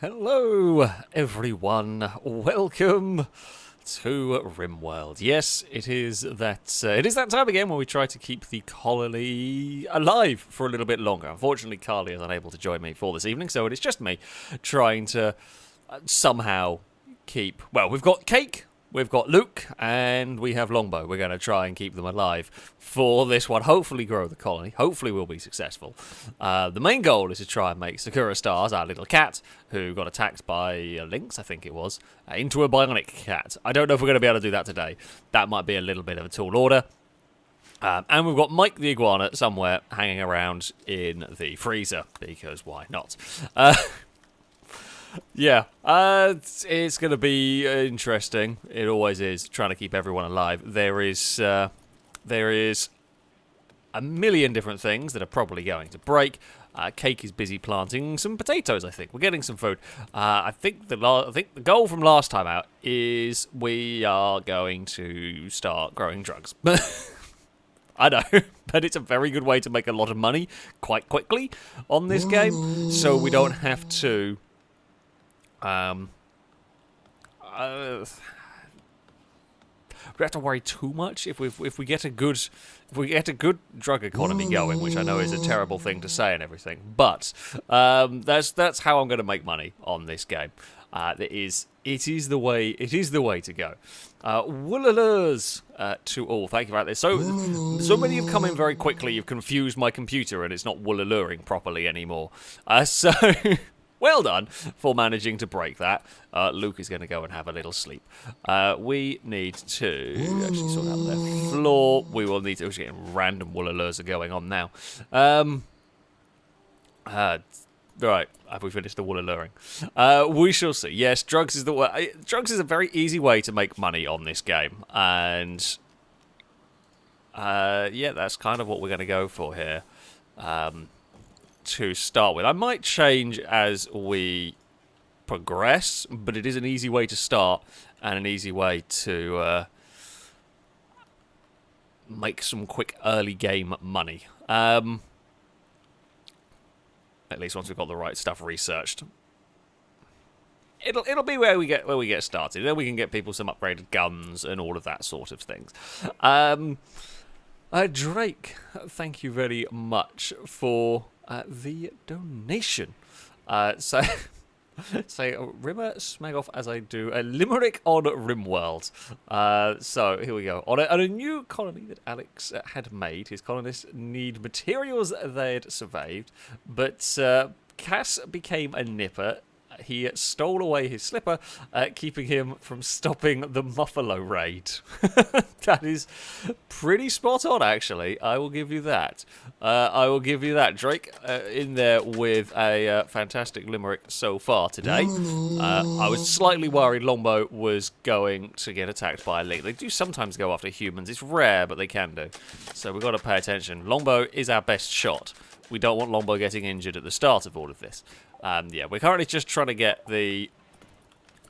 Hello, everyone. Welcome to RimWorld. Yes, it is that time again when we try to keep the colony alive for a little bit longer. Unfortunately, Carly is unable to join me for this evening, so it is just me trying to somehow keep. Well, we've got Cake. We've got Luke, and we have Longbow. We're going to try and keep them alive for this one. Hopefully grow the colony. Hopefully we'll be successful. The main goal is to try and make Sakura Stars, our little cat, who got attacked by a lynx, I think it was, into a Bionic cat. I don't know if we're going to be able to do that today. That might be a little bit of a tall order. And we've got Mike the Iguana somewhere hanging around in the freezer, because why not? Yeah, it's going to be interesting. It always is, trying to keep everyone alive. There is a million different things that are probably going to break. Cake is busy planting some potatoes, I think. We're getting some food. I think the goal from last time out is we are going to start growing drugs. I know, but it's a very good way to make a lot of money quite quickly on this game, so we don't have to... we don't have to worry too much if we get a good drug economy going, which I know is a terrible thing to say and everything, but that's how I'm going to make money on this game. It is the way to go. Woolalers to all. Thank you for that. So many have come in very quickly. You've confused my computer, and it's not woolaluring properly anymore. So. Well done for managing to break that. Luke is going to go and have a little sleep. We need to actually sort out the floor. We will need to... We're getting random woolalers are going on now. Right, have we finished the woolaluring? We shall see. Yes, drugs is the way. Drugs is a very easy way to make money on this game. And... yeah, that's kind of what we're going to go for here. To start with. I might change as we progress, but it is an easy way to start and an easy way to make some quick early game money. At least once we've got the right stuff researched. It'll be where we get started. Then we can get people some upgraded guns and all of that sort of things. Drake, thank you very much for the donation. So Rimmer Smagoff as I do a limerick on RimWorld. So here we go. On a new colony that Alex had made, his colonists need materials they'd surveyed, but Cass became a nipper. He stole away his slipper, keeping him from stopping the Muffalo raid. That is pretty spot on, actually. I will give you that. Drake, in there with a fantastic limerick so far today. I was slightly worried Longbow was going to get attacked by a lynx. They do sometimes go after humans. It's rare, but they can do. So we've got to pay attention. Longbow is our best shot. We don't want Longbow getting injured at the start of all of this. Yeah, we're currently just trying to get the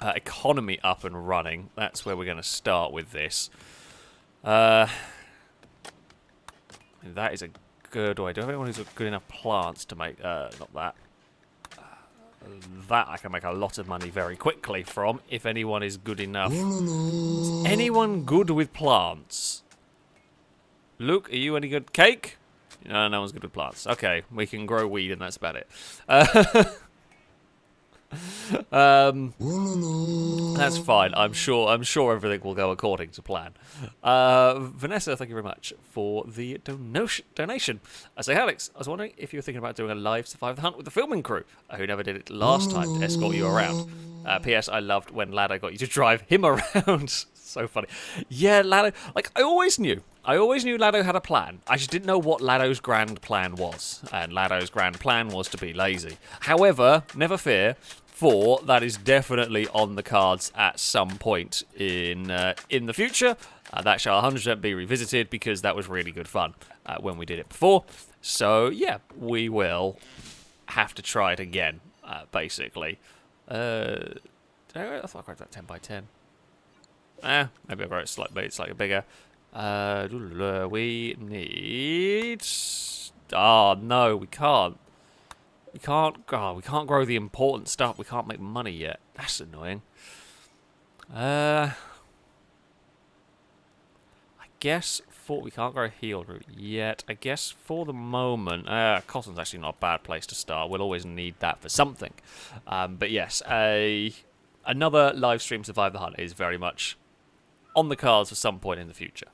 economy up and running. That's where we're going to start with this. That is a good way. Do I have anyone who's got good enough plants to make... not that. That I can make a lot of money very quickly from, if anyone is good enough. Is anyone good with plants? Luke, are you any good? Cake? No, no one's good with plants. Okay, we can grow weed and that's about it. That's fine. I'm sure everything will go according to plan. Vanessa, thank you very much for the donation. I say, Alex, I was wondering if you were thinking about doing a live Survive the Hunt with the filming crew, who never did it last time to escort you around. P.S. I loved when Lado got you to drive him around. So funny. Yeah, Lado. Like, I always knew Lado had a plan. I just didn't know what Lado's grand plan was. And Lado's grand plan was to be lazy. However, never fear, for that is definitely on the cards at some point in the future. That shall 100% be revisited because that was really good fun when we did it before. So, yeah, we will have to try it again, basically. I thought I grabbed that 10 by 10. Maybe I wrote it slightly bigger. We need... Oh, no, we can't. We can't grow the important stuff. We can't make money yet. That's annoying. I guess we can't grow healed root yet. I guess for the moment, cotton's actually not a bad place to start. We'll always need that for something. But yes, another live stream Survive the Hunt is very much on the cards for some point in the future.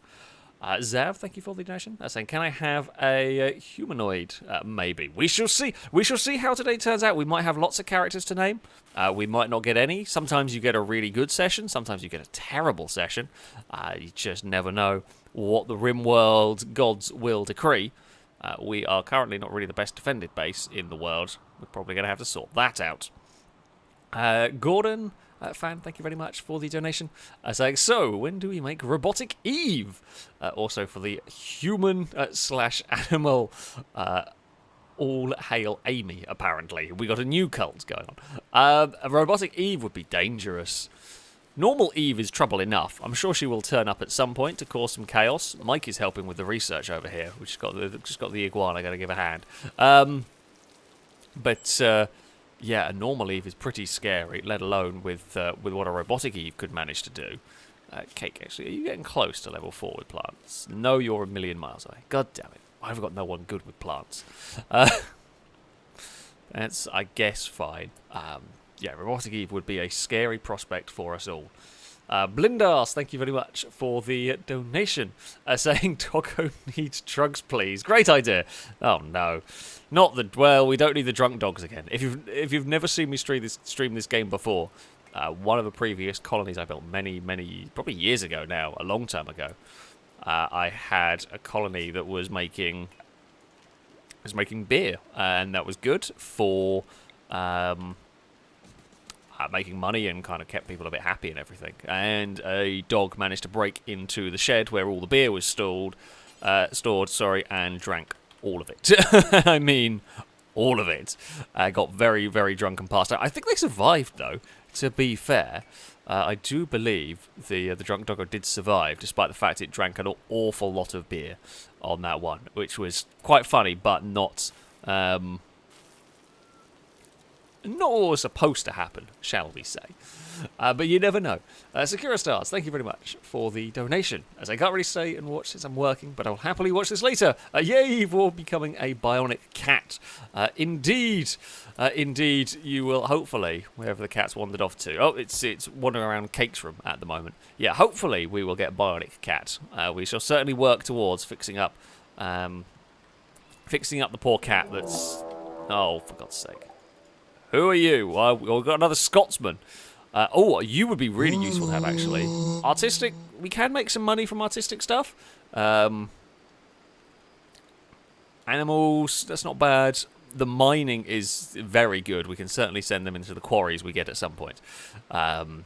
Zav, thank you for the donation. Saying, can I have a humanoid? Maybe. We shall see. We shall see how today turns out. We might have lots of characters to name. We might not get any. Sometimes you get a really good session. Sometimes you get a terrible session. You just never know what the RimWorld gods will decree. We are currently not really the best defended base in the world. We're probably going to have to sort that out. Gordon... fan, thank you very much for the donation. Saying, so, when do we make Robotic Eve? Also for the human slash animal all hail Amy, apparently. We got a new cult going on. A Robotic Eve would be dangerous. Normal Eve is trouble enough. I'm sure she will turn up at some point to cause some chaos. Mike is helping with the research over here. We've just got the iguana, got to give a hand. Yeah, a normal Eve is pretty scary, let alone with what a robotic Eve could manage to do. Cake, actually, are you getting close to level 4 with plants? No, you're a million miles away. God damn it. I've got no one good with plants. That's, I guess, fine. Yeah, robotic Eve would be a scary prospect for us all. Blindas, thank you very much for the donation. Saying, Doggo needs drugs, please. Great idea. Oh, no. Not the... Well, we don't need the drunk dogs again. If you've never seen me stream this game before, one of the previous colonies I built many, probably years ago now, a long time ago, I had a colony that was making beer, and that was good for... making money and kind of kept people a bit happy and everything. And a dog managed to break into the shed where all the beer was stored, and drank all of it. I mean, all of it. Got very, very drunk and passed out. I think they survived, though, to be fair. I do believe the drunk doggo did survive, despite the fact it drank an awful lot of beer on that one, which was quite funny, but not... not what was supposed to happen, shall we say. But you never know. Sakura Stars, thank you very much for the donation. As I can't really say and watch since I'm working, but I'll happily watch this later. Yay for becoming a bionic cat. Indeed, you will hopefully, wherever the cat's wandered off to. Oh, it's wandering around Cake's room at the moment. Yeah, hopefully we will get bionic cat. We shall certainly work towards fixing up the poor cat that's... Oh, for God's sake. Who are you? We've got another Scotsman. You would be really useful to have, actually. Artistic, we can make some money from artistic stuff. Animals, that's not bad. The mining is very good. We can certainly send them into the quarries we get at some point. Not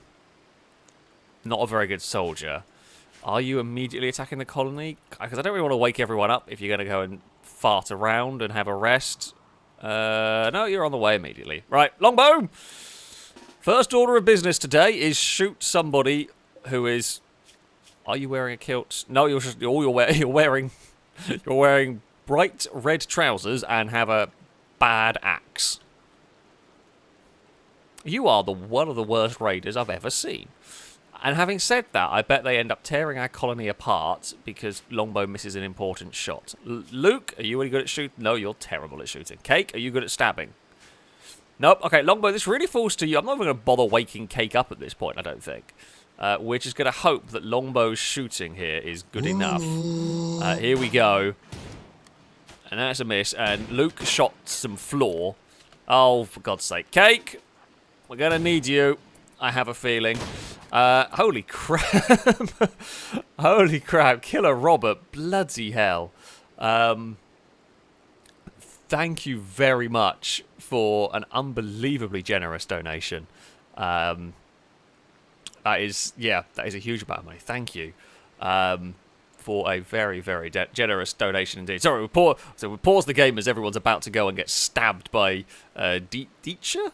a very good soldier. Are you immediately attacking the colony? Because I don't really want to wake everyone up if you're going to go and fart around and have a rest. No, you're on the way immediately. Right, Longbow! First order of business today is shoot somebody who is... Are you wearing a kilt? No, you're wearing bright red trousers and have a bad axe. You are one of the worst raiders I've ever seen. And having said that, I bet they end up tearing our colony apart because Longbow misses an important shot. Luke, are you any good at shooting? No, you're terrible at shooting. Cake, are you good at stabbing? Nope. Okay, Longbow, this really falls to you. I'm not even going to bother waking Cake up at this point, I don't think. We're just going to hope that Longbow's shooting here is good enough. Here we go. And that's a miss. And Luke shot some floor. Oh, for God's sake. Cake, we're going to need you. I have a feeling. Holy crap. Holy crap. Killer Robert. Bloody hell. Thank you very much for an unbelievably generous donation. That is a huge amount of money. Thank you. For a very, very generous donation indeed. Sorry, we pause the game as everyone's about to go and get stabbed by Deecher?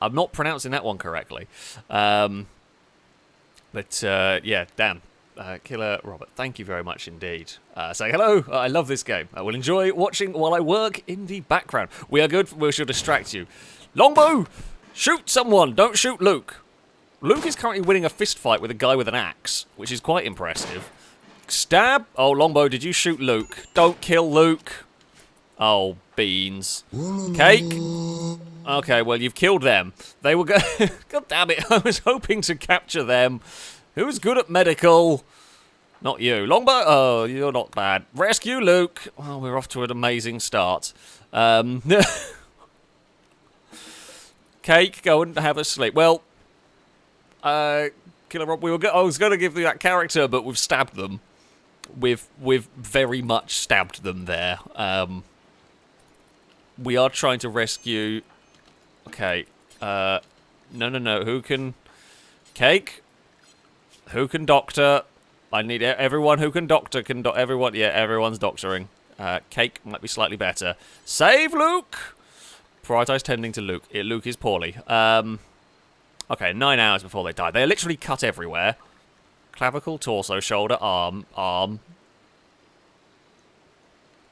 I'm not pronouncing that one correctly. Yeah, damn. Killer Robert, thank you very much indeed. Say hello, I love this game. I will enjoy watching while I work in the background. We are good, we shall distract you. Longbow, shoot someone, don't shoot Luke. Luke is currently winning a fist fight with a guy with an axe, which is quite impressive. Stab. Oh, Longbow, did you shoot Luke? Don't kill Luke. Oh, beans. Cake. Okay, well, you've killed them. They were God damn it, I was hoping to capture them. Who's good at medical? Not you. Longbow? Oh, you're not bad. Rescue Luke. Well, we're off to an amazing start. Cake, go and have a sleep. Well, Killer Rob, I was going to give you that character, but we've stabbed them. We've very much stabbed them there. We are trying to rescue... Okay. No. Who can... Cake? Who can doctor? I need everyone who can doctor everyone. Yeah, everyone's doctoring. Cake might be slightly better. Save Luke! Prioritize tending to Luke. Luke is poorly. Okay, 9 hours before they die. They're literally cut everywhere. Clavicle, torso, shoulder, arm. Arm?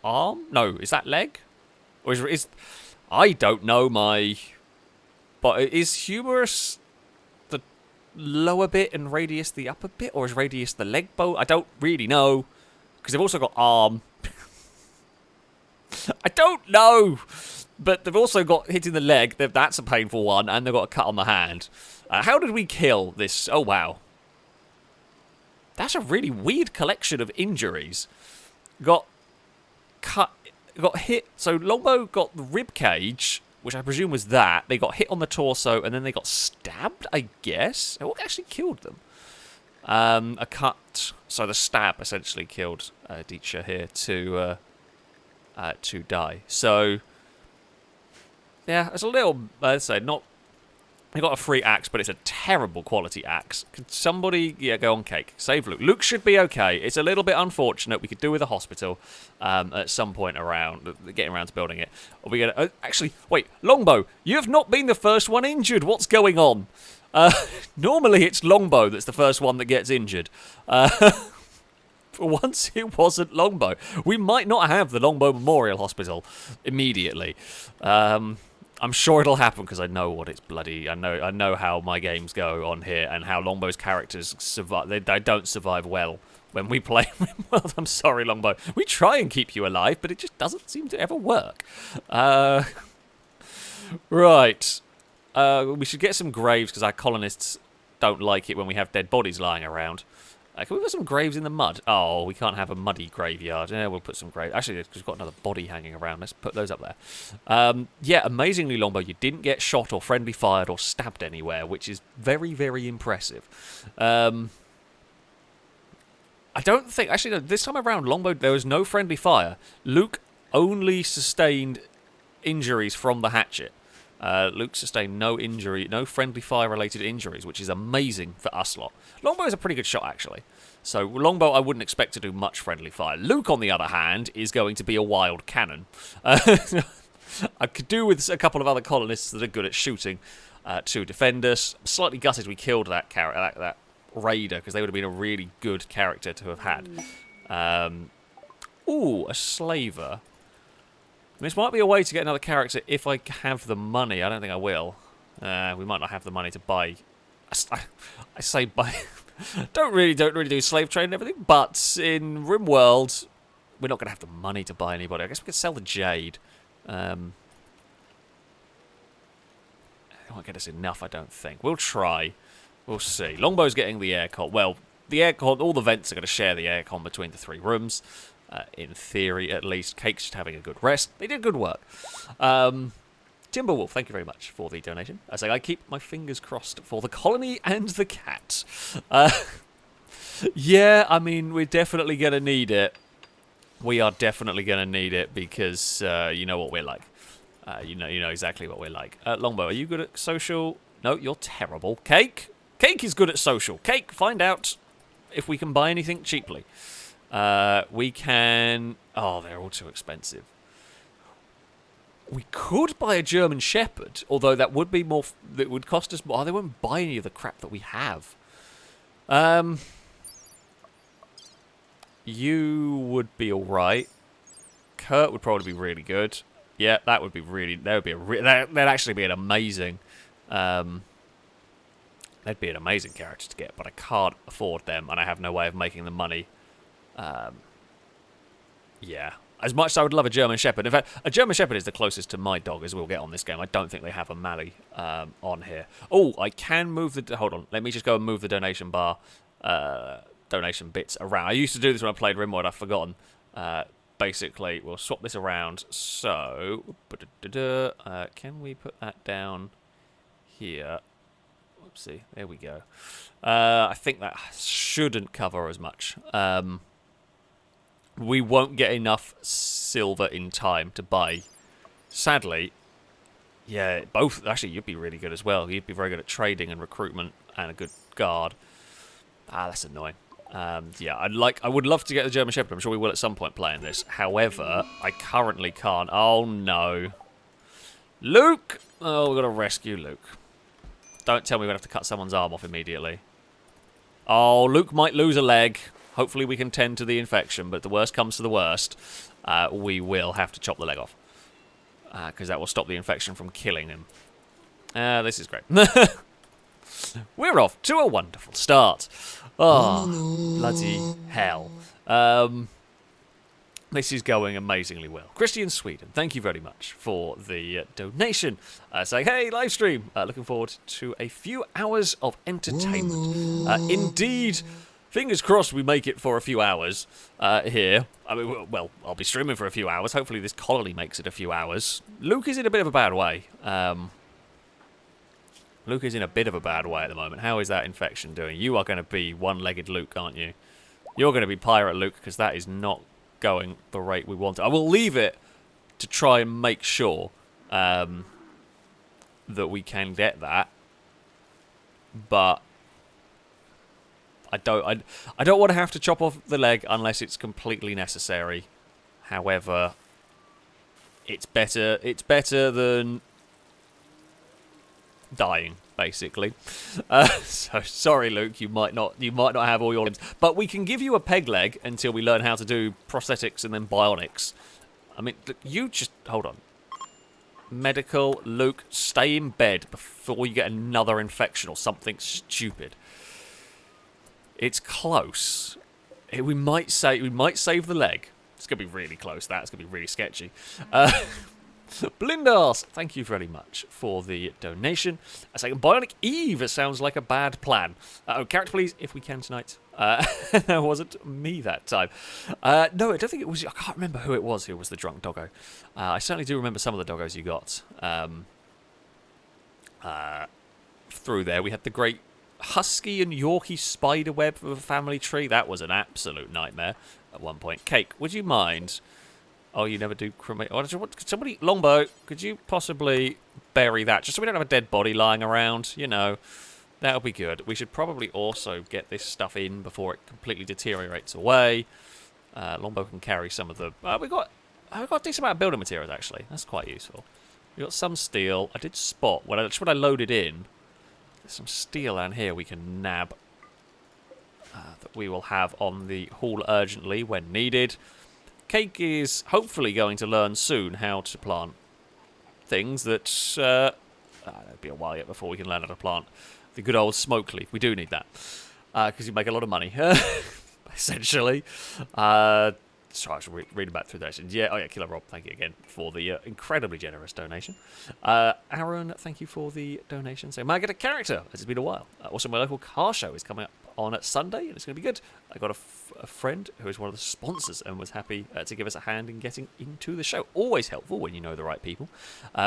No, is that leg? Or is I don't know my... But is humerus the lower bit and radius the upper bit? Or is radius the leg bone? I don't really know. Because they've also got arm. I don't know. But they've also got hitting the leg. That's a painful one. And they've got a cut on the hand. How did we kill this? Oh, wow. That's a really weird collection of injuries. Got cut, got hit. So Longbow got the rib cage, which I presume was that. They got hit on the torso, and then they got stabbed, I guess. What actually killed them? A cut. So the stab essentially killed Deecher here to die. So, yeah, it's a little, I'd say, not... They got a free axe, but it's a terrible quality axe. Could somebody, go on Cake. Save Luke. Luke should be okay. It's a little bit unfortunate. We could do with a hospital at some point around, getting around to building it. Are we gonna, actually, wait, Longbow, you have not been the first one injured. What's going on? Normally it's Longbow that's the first one that gets injured. For once it wasn't Longbow. We might not have the Longbow Memorial Hospital immediately. I'm sure it'll happen because I know what it's bloody. I know how my games go on here and how Longbow's characters survive. They don't survive well when we play RimWorld. I'm sorry, Longbow. We try and keep you alive, but it just doesn't seem to ever work. Right. We should get some graves because our colonists don't like it when we have dead bodies lying around. Can we put some graves in the mud? Oh, we can't have a muddy graveyard. Yeah, we'll put some graves. Actually, we've got another body hanging around. Let's put those up there. Yeah, amazingly, Longbow, you didn't get shot or friendly fired or stabbed anywhere, which is very, very impressive. I don't think... Actually, no, this time around, Longbow, there was no friendly fire. Luke only sustained injuries from the hatchet. Luke sustained no friendly fire-related injuries, which is amazing for us lot. Longbow is a pretty good shot, actually. So, Longbow, I wouldn't expect to do much friendly fire. Luke, on the other hand, is going to be a wild cannon. I could do with a couple of other colonists that are good at shooting to defend us. I'm slightly gutted we killed that raider, because they would have been a really good character to have had. Ooh, a slaver. This might be a way to get another character if I have the money. I don't think I will. We might not have the money to buy. I say buy. don't really do slave trade and everything. But in RimWorld, we're not going to have the money to buy anybody. I guess we could sell the jade. It won't get us enough, I don't think. We'll try. We'll see. Longbow's getting the aircon. Well, the aircon. All the vents are going to share the aircon between the 3 rooms. In theory, at least. Cake's just having a good rest. They did good work. Timberwolf, thank you very much for the donation. I keep my fingers crossed for the colony and the cat. Yeah, I mean, we're definitely going to need it. We are definitely going to need it because you know what we're like. You know exactly what we're like. Longbow, are you good at social? No, you're terrible. Cake? Cake is good at social. Cake, find out if we can buy anything cheaply. We can... Oh, they're all too expensive. We could buy a German Shepherd, although that would be more... That would cost us more. Oh, they won't buy any of the crap that we have. You would be all right. Kurt would probably be really good. Yeah, that would be really. That'd actually be an amazing. They'd be an amazing character to get, but I can't afford them, and I have no way of making the money. Yeah. As much as I would love a German Shepherd. In fact, a German Shepherd is the closest to my dog as we'll get on this game. I don't think they have a Mally on here. Oh, I can move the... Hold on. Let me just go and move the donation bar, donation bits around. I used to do this when I played RimWorld. I've forgotten. Basically, we'll swap this around. So, can we put that down here? Whoopsie. There we go. I think that shouldn't cover as much. We won't get enough silver in time to buy. Sadly, yeah, both. Actually, you'd be really good as well. You'd be very good at trading and recruitment and a good guard. That's annoying. Yeah, I would love to get the German Shepherd. I'm sure we will at some point playing this. However, I currently can't. Oh, no. Luke! Oh, we've got to rescue Luke. Don't tell me we're going to have to cut someone's arm off immediately. Oh, Luke might lose a leg. Hopefully we can tend to the infection, but the worst comes to the worst. We will have to chop the leg off. Because that will stop the infection from killing him. This is great. We're off to a wonderful start. Oh, bloody hell. This is going amazingly well. Christian Sweden, thank you very much for the donation. Saying, hey, live stream. Looking forward to a few hours of entertainment. Indeed. Fingers crossed we make it for a few hours here. I mean, well, I'll be streaming for a few hours. Hopefully this colony makes it a few hours. Luke is in a bit of a bad way. Luke is in a bit of a bad way at the moment. How is that infection doing? You are going to be one-legged Luke, aren't you? You're going to be Pirate Luke, because that is not going the rate we want. I will leave it to try and make sure that we can get that. But I don't want to have to chop off the leg unless it's completely necessary. However, it's better than dying, basically. So sorry, Luke, you might not have all your limbs, but we can give you a peg leg until we learn how to do prosthetics and then bionics. I mean, you just hold on. Medical, Luke, stay in bed before you get another infection or something stupid. It's close. We might save the leg. It's gonna be really close. That's gonna be really sketchy. Blindas, thank you very much for the donation. I say Bionic Eve sounds like a bad plan. Character please, if we can tonight. That wasn't me that time. No, I don't think it was. I can't remember who it was who was the drunk doggo. I certainly do remember some of the doggos you got. Through there, we had the great Husky and Yorkie spiderweb of a family tree. That was an absolute nightmare at one point. Cake, would you mind? Oh, you never do cremate. Oh, somebody, Longbow, could you possibly bury that? Just so we don't have a dead body lying around, you know. That'll be good. We should probably also get this stuff in before it completely deteriorates away. Longbow can carry some of the... we've got a decent amount of building materials, actually. That's quite useful. We've got some steel. I did spot, when I loaded in, there's some steel down here we can nab. That we will have on the haul urgently when needed. Cake is hopefully going to learn soon how to plant things that... it'll be a while yet before we can learn how to plant the good old smoke leaf. We do need that. Because you make a lot of money, essentially. Sorry, I should read about through those. Yeah, oh yeah, Killer Rob, thank you again for the incredibly generous donation. Aaron, thank you for the donation. So, may I get a character? It's been a while. Also, my local car show is coming up on Sunday, and it's going to be good. I got a friend who is one of the sponsors and was happy to give us a hand in getting into the show. Always helpful when you know the right people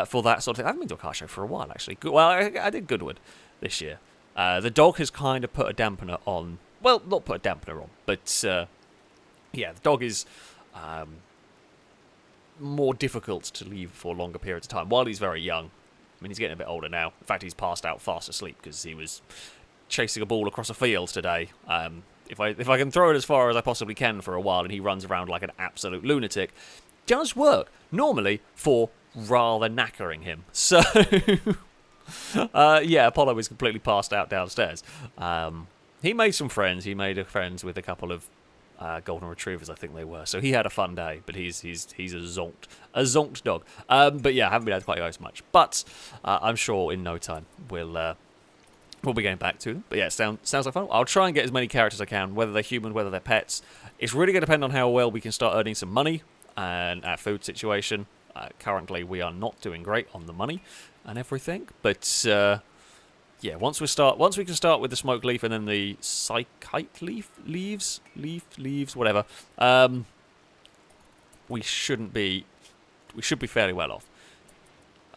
for that sort of thing. I haven't been to a car show for a while, actually. Well, I did Goodwood this year. The dog has kind of put a dampener on. Well, not put a dampener on, but yeah, the dog is more difficult to leave for longer periods of time while he's very young. I mean, he's getting a bit older now. In fact, he's passed out fast asleep because he was chasing a ball across a field today. If I can throw it as far as I possibly can for a while and he runs around like an absolute lunatic, does work normally for rather knackering him. So yeah, Apollo is completely passed out downstairs. He made some friends. He made friends with a couple of golden retrievers, I think they were. So he had a fun day, but he's a zonked dog. But yeah, I haven't been able to quite go as much. But I'm sure in no time we'll be getting back to them. But yeah, it sounds like fun. I'll try and get as many characters as I can, whether they're human, whether they're pets. It's really going to depend on how well we can start earning some money and our food situation. Currently, we are not doing great on the money and everything. But yeah, once we can start with the smoke leaf and then the psychite leaves, whatever. We should be fairly well off.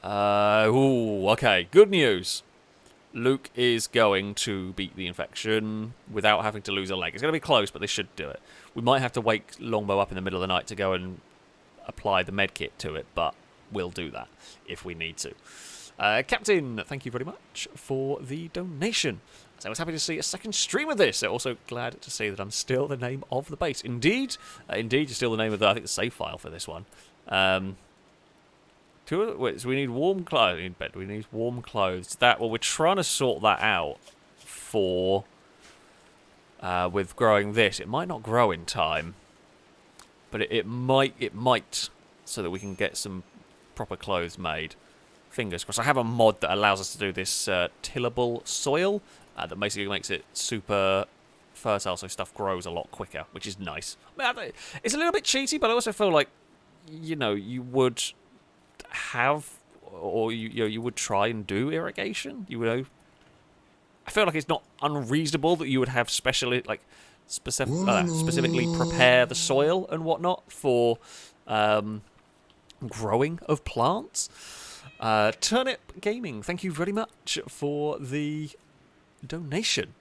Okay, good news. Luke is going to beat the infection without having to lose a leg. It's going to be close, but they should do it. We might have to wake Longbow up in the middle of the night to go and apply the med kit to it, but we'll do that if we need to. Captain, thank you very much for the donation. So I was happy to see a second stream of this. Also glad to see that I'm still the name of the base. Indeed, you're still the name of the save file for this one. So we need warm clothes. We need warm clothes. We're trying to sort that out for with growing this. It might not grow in time, but it might, so that we can get some proper clothes made. Fingers crossed. I have a mod that allows us to do this tillable soil that basically makes it super fertile, so stuff grows a lot quicker, which is nice. It's a little bit cheaty, but I also feel like you would have, or you would try and do irrigation. I feel like it's not unreasonable that you would have specifically prepare the soil and whatnot for growing of plants. Turnip Gaming, thank you very much for the donation.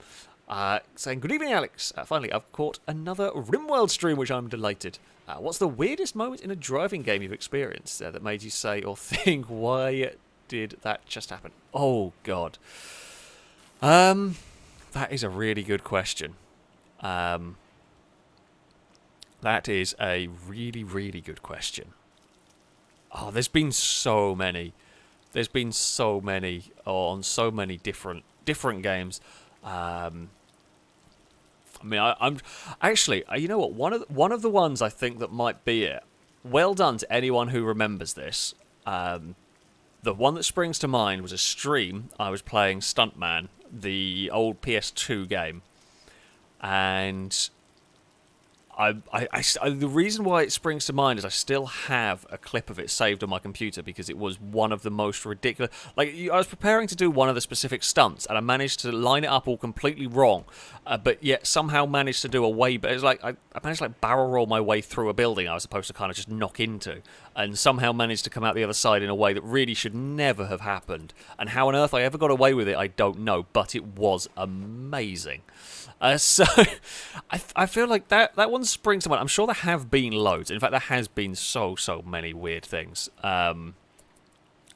Saying, good evening, Alex. Finally, I've caught another RimWorld stream, which I'm delighted. What's the weirdest moment in a driving game you've experienced that made you say or think, why did that just happen? Oh, God. That is a really good question. That is a really, really good question. Oh, there's been so many. There's been so many on so many different games. I'm actually, you know what? One of the ones I think that might be it. Well done to anyone who remembers this. The one that springs to mind was a stream. I was playing Stuntman, the old PS2 game, and the reason why it springs to mind is I still have a clip of it saved on my computer because it was one of the most ridiculous. I was preparing to do one of the specific stunts and I managed to line it up all completely wrong, but yet somehow managed to do a way. But it's like I managed to barrel roll my way through a building I was supposed to kind of just knock into, and somehow managed to come out the other side in a way that really should never have happened. And how on earth I ever got away with it, I don't know. But it was amazing. So I feel like that one springs to mind. I'm sure there have been loads. In fact, there has been so many weird things that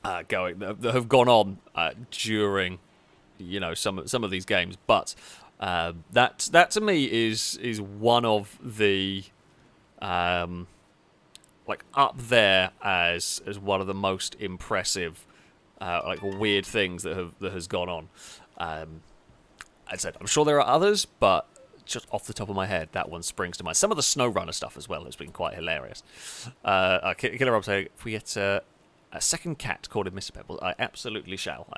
have gone on during some of these games. But that to me is one of the up there as one of the most impressive weird things that has gone on. I said, I'm sure there are others, but just off the top of my head, that one springs to mind. Some of the SnowRunner stuff as well has been quite hilarious. Killer Rob saying, if we get a second cat called a Mr. Pebbles, I absolutely shall.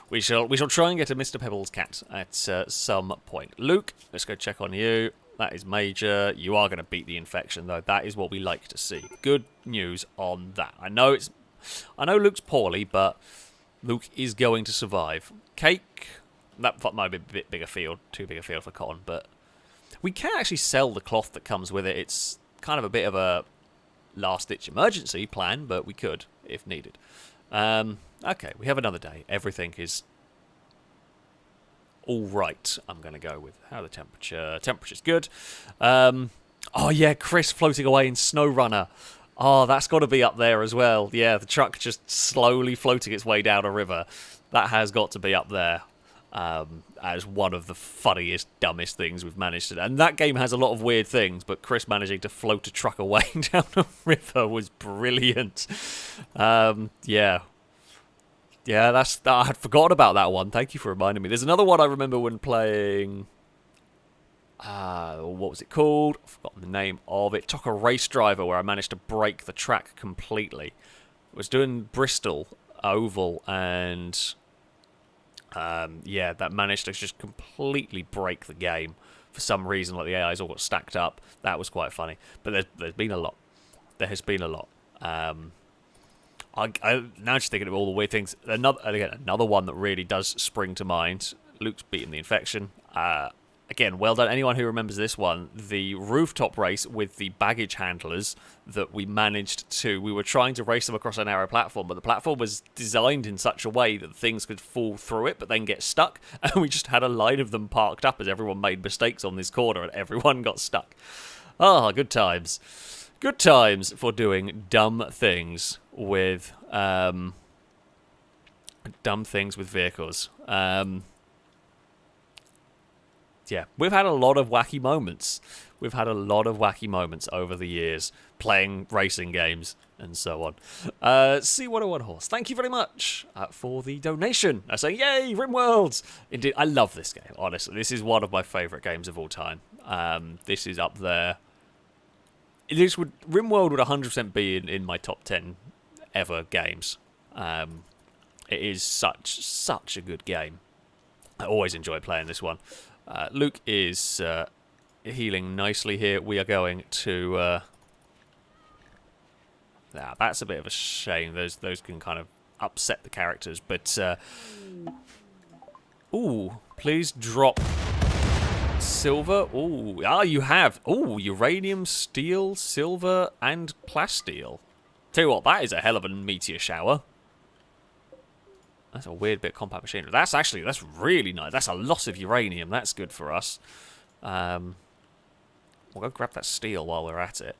We shall try and get a Mr. Pebbles cat at some point. Luke, let's go check on you. That is major. You are going to beat the infection, though. That is what we like to see. Good news on that. I know Luke's poorly, but Luke is going to survive. Cake. That might be a bit bigger field, too big a field for cotton, but we can actually sell the cloth that comes with it. It's kind of a bit of a last-ditch emergency plan, but we could if needed. Okay, we have another day. Everything is all right. I'm going to go with how the temperature. Temperature's good. Oh yeah, Chris floating away in SnowRunner. Oh, that's got to be up there as well. Yeah, the truck just slowly floating its way down a river. That has got to be up there. As one of the funniest, dumbest things we've managed to do. And that game has a lot of weird things, but Chris managing to float a truck away down a river was brilliant. Yeah, I had forgotten about that one. Thank you for reminding me. There's another one I remember when playing what was it called? I've forgotten the name of it. Took a race driver where I managed to break the track completely. I was doing Bristol Oval, and yeah, that managed to just completely break the game for some reason. Like the AIs all got stacked up. That was quite funny. But there's been a lot. There has been a lot. I now just thinking of all the weird things. Another one that really does spring to mind. Luke's beating the infection. Again, well done. Anyone who remembers this one, the rooftop race with the baggage handlers that we managed to... We were trying to race them across a narrow platform, but the platform was designed in such a way that things could fall through it, but then get stuck. And we just had a line of them parked up as everyone made mistakes on this corner, and everyone got stuck. Ah, good times. Good times for doing dumb things with... dumb things with vehicles. Yeah, we've had a lot of wacky moments. We've had a lot of wacky moments over the years playing racing games and so on. C101 Horse, thank you very much for the donation. I say, yay, RimWorld! Indeed, I love this game, honestly. This is one of my favourite games of all time. This is up there. RimWorld would 100% be in my top 10 ever games. It is such a good game. I always enjoy playing this one. Luke is healing nicely here. We are going to... that's a bit of a shame. Those can kind of upset the characters. But... ooh, please drop silver. Ooh, you have. Ooh, uranium, steel, silver, and plasteel. Tell you what, that is a hell of a meteor shower. That's a weird bit of compact machinery. That's really nice. That's a lot of uranium. That's good for us. We'll go grab that steel while we're at it.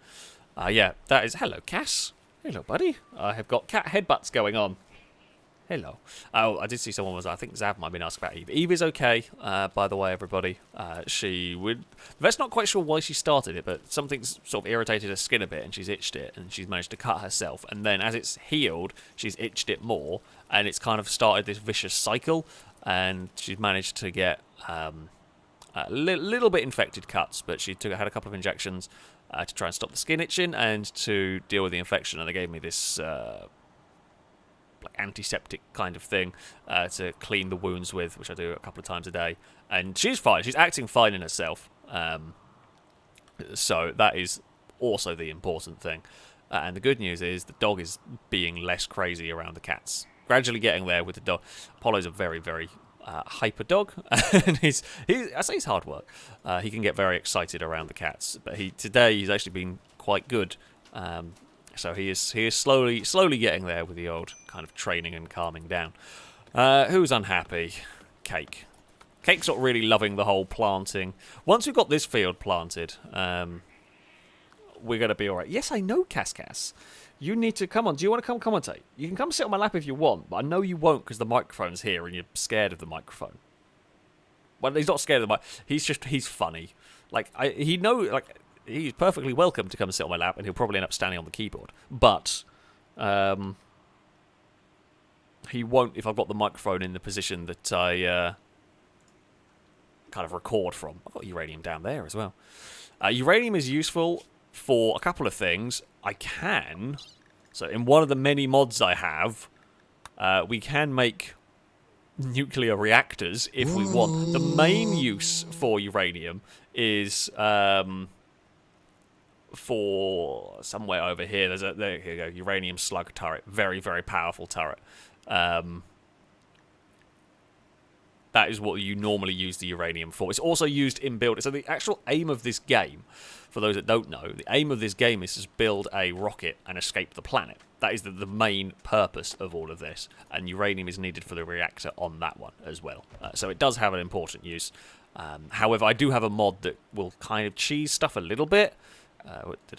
Yeah, that is... Hello, Cass. Hello, buddy. I have got cat headbutts going on. Hello. Oh, I did see someone was... I think Zav might have been asked about Eve. Eve is okay, by the way, everybody. She would... That's not quite sure why she started it, but something's sort of irritated her skin a bit, and she's itched it, and she's managed to cut herself. And then as it's healed, she's itched it more, and it's kind of started this vicious cycle, and she's managed to get a little bit infected cuts, but she had a couple of injections to try and stop the skin itching and to deal with the infection, and they gave me this... antiseptic kind of thing to clean the wounds with, which I do a couple of times a day, and she's fine. She's acting fine in herself, so that is also the important thing. And the good news is the dog is being less crazy around the cats, gradually getting there with the dog. Apollo's a very, very hyper dog, and I say he's hard work. He can get very excited around the cats, but today he's actually been quite good. So he is slowly getting there with the old kind of training and calming down. Who's unhappy? Cake. Cake's not really loving the whole planting. Once we've got this field planted, we're going to be all right. Yes, I know, Cass. You need to come on. Do you want to come commentate? You can come sit on my lap if you want, but I know you won't because the microphone's here and you're scared of the microphone. Well, he's not scared of the mic. He's funny. He's perfectly welcome to come and sit on my lap, and he'll probably end up standing on the keyboard. But he won't if I've got the microphone in the position that I kind of record from. I've got uranium down there as well. Uranium is useful for a couple of things. So in one of the many mods I have, we can make nuclear reactors if we want. The main use for uranium is... for somewhere over here, there you go, uranium slug turret, very, very powerful turret. That is what you normally use the uranium for. It's also used in build. So the actual aim of this game, for those that don't know, the aim of this game is to build a rocket and escape the planet. That is the main purpose of all of this, and uranium is needed for the reactor on that one as well. So it does have an important use. However, I do have a mod that will kind of cheese stuff a little bit.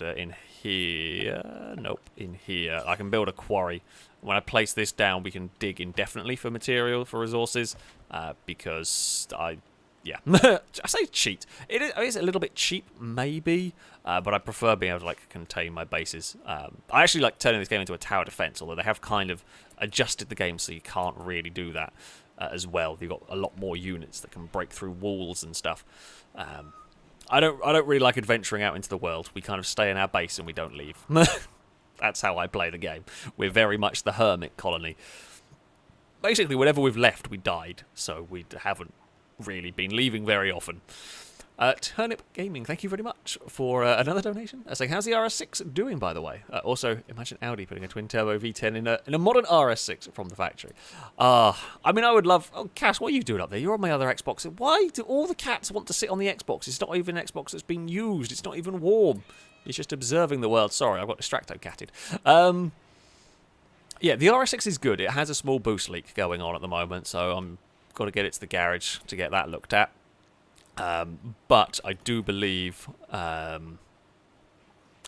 In here? Nope, in here. I can build a quarry. When I place this down, we can dig indefinitely for material, for resources, because I say cheat. It is a little bit cheap, maybe, but I prefer being able to contain my bases. I actually like turning this game into a tower defense, although they have kind of adjusted the game so you can't really do that as well. You've got a lot more units that can break through walls and stuff. I don't really like adventuring out into the world. We kind of stay in our base and we don't leave. That's how I play the game. We're very much the hermit colony. Basically, whenever we've left, we died, so we haven't really been leaving very often. Turnip Gaming, thank you very much for another donation. I say, how's the RS6 doing, by the way? Also, imagine Audi putting a twin-turbo V10 in a modern RS6 from the factory. I mean, I would love... Oh, Cass, what are you doing up there? You're on my other Xbox. Why do all the cats want to sit on the Xbox? It's not even an Xbox that's been used. It's not even warm. It's just observing the world. Sorry, I got distracto-catted. Yeah, the RS6 is good. It has a small boost leak going on at the moment, so I'm got to get it to the garage to get that looked at. But I do believe, I'm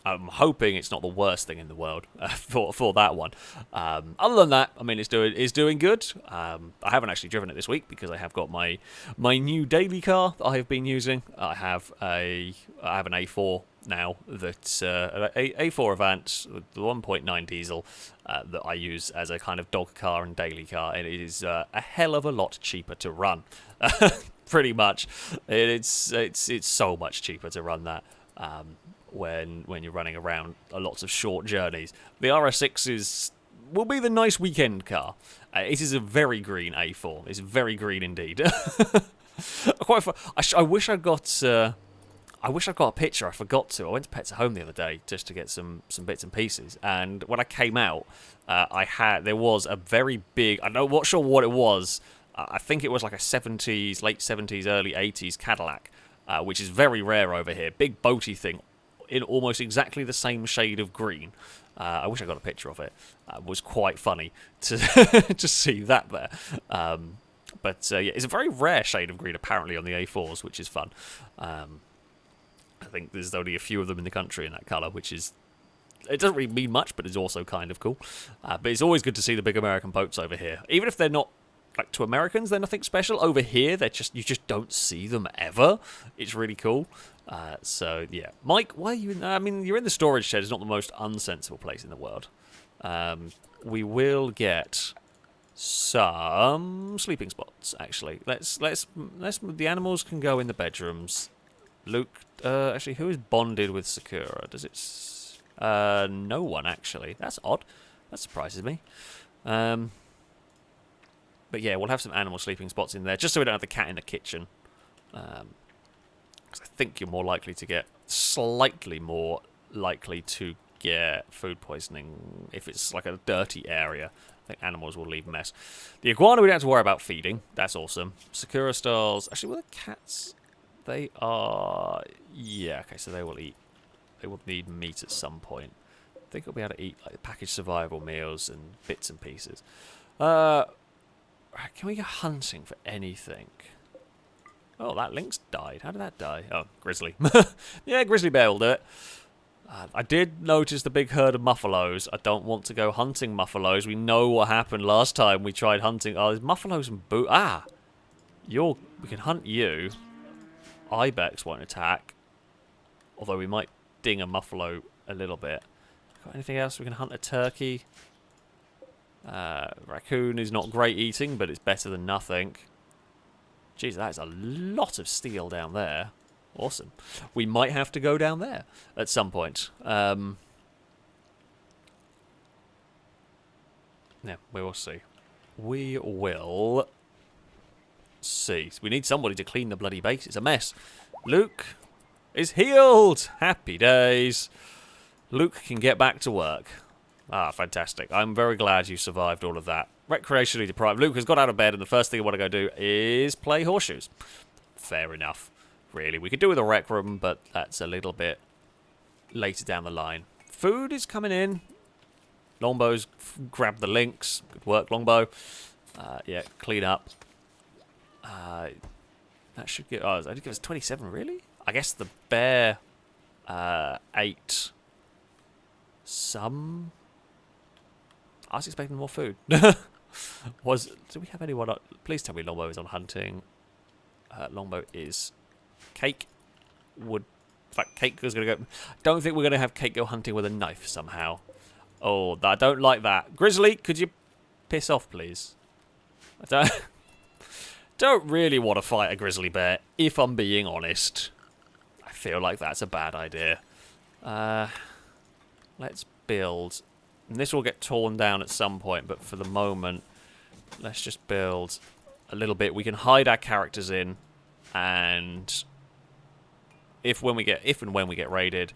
hoping it's not the worst thing in the world for that one. Other than that, I mean, it's doing good. I haven't actually driven it this week because I have got my new daily car that I have been using. I have an A4 now that's A4 Avant, the 1.9 diesel that I use as a kind of dog car and daily car, and it is a hell of a lot cheaper to run. Pretty much, it's so much cheaper to run that when you're running around lots of short journeys. The RS6 will be the nice weekend car. It is a very green A4. It's very green indeed. Quite fun. I wish I got. I wish I got a picture. I forgot to. I went to Pets at Home the other day just to get some bits and pieces. And when I came out, there was a very big. I'm not sure what it was. I think it was like a 70s, late 70s, early 80s Cadillac, which is very rare over here. Big boaty thing, in almost exactly the same shade of green. I wish I got a picture of it. It was quite funny to to see that there. But yeah, it's a very rare shade of green apparently on the A4s, which is fun. I think there's only a few of them in the country in that colour, which is... It doesn't really mean much, but it's also kind of cool. But it's always good to see the big American boats over here. Even if they're not, like, to Americans, they're nothing special. Over here, you just don't see them ever. It's really cool. So, yeah. Mike, why are you in... I mean, you're in the storage shed. It's not the most unsensible place in the world. We will get some sleeping spots, actually. Let's the animals can go in the bedrooms. Luke, actually, who is bonded with Sakura? Does it... no one, actually. That's odd. That surprises me. But yeah, we'll have some animal sleeping spots in there, just so we don't have the cat in the kitchen. Because I think you're more likely to get... Slightly more likely to get food poisoning if it's like a dirty area. I think animals will leave mess. The iguana we don't have to worry about feeding. That's awesome. Sakura stars... Actually, will the cats... They are... Yeah, okay, so they will eat. They will need meat at some point. I think they'll be able to eat like packaged survival meals and bits and pieces. Can we go hunting for anything? Oh, that lynx died. How did that die? Oh, grizzly. Yeah, grizzly bear will do it. I did notice the big herd of muffalos. I don't want to go hunting muffalos. We know what happened last time we tried hunting. Oh, there's muffalos and we can hunt you. Ibex won't attack, although we might ding a muffalo a little bit. Got anything else? We can hunt a turkey. Raccoon is not great eating, but it's better than nothing. Jeez, that is a lot of steel down there. Awesome. We might have to go down there at some point. Yeah, we will see. We will... see. We need somebody to clean the bloody base. It's a mess. Luke is healed. Happy days. Luke can get back to work. Ah, fantastic. I'm very glad you survived all of that. Recreationally deprived. Luke has got out of bed and the first thing I want to go do is play horseshoes. Fair enough. Really. We could do with a rec room, but that's a little bit later down the line. Food is coming in. Longbow's grabbed the links. Good work, Longbow. Yeah, clean up. That should get... Oh, I did give us 27, really? I guess the bear ate some... I was expecting more food. Do we have anyone... Please tell me Longbow is on hunting. Longbow is... Cake would... In fact, Cake is going to go... Don't think we're going to have Cake go hunting with a knife somehow. Oh, I don't like that. Grizzly, could you piss off, please? I don't really want to fight a grizzly bear, if I'm being honest. I feel like that's a bad idea. Let's build. And this will get torn down at some point, but for the moment, let's just build a little bit. We can hide our characters in, and if and when we get raided,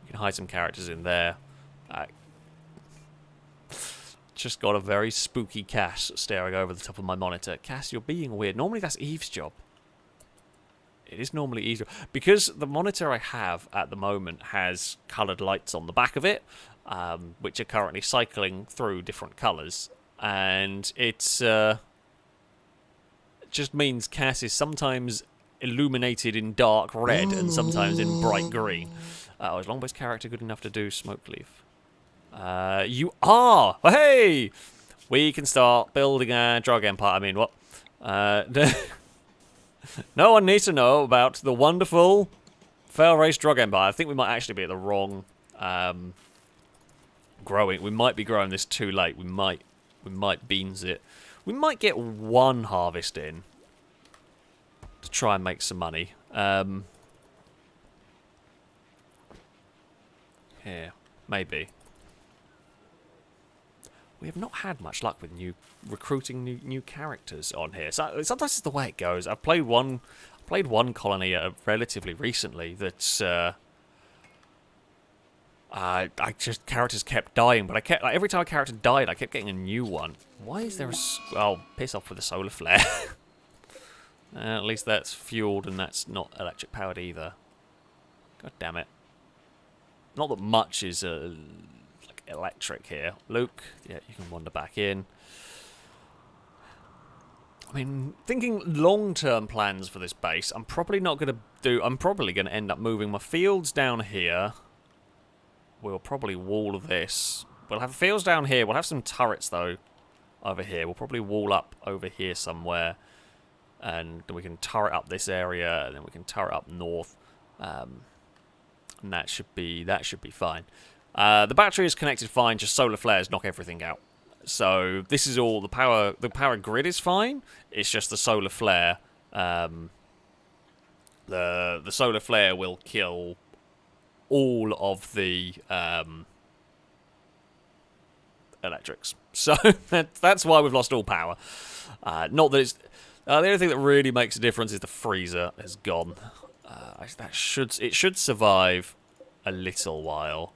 we can hide some characters in there. Just got a very spooky Cass staring over the top of my monitor. Cass, you're being weird. Normally that's Eve's job. It is normally Eve's job. Because the monitor I have at the moment has coloured lights on the back of it, which are currently cycling through different colours. And it's just means Cass is sometimes illuminated in dark red and sometimes in bright green. Is Longbow's character good enough to do smoke leaf? You are! Hey! We can start building a drug empire. I mean, what? No one needs to know about the wonderful FailRace drug empire. I think we might actually be at the wrong growing. We might be growing this too late. We might beans it. We might get one harvest in to try and make some money. Here, maybe. We have not had much luck with recruiting new characters on here. So sometimes it's the way it goes. I've played one colony relatively recently that's characters kept dying, but I kept every time a character died, I kept getting a new one. Why is there oh, piss off with a solar flare. At least that's fueled and that's not electric powered either. God damn it. Not that much is electric here. Luke, yeah, you can wander back in. I mean, thinking long-term plans for this base, I'm probably going to end up moving my fields down here. We'll probably wall this. We'll have fields down here. We'll have some turrets, though, over here. We'll probably wall up over here somewhere. And we can turret up this area, and then we can turret up north. And that should be fine. The battery is connected fine, just solar flares knock everything out. So this is all the power grid is fine. It's just the solar flare. The solar flare will kill all of the electrics. So that's why we've lost all power. Not that it's the only thing that really makes a difference is the freezer has gone. It should survive a little while.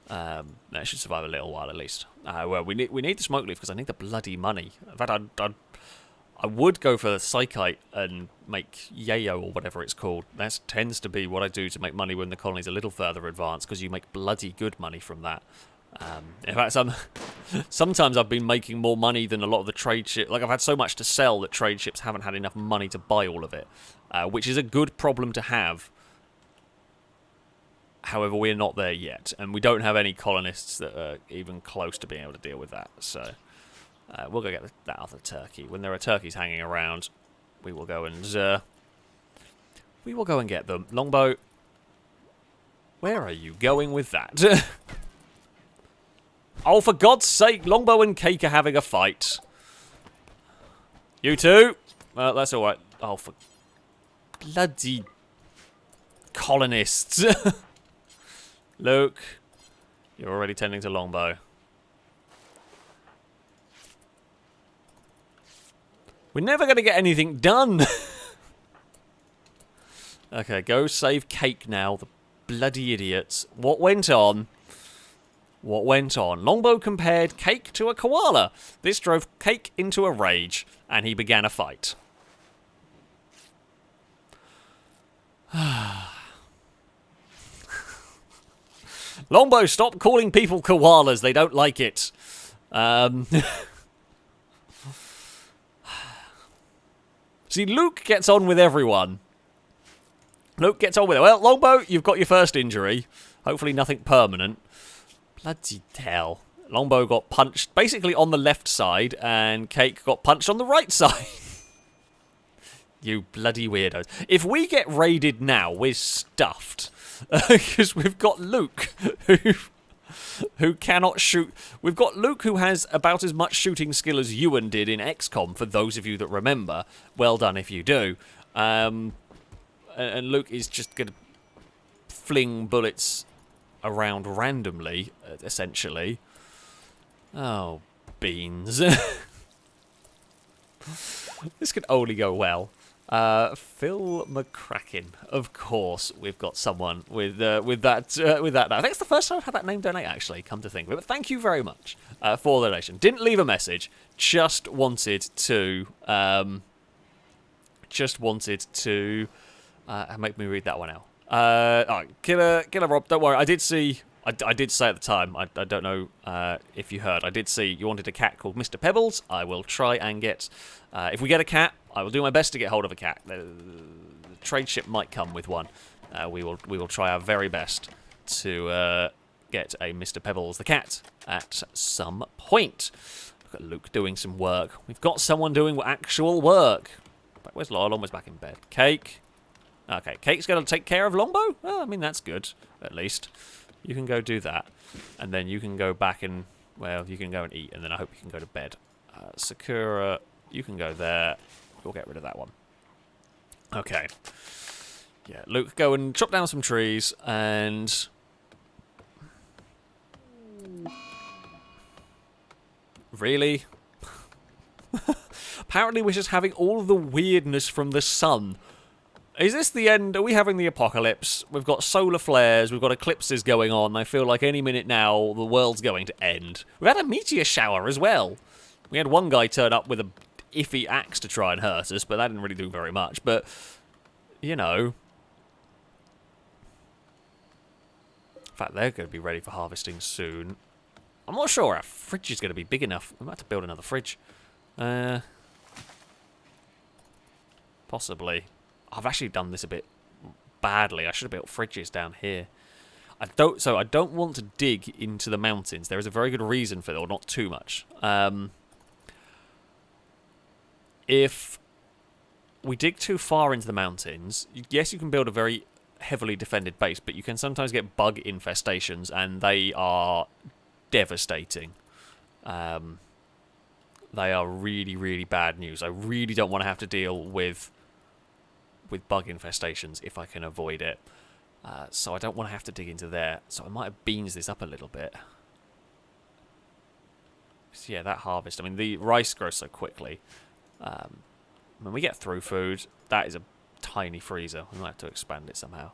It should survive a little while at least. Well, we need the smoke leaf because I need the bloody money. In fact, I would go for the psychite and make yayo or whatever it's called. That tends to be what I do to make money when the colony's a little further advanced because you make bloody good money from that. In fact, sometimes I've been making more money than a lot of the trade ships. Like, I've had so much to sell that trade ships haven't had enough money to buy all of it, which is a good problem to have. However, we're not there yet, and we don't have any colonists that are even close to being able to deal with that. So we'll go get that other turkey. When there are turkeys hanging around, we will go and get them. Longbow, where are you going with that? Oh, for God's sake, Longbow and Cake are having a fight. You two? That's all right. Oh, for bloody colonists. Luke, you're already tending to Longbow. We're never going to get anything done. Okay, go save Cake now, the bloody idiots. What went on? What went on? Longbow compared Cake to a koala. This drove Cake into a rage, and he began a fight. Longbow, stop calling people koalas. They don't like it. See, Luke gets on with everyone. Luke gets on with it. Well, Longbow, you've got your first injury. Hopefully nothing permanent. Bloody hell. Longbow got punched basically on the left side, and Cake got punched on the right side. You bloody weirdos. If we get raided now, we're stuffed. Because we've got Luke, who cannot shoot. We've got Luke, who has about as much shooting skill as Ewan did in XCOM, for those of you that remember. Well done if you do. And Luke is just going to fling bullets around randomly, essentially. Oh, beans. This could only go well. Phil McCracken. Of course, we've got someone with that. I think it's the first time I've had that name donate. Actually, come to think of it. But thank you very much for the donation. Didn't leave a message. Just wanted to. Make me read that one out. All right, Killer Rob. Don't worry. I did see. I did say at the time. I don't know if you heard. I did see you wanted a cat called Mr. Pebbles. I will try and get. If we get a cat, I will do my best to get hold of a cat. The trade ship might come with one. We will try our very best to get a Mr. Pebbles the cat at some point. Look at Luke doing some work. We've got someone doing actual work. Where's Lyle? Almost back in bed. Cake. Okay, Cake's going to take care of Longbow? Well, I mean, that's good, at least. You can go do that. And then you can go back and, well, you can go and eat, and then I hope you can go to bed. Sakura, you can go there. We'll get rid of that one. Okay. Yeah, Luke, go and chop down some trees, and... Really? Apparently we're just having all of the weirdness from the sun. Is this the end? Are we having the apocalypse? We've got solar flares, we've got eclipses going on. I feel like any minute now the world's going to end. We've had a meteor shower as well. We had one guy turn up with a iffy axe to try and hurt us, but that didn't really do very much. But, you know... In fact, they're going to be ready for harvesting soon. I'm not sure our fridge is going to be big enough. We might have to build another fridge. Possibly. I've actually done this a bit badly. I should have built fridges down here. I don't want to dig into the mountains. There is a very good reason for it, or not too much. If we dig too far into the mountains, yes, you can build a very heavily defended base, but you can sometimes get bug infestations, and they are devastating. They are really, really bad news. I really don't want to have to deal with bug infestations if I can avoid it. So I don't want to have to dig into there. So I might have beans this up a little bit. So yeah, that harvest. I mean, the rice grows so quickly. When we get through food, that is a tiny freezer. We might have to expand it somehow.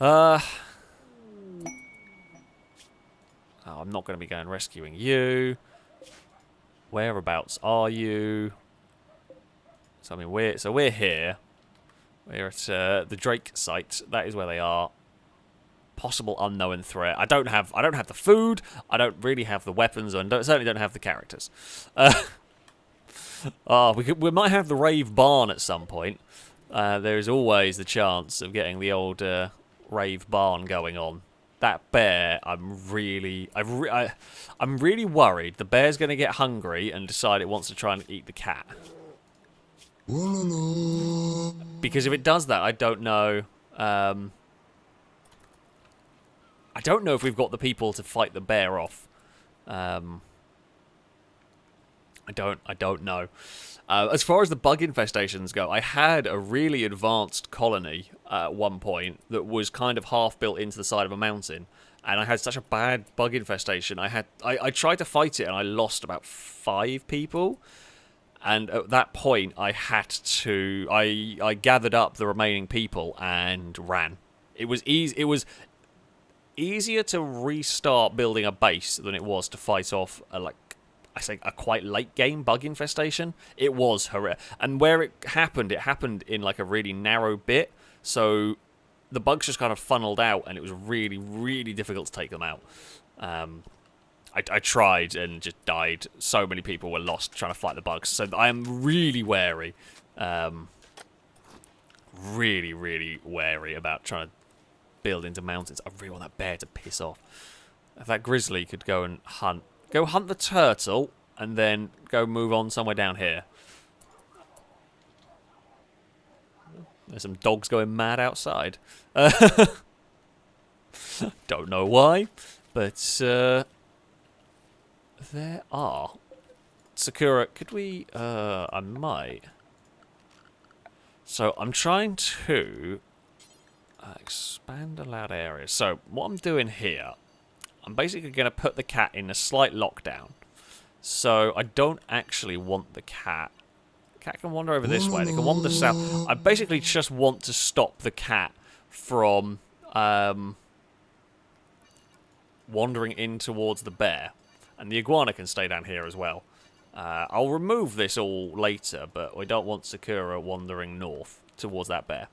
Oh, I'm not going to be going rescuing you. Whereabouts are you? So I mean, we're here. We're at the Drake site. That is where they are. Possible unknown threat. I don't have the food. I don't really have the weapons, and certainly don't have the characters. We might have the Rave Barn at some point. There is always the chance of getting the old Rave Barn going on. That bear, I'm really worried. The bear's going to get hungry and decide it wants to try and eat the cat. Because if it does that, I don't know. I don't know if we've got the people to fight the bear off. I don't know. As far as the bug infestations go, I had a really advanced colony at one point that was kind of half built into the side of a mountain, and I had such a bad bug infestation. I tried to fight it, and I lost about 5 people. And at that point, I gathered up the remaining people and ran. It was easier to restart building a base than it was to fight off a quite late game bug infestation. It was horrific. And where it happened in like a really narrow bit. So the bugs just kind of funneled out, and it was really, really difficult to take them out. I tried and just died. So many people were lost trying to fight the bugs. So I am really wary. Really, really wary about trying to build into mountains. I really want that bear to piss off. If that grizzly could go and hunt. Go hunt the turtle, and then go move on somewhere down here. There's some dogs going mad outside. Don't know why, but there are. Sakura, could we... I might. So I'm trying to... Expand allowed areas. So, what I'm doing here, I'm basically going to put the cat in a slight lockdown. So, I don't actually want the cat. The cat can wander over this way. They can wander south. I basically just want to stop the cat from wandering in towards the bear. And the iguana can stay down here as well. I'll remove this all later, but we don't want Sakura wandering north towards that bear.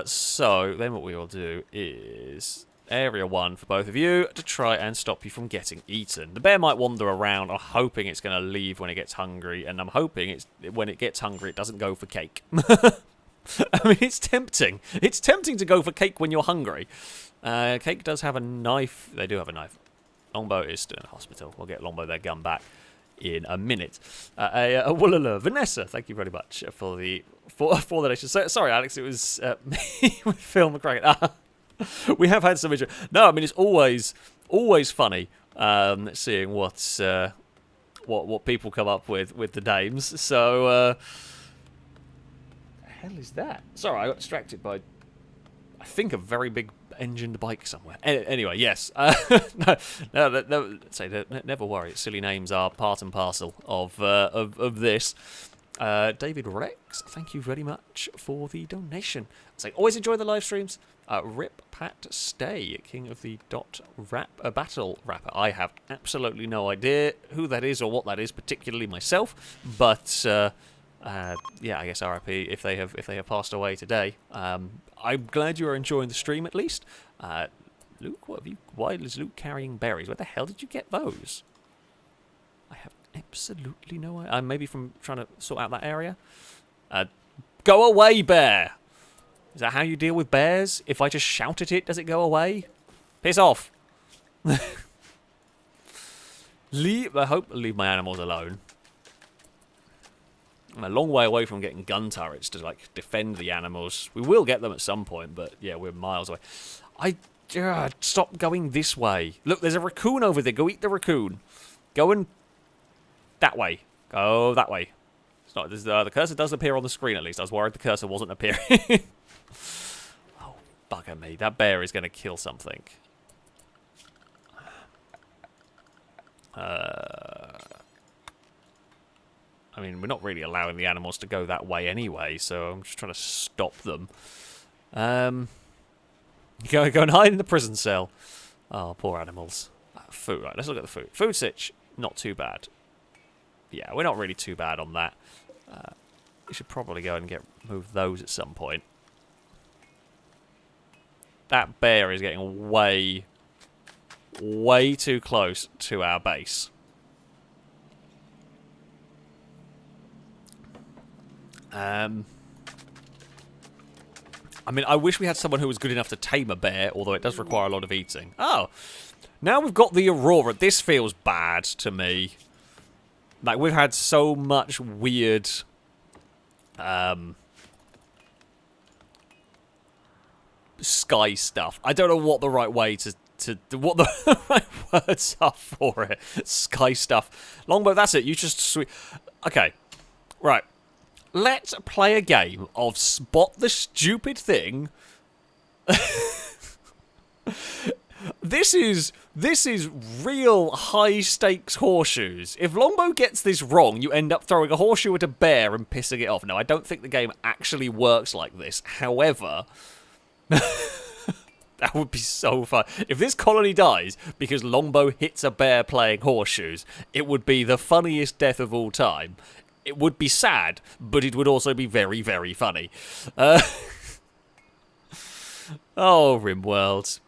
So, then what we will do is Area 1 for both of you to try and stop you from getting eaten. The bear might wander around. I'm hoping it's going to leave when it gets hungry, and I'm hoping when it gets hungry it doesn't go for cake. I mean, it's tempting. It's tempting to go for cake when you're hungry. Cake does have a knife. They do have a knife. Longbow is still in hospital. We'll get Longbow their gun back in a minute. Woolala. Vanessa, thank you very much for the donation. So, sorry, Alex, it was me with Phil McCracken. We have had some issue. No, I mean, it's always funny seeing what people come up with the names. So, the hell is that? Sorry, I got distracted by, I think, a very big engined bike somewhere. Anyway, yes. Never worry. Silly names are part and parcel of this. David Rex, thank you very much for the donation. So, always enjoy the live streams. Rip Pat Stay, king of the battle rapper. I have absolutely no idea who that is or what that is, particularly myself. But yeah, I guess RIP if they have passed away today. I'm glad you are enjoying the stream at least. Luke, why is Luke carrying berries? Where the hell did you get those? I have absolutely no idea. Maybe from trying to sort out that area. Go away, bear! Is that how you deal with bears? If I just shout at it, does it go away? Piss off! I hope I leave my animals alone. I'm a long way away from getting gun turrets to, like, defend the animals. We will get them at some point, but, yeah, we're miles away. Stop going this way. Look, there's a raccoon over there. Go eat the raccoon. Go that way. Go that way. It's not, the cursor does appear on the screen, at least. I was worried the cursor wasn't appearing. Oh, bugger me. That bear is going to kill something. I mean, we're not really allowing the animals to go that way anyway, so I'm just trying to stop them. Go and hide in the prison cell. Oh, poor animals. Food, right, let's look at the food. Food sitch, not too bad. Yeah, we're not really too bad on that. We should probably go and move those at some point. That bear is getting way too close to our base. I mean, I wish we had someone who was good enough to tame a bear, although it does require a lot of eating. Oh, now we've got the Aurora. This feels bad to me. Like, we've had so much weird... sky stuff. I don't know what the right way what the right words are for it. Sky stuff. Longbow, that's it. You just... Okay. Right. Let's play a game of spot the stupid thing. This is real high stakes horseshoes. If Longbow gets this wrong, you end up throwing a horseshoe at a bear and pissing it off. Now, I don't think the game actually works like this. However, that would be so fun. If this colony dies because Longbow hits a bear playing horseshoes, it would be the funniest death of all time. It would be sad, but it would also be very, very funny. Oh, RimWorld.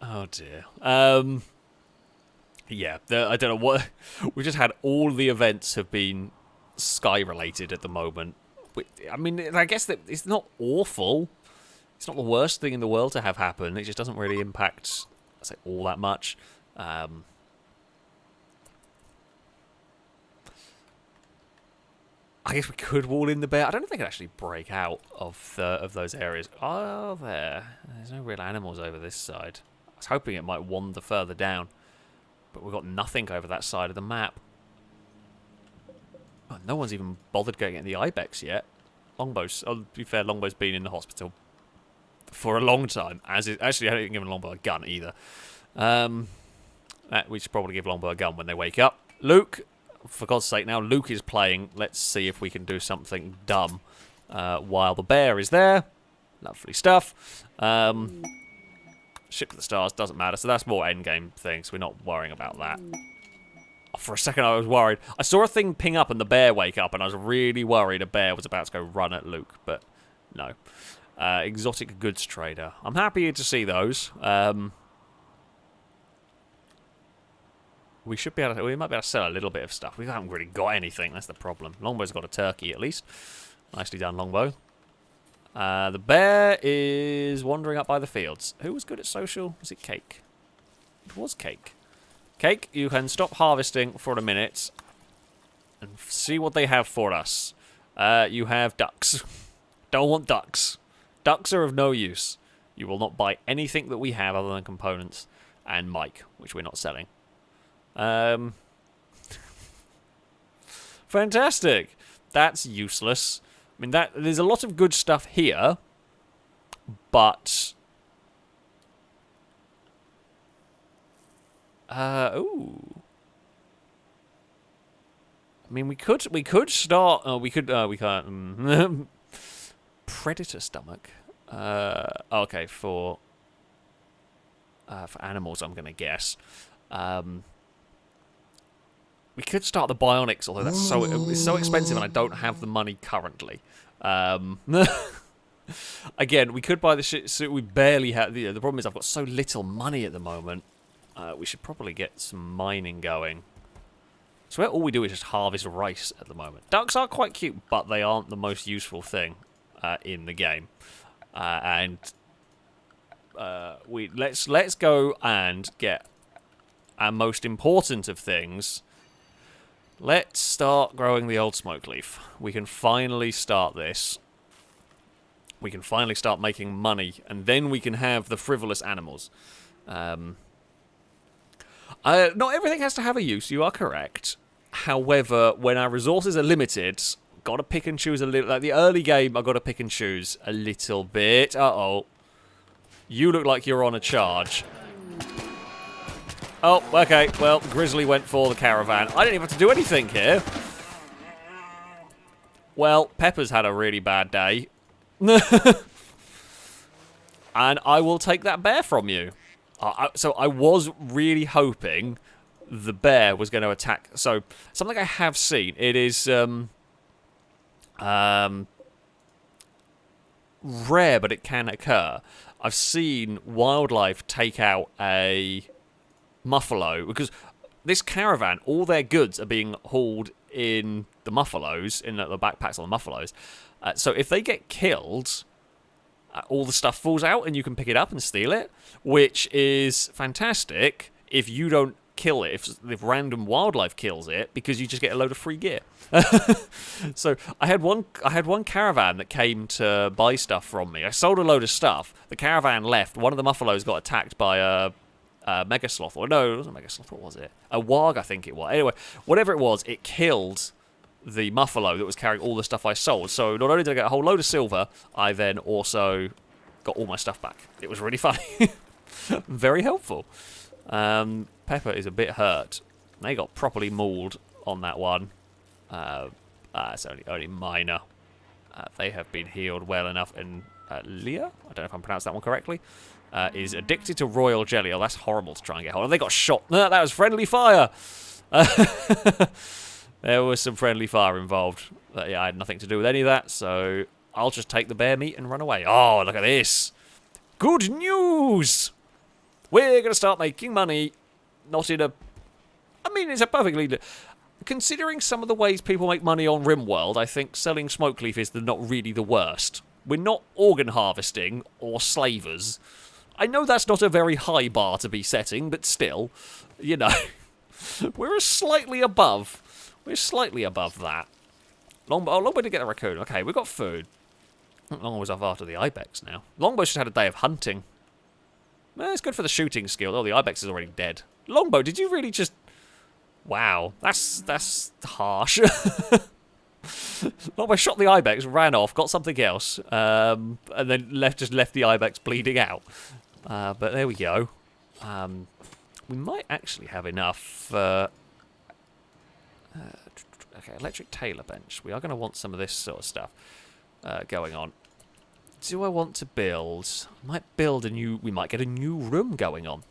Oh, dear. Yeah, I don't know what... We just had all the events have been Sky-related at the moment. I mean, I guess that it's not awful. It's not the worst thing in the world to have happen. It just doesn't really impact, I say, all that much. I guess we could wall in the bear. I don't know if they can actually break out of those areas. Oh, there's no real animals over this side. I was hoping it might wander further down, but we've got nothing over that side of the map. Oh, no one's even bothered going at the ibex yet. Longbow's, to be fair, Longbow's been in the hospital for a long time. Actually, I haven't given Longbow a gun either. We should probably give Longbow a gun when they wake up. Luke, for God's sake, now Luke is playing. Let's see if we can do something dumb while the bear is there. Lovely stuff. Ship to the stars, doesn't matter. So that's more endgame things. We're not worrying about that. For a second, I was worried. I saw a thing ping up and the bear wake up, and I was really worried a bear was about to go run at Luke, but no. Exotic goods trader. I'm happy to see those. We should be able to, we might be able to sell a little bit of stuff. We haven't really got anything. That's the problem. Longbow's got a turkey at least. Nicely done, Longbow. The bear is wandering up by the fields. Who was good at social? Was it Cake? It was Cake. Cake, you can stop harvesting for a minute and see what they have for us. You have ducks. Don't want ducks. Ducks are of no use. You will not buy anything that we have other than components and Mike, which we're not selling. Fantastic. That's useless. I mean, there's a lot of good stuff here, but ooh. I mean, we could start. Oh, we can't. Predator stomach. Okay, for animals, I'm gonna guess. We could start the Bionics, although it's so expensive, and I don't have the money currently. Again, we could buy the shit suit. We barely have. The problem is I've got so little money at the moment. We should probably get some mining going. So all we do is just harvest rice at the moment. Ducks are quite cute, but they aren't the most useful thing in the game. Let's go and get our most important of things. Let's start growing the old smoke leaf. We can finally start this. We can finally start making money, and then we can have the frivolous animals. Not everything has to have a use, you are correct. However, when our resources are limited, got to pick and choose a little. Like the early game, I've got to pick and choose a little bit. Uh-oh. You look like you're on a charge. Oh, okay. Well, Grizzly went for the caravan. I didn't even have to do anything here. Well, Pepper's had a really bad day. And I will take that bear from you. So I was really hoping the bear was going to attack. So, something I have seen. It is rare, but it can occur. I've seen wildlife take out a muffalo, because this caravan, all their goods are being hauled in the muffalos, in the backpacks on the muffalos. So if they get killed, all the stuff falls out and you can pick it up and steal it, which is fantastic if you don't kill it, if random wildlife kills it, because you just get a load of free gear. So I had one caravan that came to buy stuff from me. I sold a load of stuff. The caravan left. One of the muffalos got attacked by a mega sloth, or no, it wasn't a mega sloth. What was it? A warg, I think it was. Anyway, whatever it was, it killed the muffalo that was carrying all the stuff I sold. So not only did I get a whole load of silver, I then also got all my stuff back. It was really funny. Very helpful. Pepper is a bit hurt. They got properly mauled on that one. It's only minor. They have been healed well enough. And Leah, I don't know if I'm pronounced that one correctly, is addicted to royal jelly. Oh, that's horrible to try and get hold of. They got shot. No, that was friendly fire. There was some friendly fire involved. Yeah, I had nothing to do with any of that, so I'll just take the bear meat and run away. Oh, look at this. Good news! We're going to start making money. Not in a... I mean, it's a perfectly... Considering some of the ways people make money on RimWorld, I think selling smoke leaf is not really the worst. We're not organ harvesting or slavers. I know that's not a very high bar to be setting, but still, you know, we're slightly above. We're slightly above that. Long way to get a raccoon. Okay, we've got food. Longbow's off after the ibex now. Longbow just had a day of hunting. Well, it's good for the shooting skill. Oh, the ibex is already dead. Longbow, did you really just... Wow, that's harsh. Longbow shot the ibex, ran off, got something else, and then just left the ibex bleeding out. But there we go. We might actually have enough. Okay, electric tailor bench. We are going to want some of this sort of stuff going on. Do I want to build? I might build a new. We might get a new room going on.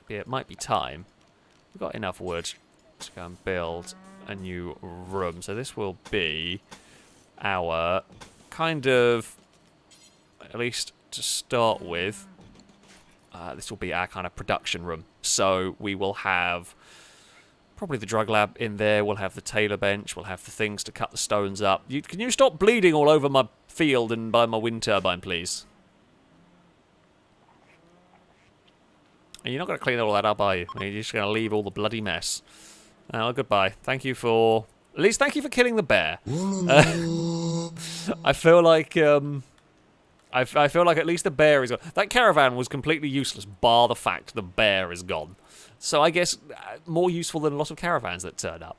It might be time. We've got enough wood to go and build a new room. So this will be our kind of, at least to start with, this will be our kind of production room. So we will have probably the drug lab in there. We'll have the tailor bench. We'll have the things to cut the stones up. Can you stop bleeding all over my field and by my wind turbine, please? And you're not going to clean all that up, are you? You're just going to leave all the bloody mess. Oh, goodbye. Thank you for... At least thank you for killing the bear. I feel like... I feel like at least the bear is gone. That caravan was completely useless, bar the fact the bear is gone. So I guess more useful than a lot of caravans that turn up.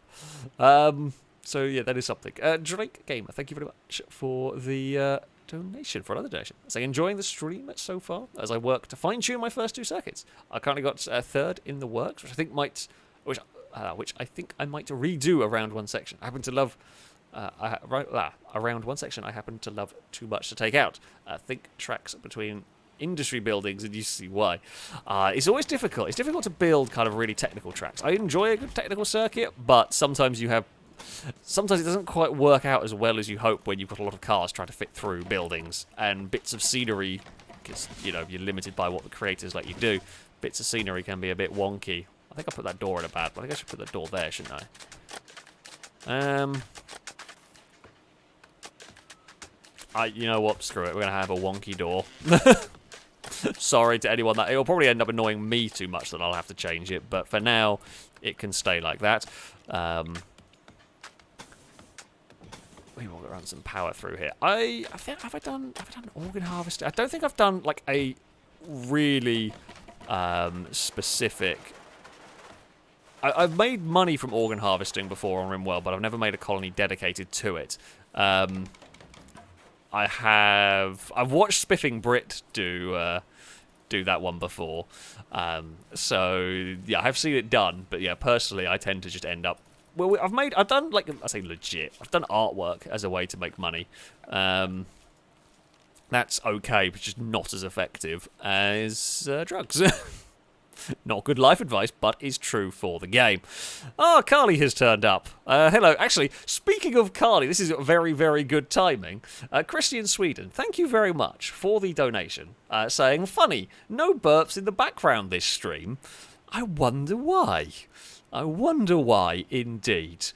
So yeah, that is something. Drake Gamer, thank you very much for the donation, for another donation. So enjoying the stream so far as I work to fine-tune my first 2 circuits. I currently got a third in the works, which I think might... Which I think I might redo around one section. I happen to love... around one section I happen to love too much to take out. Think tracks between industry buildings, and you see why. It's always difficult. It's difficult to build kind of really technical tracks. I enjoy a good technical circuit, but sometimes it doesn't quite work out as well as you hope when you've got a lot of cars trying to fit through buildings and bits of scenery, because you're limited by what the creators let you do. Bits of scenery can be a bit wonky. I think I put that door in a bad, but I guess I should put that door there, shouldn't I? You know what? Screw it. We're gonna have a wonky door. Sorry to anyone that it'll probably end up annoying me too much that I'll have to change it. But for now, it can stay like that. We will run some power through here. Have I done organ harvesting? I don't think I've done like a really specific. I've made money from organ harvesting before on RimWorld, but I've never made a colony dedicated to it. I've watched Spiffing Brit do that one before. So yeah, I've seen it done, but yeah, personally, I tend to just end up. Well, I've done like I say legit. I've done artwork as a way to make money. That's okay, but just not as effective as drugs. Not good life advice, but is true for the game. Oh, Carly has turned up. Hello. Actually, speaking of Carly, this is very, very good timing. Christian Sweden, thank you very much for the donation. Saying, funny, no burps in the background this stream. I wonder why. I wonder why, indeed.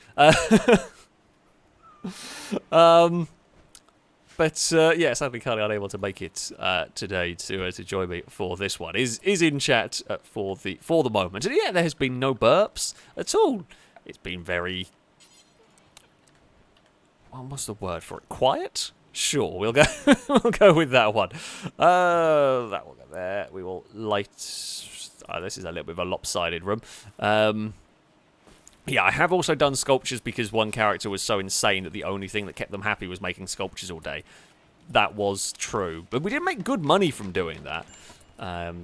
But yeah, sadly, Carly unable to make it today to join me for this one. Is in chat for the moment, and yeah, there has been no burps at all. It's been very, well, what's the word for it? Quiet? Sure, we'll go we'll go with that one. That will go there. We will light. This is a little bit of a lopsided room. Yeah, I have also done sculptures because one character was so insane that the only thing that kept them happy was making sculptures all day. That was true. But we did make good money from doing that. That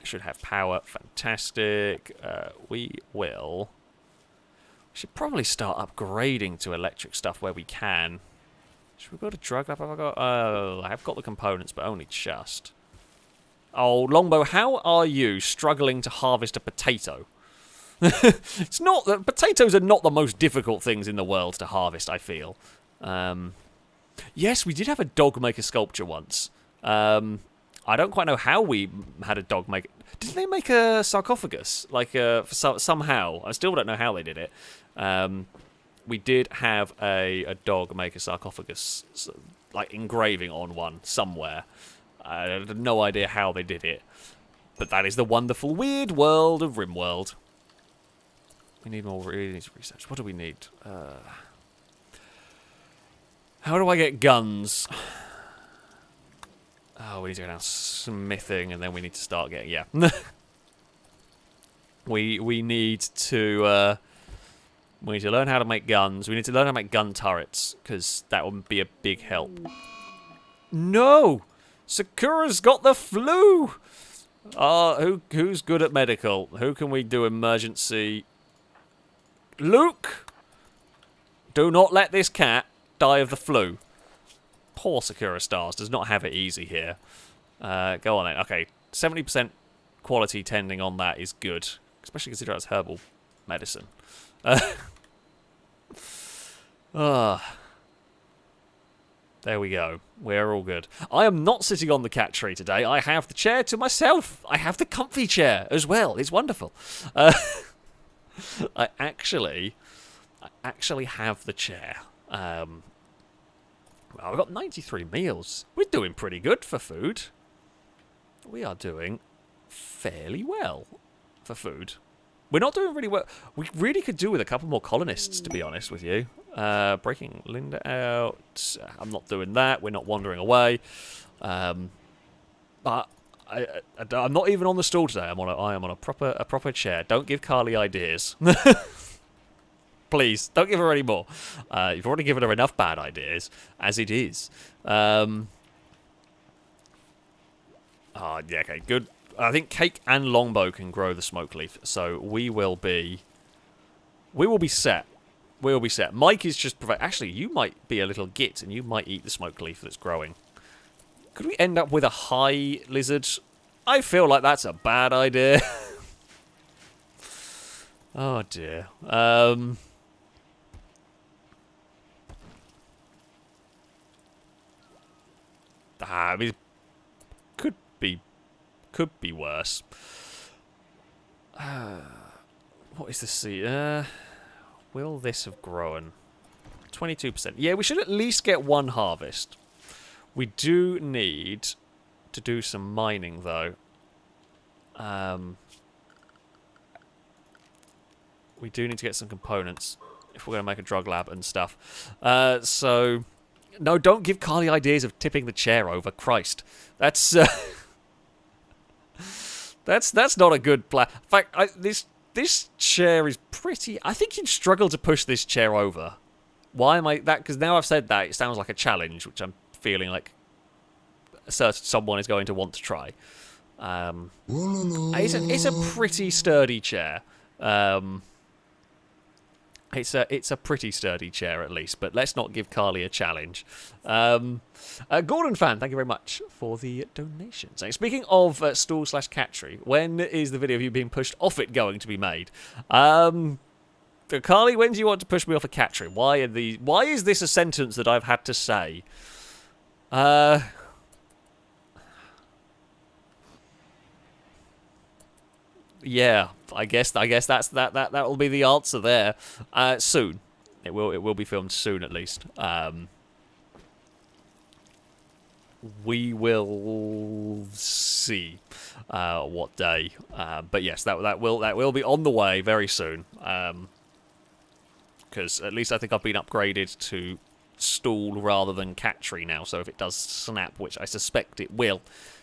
should have power. Fantastic. We should probably start upgrading to electric stuff where we can. Should we go to drug lab? I have got the components, but only just. Oh, Longbow, how are you struggling to harvest a potato? It's not that potatoes are not the most difficult things in the world to harvest, I feel. Yes, we did have a dog make a sculpture once. I don't quite know how we had a dog make. Did they make a sarcophagus? Like somehow, I still don't know how they did it. We did have a dog make a sarcophagus, like engraving on one somewhere. I have no idea how they did it, but that is the wonderful, weird world of RimWorld. We need more research. What do we need? How do I get guns? Oh, we need to go down smithing, and then we need to start getting... Yeah. we need to We need to learn how to make guns. We need to learn how to make gun turrets, because that would be a big help. No! Sakura's got the flu! Who's good at medical? Who can we do emergency? Luke! Do not let this cat die of the flu. Poor Sakura Stars does not have it easy here. Go on then. Okay, 70% quality tending on that is good. Especially considering it's herbal medicine. There we go. We're all good. I am not sitting on the cat tree today. I have the chair to myself. I have the comfy chair as well. It's wonderful. I actually have the chair. Well, we've got 93 meals. We're doing pretty good for food. We are doing fairly well for food. We're not doing really well. We really could do with a couple more colonists, to be honest with you. Breaking Linda out. I'm not doing that. We're not wandering away. But I'm not even on the stool today. I am on a proper chair. Don't give Carly ideas. Please, don't give her any more. You've already given her enough bad ideas as it is. Yeah, okay, good. I think Cake and Longbow can grow the smoke leaf, so we will be set. We will be set. Mike is just actually, you might be a little git, and you might eat the smoke leaf that's growing. Could we end up with a high lizard? I feel like that's a bad idea. Oh dear. I mean, could be worse. What is the seed? Will this have grown? 22%. Yeah, we should at least get one harvest. We do need to do some mining, though. We do need to get some components if we're going to make a drug lab and stuff. So, no, don't give Carly ideas of tipping the chair over. Christ, that's that's not a good plan. In fact, this chair is pretty. I think you'd struggle to push this chair over. Why am I that? Because now I've said that, it sounds like a challenge, which I'm feeling like someone is going to want to try. It's a pretty sturdy chair. It's a pretty sturdy chair, at least, but let's not give Carly a challenge. Gordon Fan, thank you very much for the donation. So, speaking of stall/cat tree, when is the video of you being pushed off it going to be made? Carly, when do you want to push me off a cat tree? Why is this a sentence that I've had to say? Yeah, I guess that will be the answer there. Soon, it will be filmed soon, at least. We will see what day. But yes, that will be on the way very soon. Because at least I think I've been upgraded to stool rather than cat tree now. So if it does snap, which I suspect it will,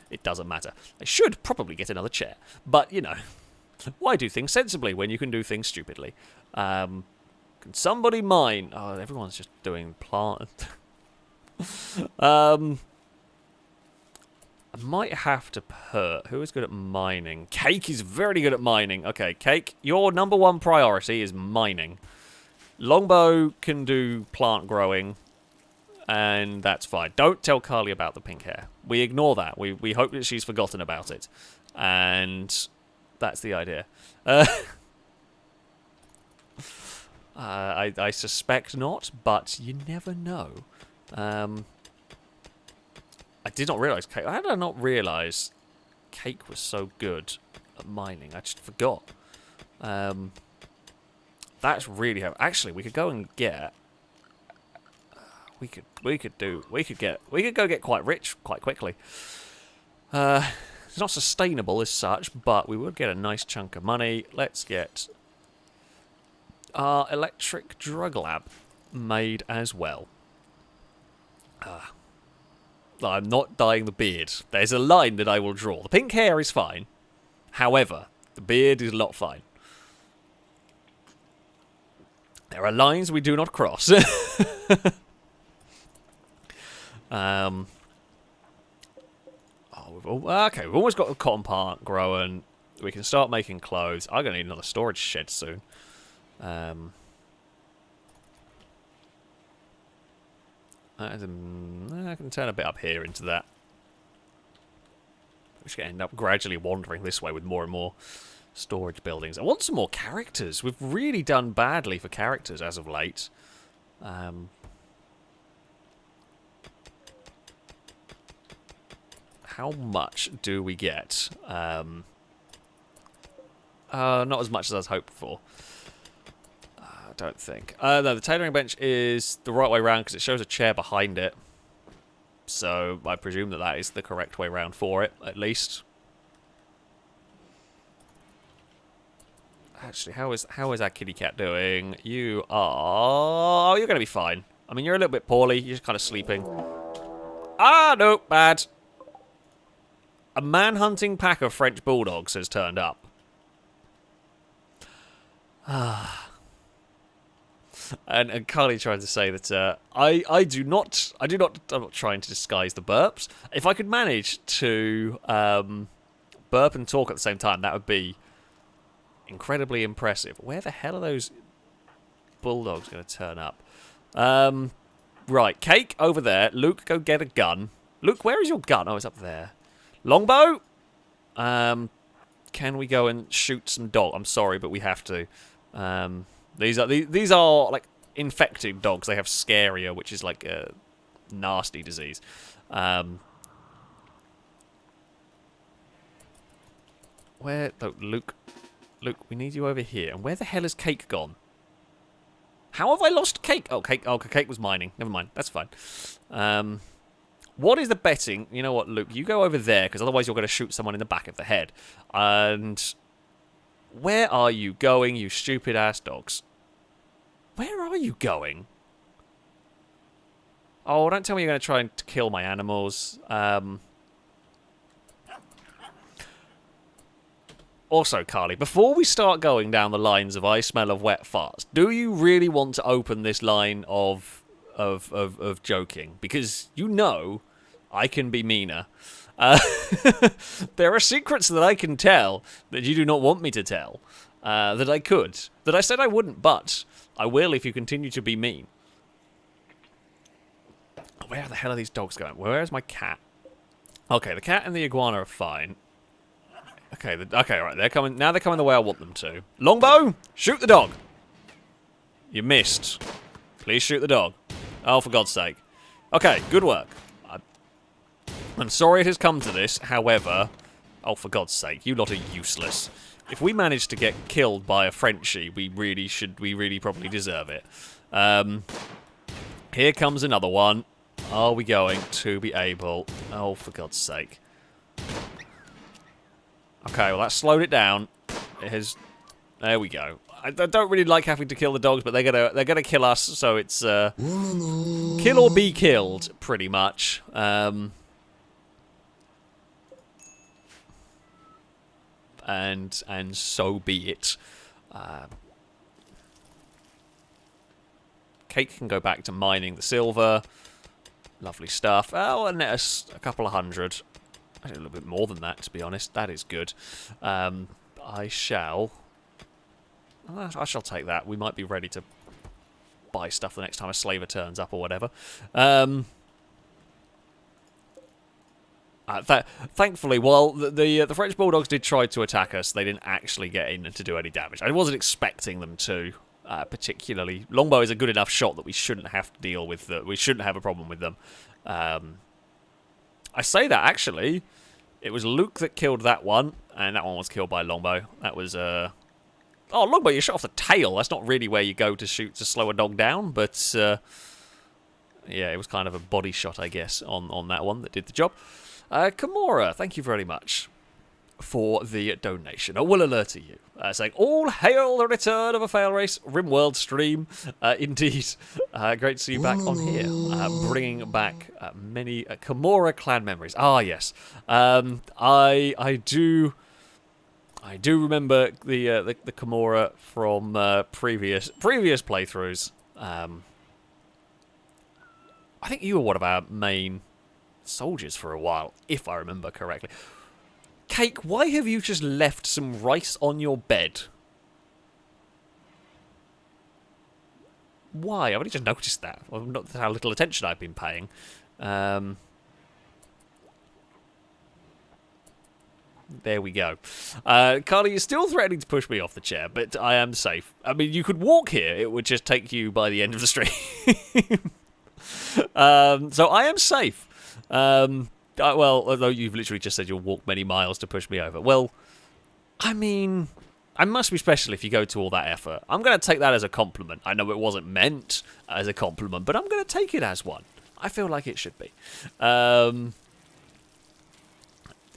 it doesn't matter. I should probably get another chair, but you know. Why do things sensibly when you can do things stupidly? Can somebody mine? Oh, everyone's just doing plant. I might have to put... Who is good at mining? Cake is very good at mining. Okay, Cake, your number one priority is mining. Longbow can do plant growing, and that's fine. Don't tell Carly about the pink hair. We ignore that. We hope that she's forgotten about it. And... that's the idea. I suspect not, but you never know. I did not realise Cake. How did I not realise Cake was so good at mining? I just forgot. That's really how. Actually, we could go and get. We could go get quite rich quite quickly. It's not sustainable as such, but we would get a nice chunk of money. Let's get our electric drug lab made as well. I'm not dyeing the beard. There's a line that I will draw. The pink hair is fine. However, the beard is not fine. There are lines we do not cross. Okay, we've almost got the cotton plant growing. We can start making clothes. I'm going to need another storage shed soon. I can turn a bit up here into that. We're just going to end up gradually wandering this way with more and more storage buildings. I want some more characters. We've really done badly for characters as of late. How much do we get? Not as much as I was hoping for. I don't think. No, the tailoring bench is the right way around because it shows a chair behind it. So I presume that is the correct way around for it, at least. Actually, how is our kitty cat doing? You are... Oh, you're going to be fine. I mean, you're a little bit poorly. You're just kind of sleeping. Ah, no, bad. A man-hunting pack of French bulldogs has turned up. And Carly trying to say that I'm not trying to disguise the burps. If I could manage to burp and talk at the same time, that would be incredibly impressive. Where the hell are those bulldogs going to turn up? Right, Cake over there. Luke, go get a gun. Luke, where is your gun? Oh, it's up there. Longbow? Can we go and shoot some dog? I'm sorry, but we have to. These are like infected dogs. They have scaria, which is like a nasty disease. Where? Oh, Luke, we need you over here. And where the hell is Cake gone? How have I lost Cake? Oh, Cake. Oh, Cake was mining. Never mind. That's fine. What is the betting? You know what, Luke? You go over there, because otherwise you're going to shoot someone in the back of the head. And where are you going, you stupid-ass dogs? Where are you going? Oh, don't tell me you're going to try and kill my animals. Also, Carly, before we start going down the lines of I smell of wet farts, do you really want to open this line of joking? Because you know I can be meaner. There are secrets that I can tell that you do not want me to tell. That I could. That I said I wouldn't, but I will if you continue to be mean. Where the hell are these dogs going? Where is my cat? Okay, the cat and the iguana are fine. Okay, okay, right. They're coming. Now they're coming the way I want them to. Longbow, shoot the dog. You missed. Please shoot the dog. Oh, for God's sake. Okay, good work. I'm sorry it has come to this, however... Oh, for God's sake, you lot are useless. If we manage to get killed by a Frenchie, we really probably deserve it. Here comes another one. Are we going to be able... Oh, for God's sake. Okay, well, that slowed it down. It has... There we go. I don't really like having to kill the dogs, but they're gonna kill us, so it's kill or be killed, pretty much. And so be it. Cake can go back to mining the silver. Lovely stuff. Oh, and net us a couple of hundred. A little bit more than that, to be honest. That is good. I shall take that. We might be ready to buy stuff the next time a slaver turns up or whatever. Thankfully, while the French bulldogs did try to attack us, they didn't actually get in to do any damage. I wasn't expecting them to, particularly. Longbow is a good enough shot that we shouldn't have to deal with. We shouldn't have a problem with them. I say that actually, it was Luke that killed that one, and that one was killed by Longbow. That was Oh, Longbow, you shot off the tail. That's not really where you go to shoot to slow a dog down, but yeah, it was kind of a body shot, I guess, on that one that did the job. Kimura, thank you very much for the donation. I will alert you, saying, all hail the return of a FailRace RimWorld stream. Indeed, great to see you back on here, bringing back many Kimura clan memories. Ah, yes. I do I do remember the Kimura from previous playthroughs. I think you were one of our main soldiers for a while, if I remember correctly. Cake, why have you just left some rice on your bed? Why? I've only just noticed that. Well, not how little attention I've been paying. There we go. Carly is still threatening to push me off the chair, but I am safe. I mean, you could walk here. It would just take you by the end of the stream. So I am safe. Well, although you've literally just said you'll walk many miles to push me over. Well, I mean, I must be special if you go to all that effort. I'm going to take that as a compliment. I know it wasn't meant as a compliment, but I'm going to take it as one. I feel like it should be.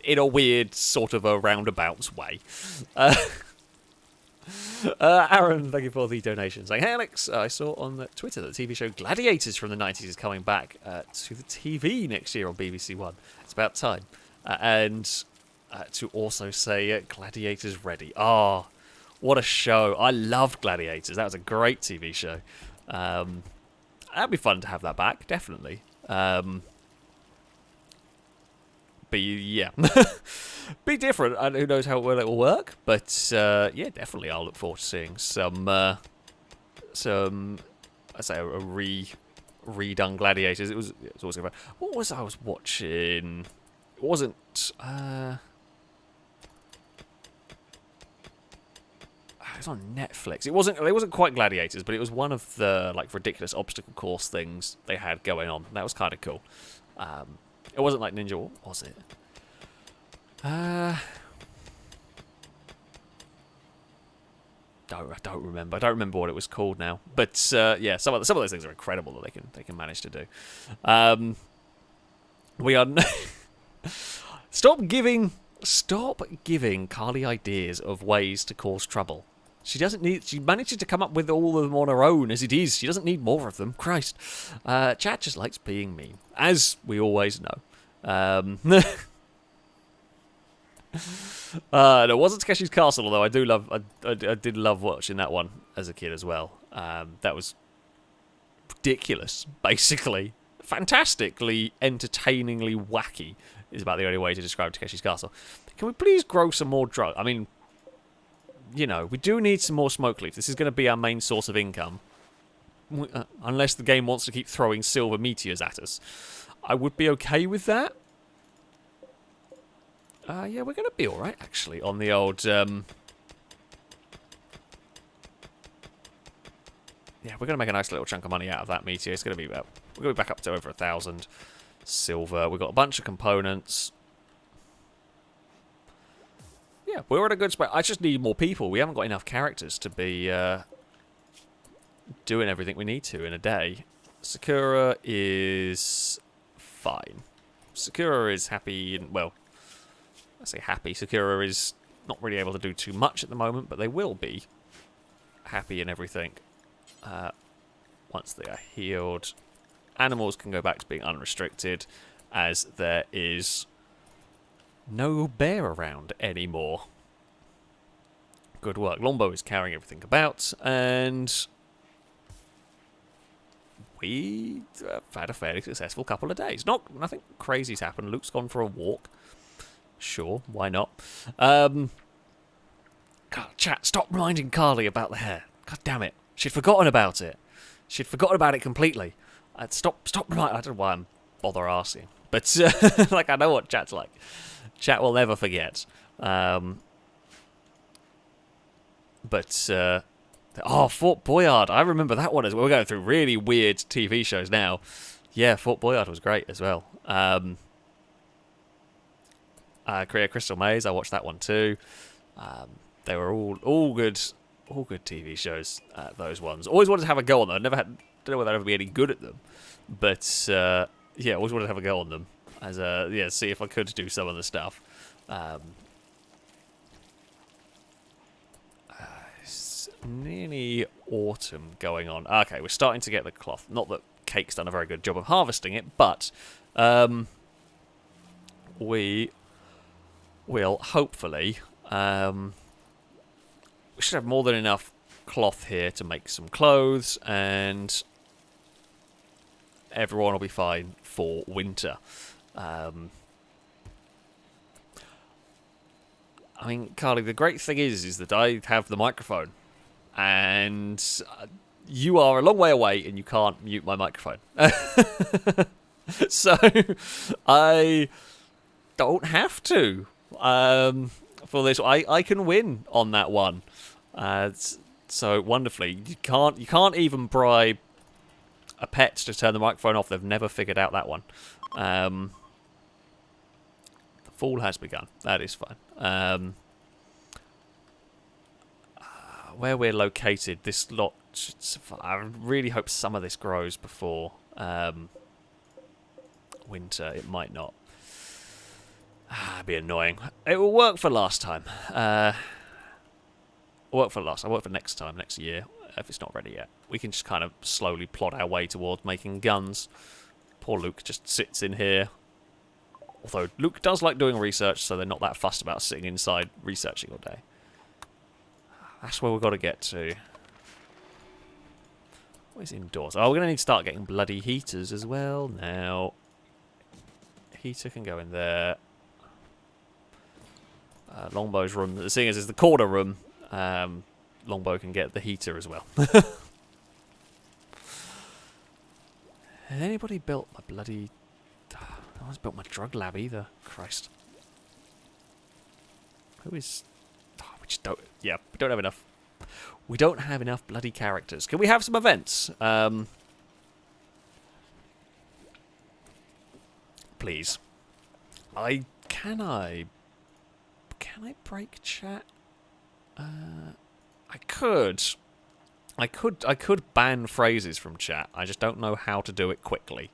In a weird, sort of a roundabouts way. Aaron, thank you for the donation. Saying, hey Alex, I saw on Twitter that the TV show Gladiators from the 90s is coming back to the TV next year on BBC One. It's about time. And to also say Gladiators ready. Oh, what a show. I loved Gladiators. That was a great TV show. That'd be fun to have that back, definitely. But yeah, be different, and who knows how well it will work. But yeah, definitely, I'll look forward to seeing some. I say a redone Gladiators. It was always about. What was I was watching? It wasn't. It was on Netflix. It wasn't quite Gladiators, but it was one of the like ridiculous obstacle course things they had going on. That was kind of cool. It wasn't like Ninja, what was it? I don't remember. I don't remember what it was called now. But yeah, some of those things are incredible that they can manage to do. We are stop giving Carly ideas of ways to cause trouble. She manages to come up with all of them on her own as it is. She doesn't need more of them. Christ. Chat just likes being mean, as we always know. No, it wasn't Takeshi's Castle, although I did love watching that one as a kid as well. That was ridiculous, basically. Fantastically, entertainingly wacky is about the only way to describe Takeshi's Castle. Can we please grow some more drugs? I mean, you know, we do need some more smoke leaf. This is going to be our main source of income. Unless the game wants to keep throwing silver meteors at us. I would be okay with that. Yeah, we're going to be alright, actually, on the old... Yeah, we're going to make a nice little chunk of money out of that meteor. It's going to be about... We're going to be back up to over 1,000 silver. We've got a bunch of components. Yeah, we're at a good spot. I just need more people. We haven't got enough characters to be doing everything we need to in a day. Sakura is fine. Sakura is happy, and well, I say happy. Sakura is not really able to do too much at the moment, but they will be happy and everything once they are healed. Animals can go back to being unrestricted, as there is no bear around anymore. Good work. Lombo is carrying everything about, and we have had a fairly successful couple of days. Nothing crazy's happened. Luke's gone for a walk. Sure, why not? God, chat, stop reminding Carly about the hair. God damn it. She'd forgotten about it. She'd forgotten about it completely. Stop reminding... I don't know why I'm bother asking. But, like, I know what chat's like. Chat will never forget. Oh, Fort Boyard. I remember that one as well. We're going through really weird TV shows now. Yeah, Fort Boyard was great as well. Korea Crystal Maze, I watched that one too. They were all good TV shows, those ones. Always wanted to have a go on them. Don't know whether I'd ever be any good at them. But, yeah, always wanted to have a go on them. As see if I could do some of the stuff. It's nearly autumn going on. Okay, we're starting to get the cloth. Not that Cake's done a very good job of harvesting it, but we will hopefully We should have more than enough cloth here to make some clothes, and everyone will be fine for winter. I mean, Carly, the great thing is that I have the microphone, and you are a long way away, and you can't mute my microphone. So I don't have to for this. I can win on that one. So wonderfully, you can't even bribe a pet to turn the microphone off. They've never figured out that one. The fall has begun. That is fine. Where we're located, this lot should survive. I really hope some of this grows before winter. It might not. It'd be annoying. It will work for last time. I'll work for next time, next year, if it's not ready yet. We can just kind of slowly plod our way towards making guns. Poor Luke just sits in here. Although Luke does like doing research, so they're not that fussed about sitting inside researching all day. That's where we've got to get to. What is indoors? Oh, we're going to need to start getting bloody heaters as well now. Heater can go in there. Longbow's room. The thing is the corner room. Longbow can get the heater as well. Has anybody built my bloody... No one's built my drug lab either. Christ. Who is... we just don't... Yeah, we don't have enough. We don't have enough bloody characters. Can we have some events? Please. Can I break chat? I could ban phrases from chat. I just don't know how to do it quickly.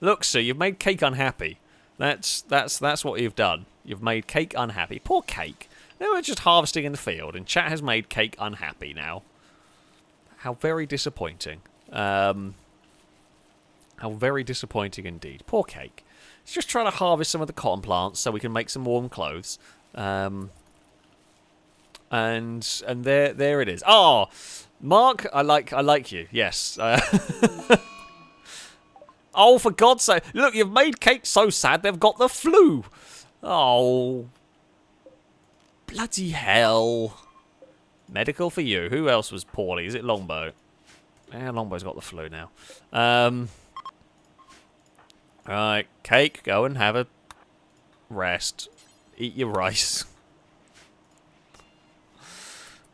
Look, sir, you've made Cake unhappy. That's what you've done. You've made Cake unhappy. Poor Cake. They were just harvesting in the field, and chat has made Cake unhappy now. How very disappointing. How very disappointing indeed. Poor Cake. He's just trying to harvest some of the cotton plants so we can make some warm clothes. And there it is. Oh, Mark, I like you. Yes. Oh, for God's sake! Look, you've made Cake so sad they've got the flu. Oh, bloody hell! Medical for you. Who else was poorly? Is it Longbow? Yeah, Longbow's got the flu now. Alright, Cake, go and have a rest. Eat your rice.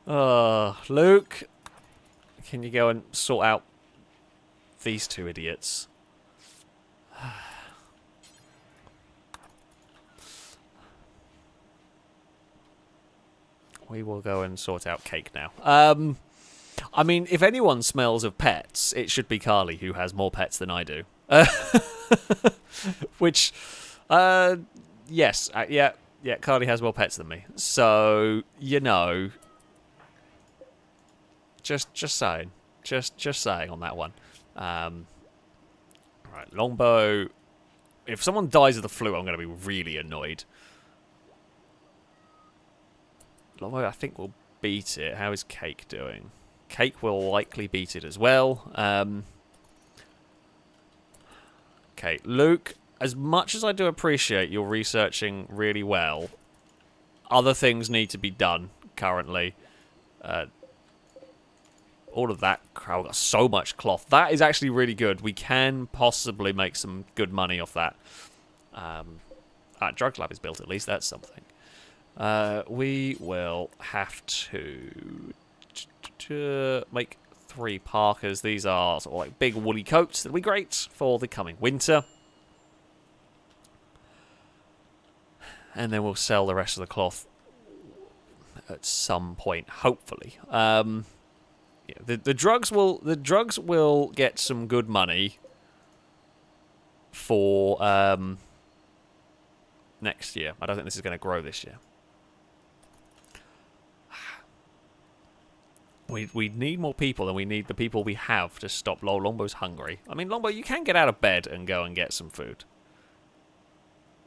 Luke, can you go and sort out these two idiots? We will go and sort out Cake now. I mean, if anyone smells of pets, it should be Carly, who has more pets than I do. Which, yes, yeah, Carly has more pets than me. So, you know, just saying, just saying on that one. Right, Longbow. If someone dies of the flu, I'm going to be really annoyed. Longbow, I think, will beat it. How is Cake doing? Cake will likely beat it as well. Okay, Luke, as much as I do appreciate you're researching really well, other things need to be done currently. All of that, I've got so much cloth. That is actually really good. We can possibly make some good money off that. Drug lab is built, at least. That's something. We will have to make 3 parkas. These are sort of like big woolly coats. That'll be great for the coming winter. And then we'll sell the rest of the cloth at some point, hopefully. Yeah, the drugs will get some good money for next year. I don't think this is going to grow this year. We need more people, and we need the people we have to stop Longbow's hungry. I mean, Longbow, you can get out of bed and go and get some food.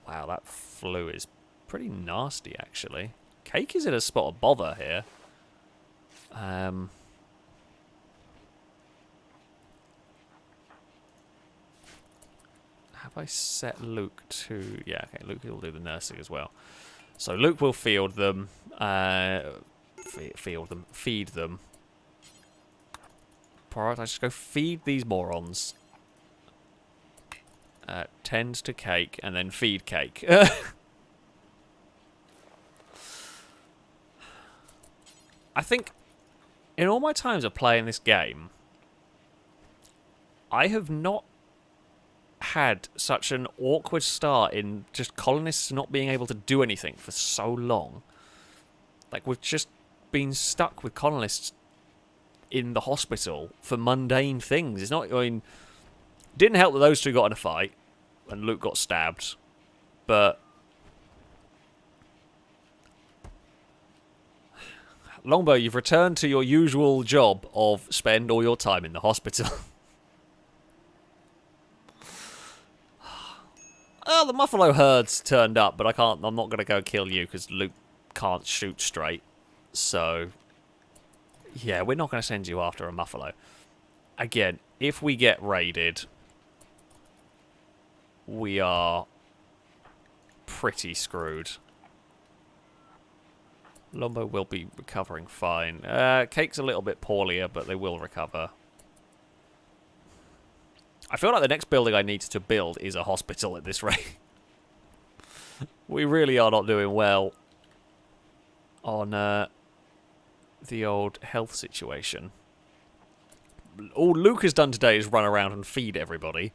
Wow, that flu is pretty nasty, actually. Cake is in a spot of bother here. Have I set Luke to... Yeah, okay, Luke will do the nursing as well. So Luke will feed them. Feed them. Prioritise, just go feed these morons. Tend to Cake, and then feed Cake. I think, in all my times of playing this game, I have not had such an awkward start in just colonists not being able to do anything for so long. Like, we've just been stuck with colonists in the hospital for mundane things. It's not, I mean, didn't help that those two got in a fight and Luke got stabbed, but Longbow, you've returned to your usual job of spend all your time in the hospital. Oh, the Muffalo herd's turned up, but I'm not going to go kill you because Luke can't shoot straight. So, yeah, we're not going to send you after a Muffalo. Again, if we get raided, we are pretty screwed. Longbow will be recovering fine. Cake's a little bit poorlier, but they will recover. I feel like the next building I need to build is a hospital at this rate. We really are not doing well on the old health situation. All Luke has done today is run around and feed everybody.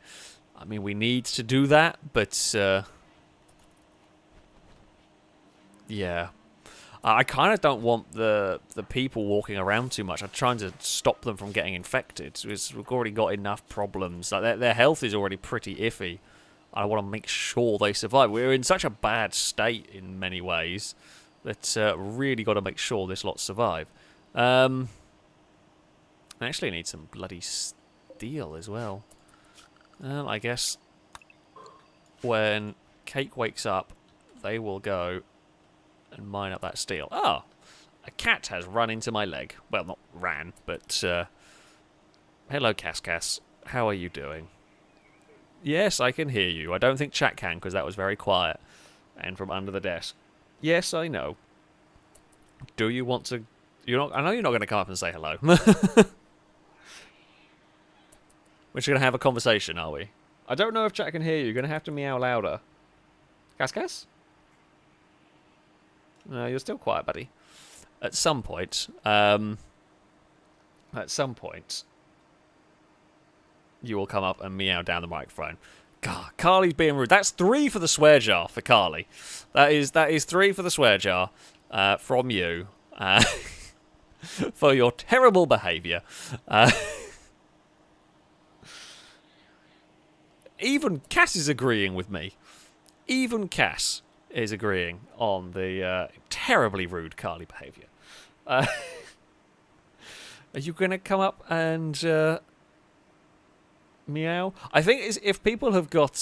I mean, we need to do that, but yeah. I kind of don't want the people walking around too much. I'm trying to stop them from getting infected. Because we've already got enough problems. Like their health is already pretty iffy. I want to make sure they survive. We're in such a bad state in many ways that really got to make sure this lot survive. I actually need some bloody steel as well. I guess when Cake wakes up, they will go and mine up that steel. Oh, a cat has run into my leg. Well, not ran, but hello, Cass. How are you doing? Yes, I can hear you. I don't think chat can because that was very quiet and from under the desk. Yes, I know. Do you want to? I know you're not going to come up and say hello. We're just going to have a conversation, are we? I don't know if chat can hear you. You're going to have to meow louder. Cass? No, you're still quiet, buddy. At some point, you will come up and meow down the microphone. God, Carly's being rude. That's 3 for the swear jar for Carly. That is 3 for the swear jar from you for your terrible behaviour. Even Cass is agreeing with me. Even Cass is agreeing on the terribly rude Carly behaviour. Are you going to come up and meow? I think if people have got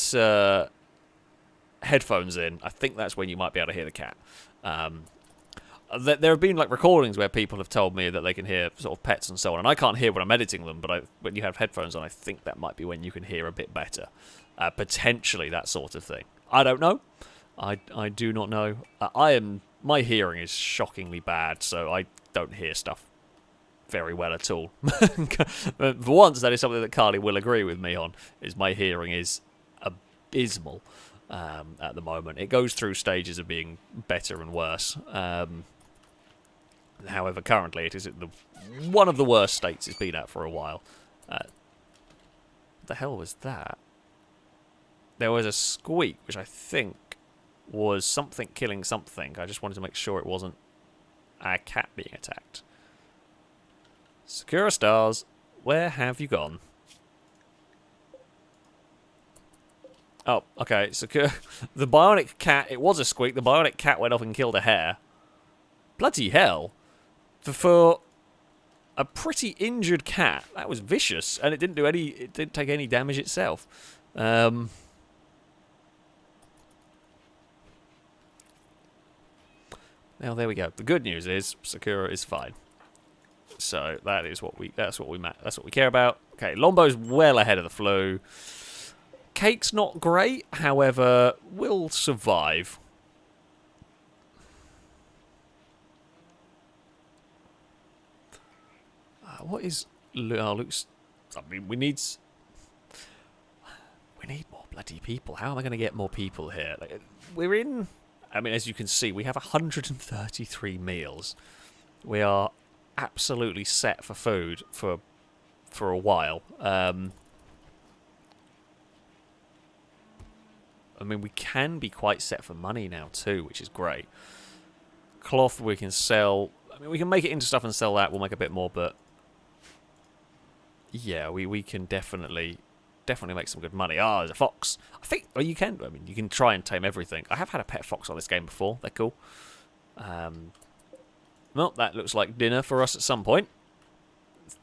headphones in, I think that's when you might be able to hear the cat. There have been like recordings where people have told me that they can hear sort of pets and so on, and I can't hear when I'm editing them, but when you have headphones on, I think that might be when you can hear a bit better. Potentially that sort of thing. I don't know. I do not know. My hearing is shockingly bad, so I don't hear stuff very well at all. For once, that is something that Carly will agree with me on, is my hearing is abysmal at the moment. It goes through stages of being better and worse. However, currently it is at one of the worst states it's been at for a while. What the hell was that? There was a squeak, which I think was something killing something. I just wanted to make sure it wasn't a cat being attacked. Sakura Stars, where have you gone? Oh, okay. Sakura, the Bionic cat, it was a squeak. The Bionic cat went off and killed a hare. Bloody hell. For a pretty injured cat. That was vicious, and it didn't take any damage itself. Now there we go. The good news is Sakura is fine. So that's what we care about. Okay, Lombo's well ahead of the flu. Cake's not great, however, will survive. What is Luke's? I mean, we need more bloody people. How am I going to get more people here? Like, we're in. I mean, as you can see, we have 133 meals. We are absolutely set for food for a while. I mean, we can be quite set for money now too, which is great. Cloth we can sell. I mean, we can make it into stuff and sell that. We'll make a bit more, but yeah, we can definitely make some good money. Ah, there's a fox. I think you can. I mean, you can try and tame everything. I have had a pet fox on this game before. They're cool. Well, that looks like dinner for us at some point.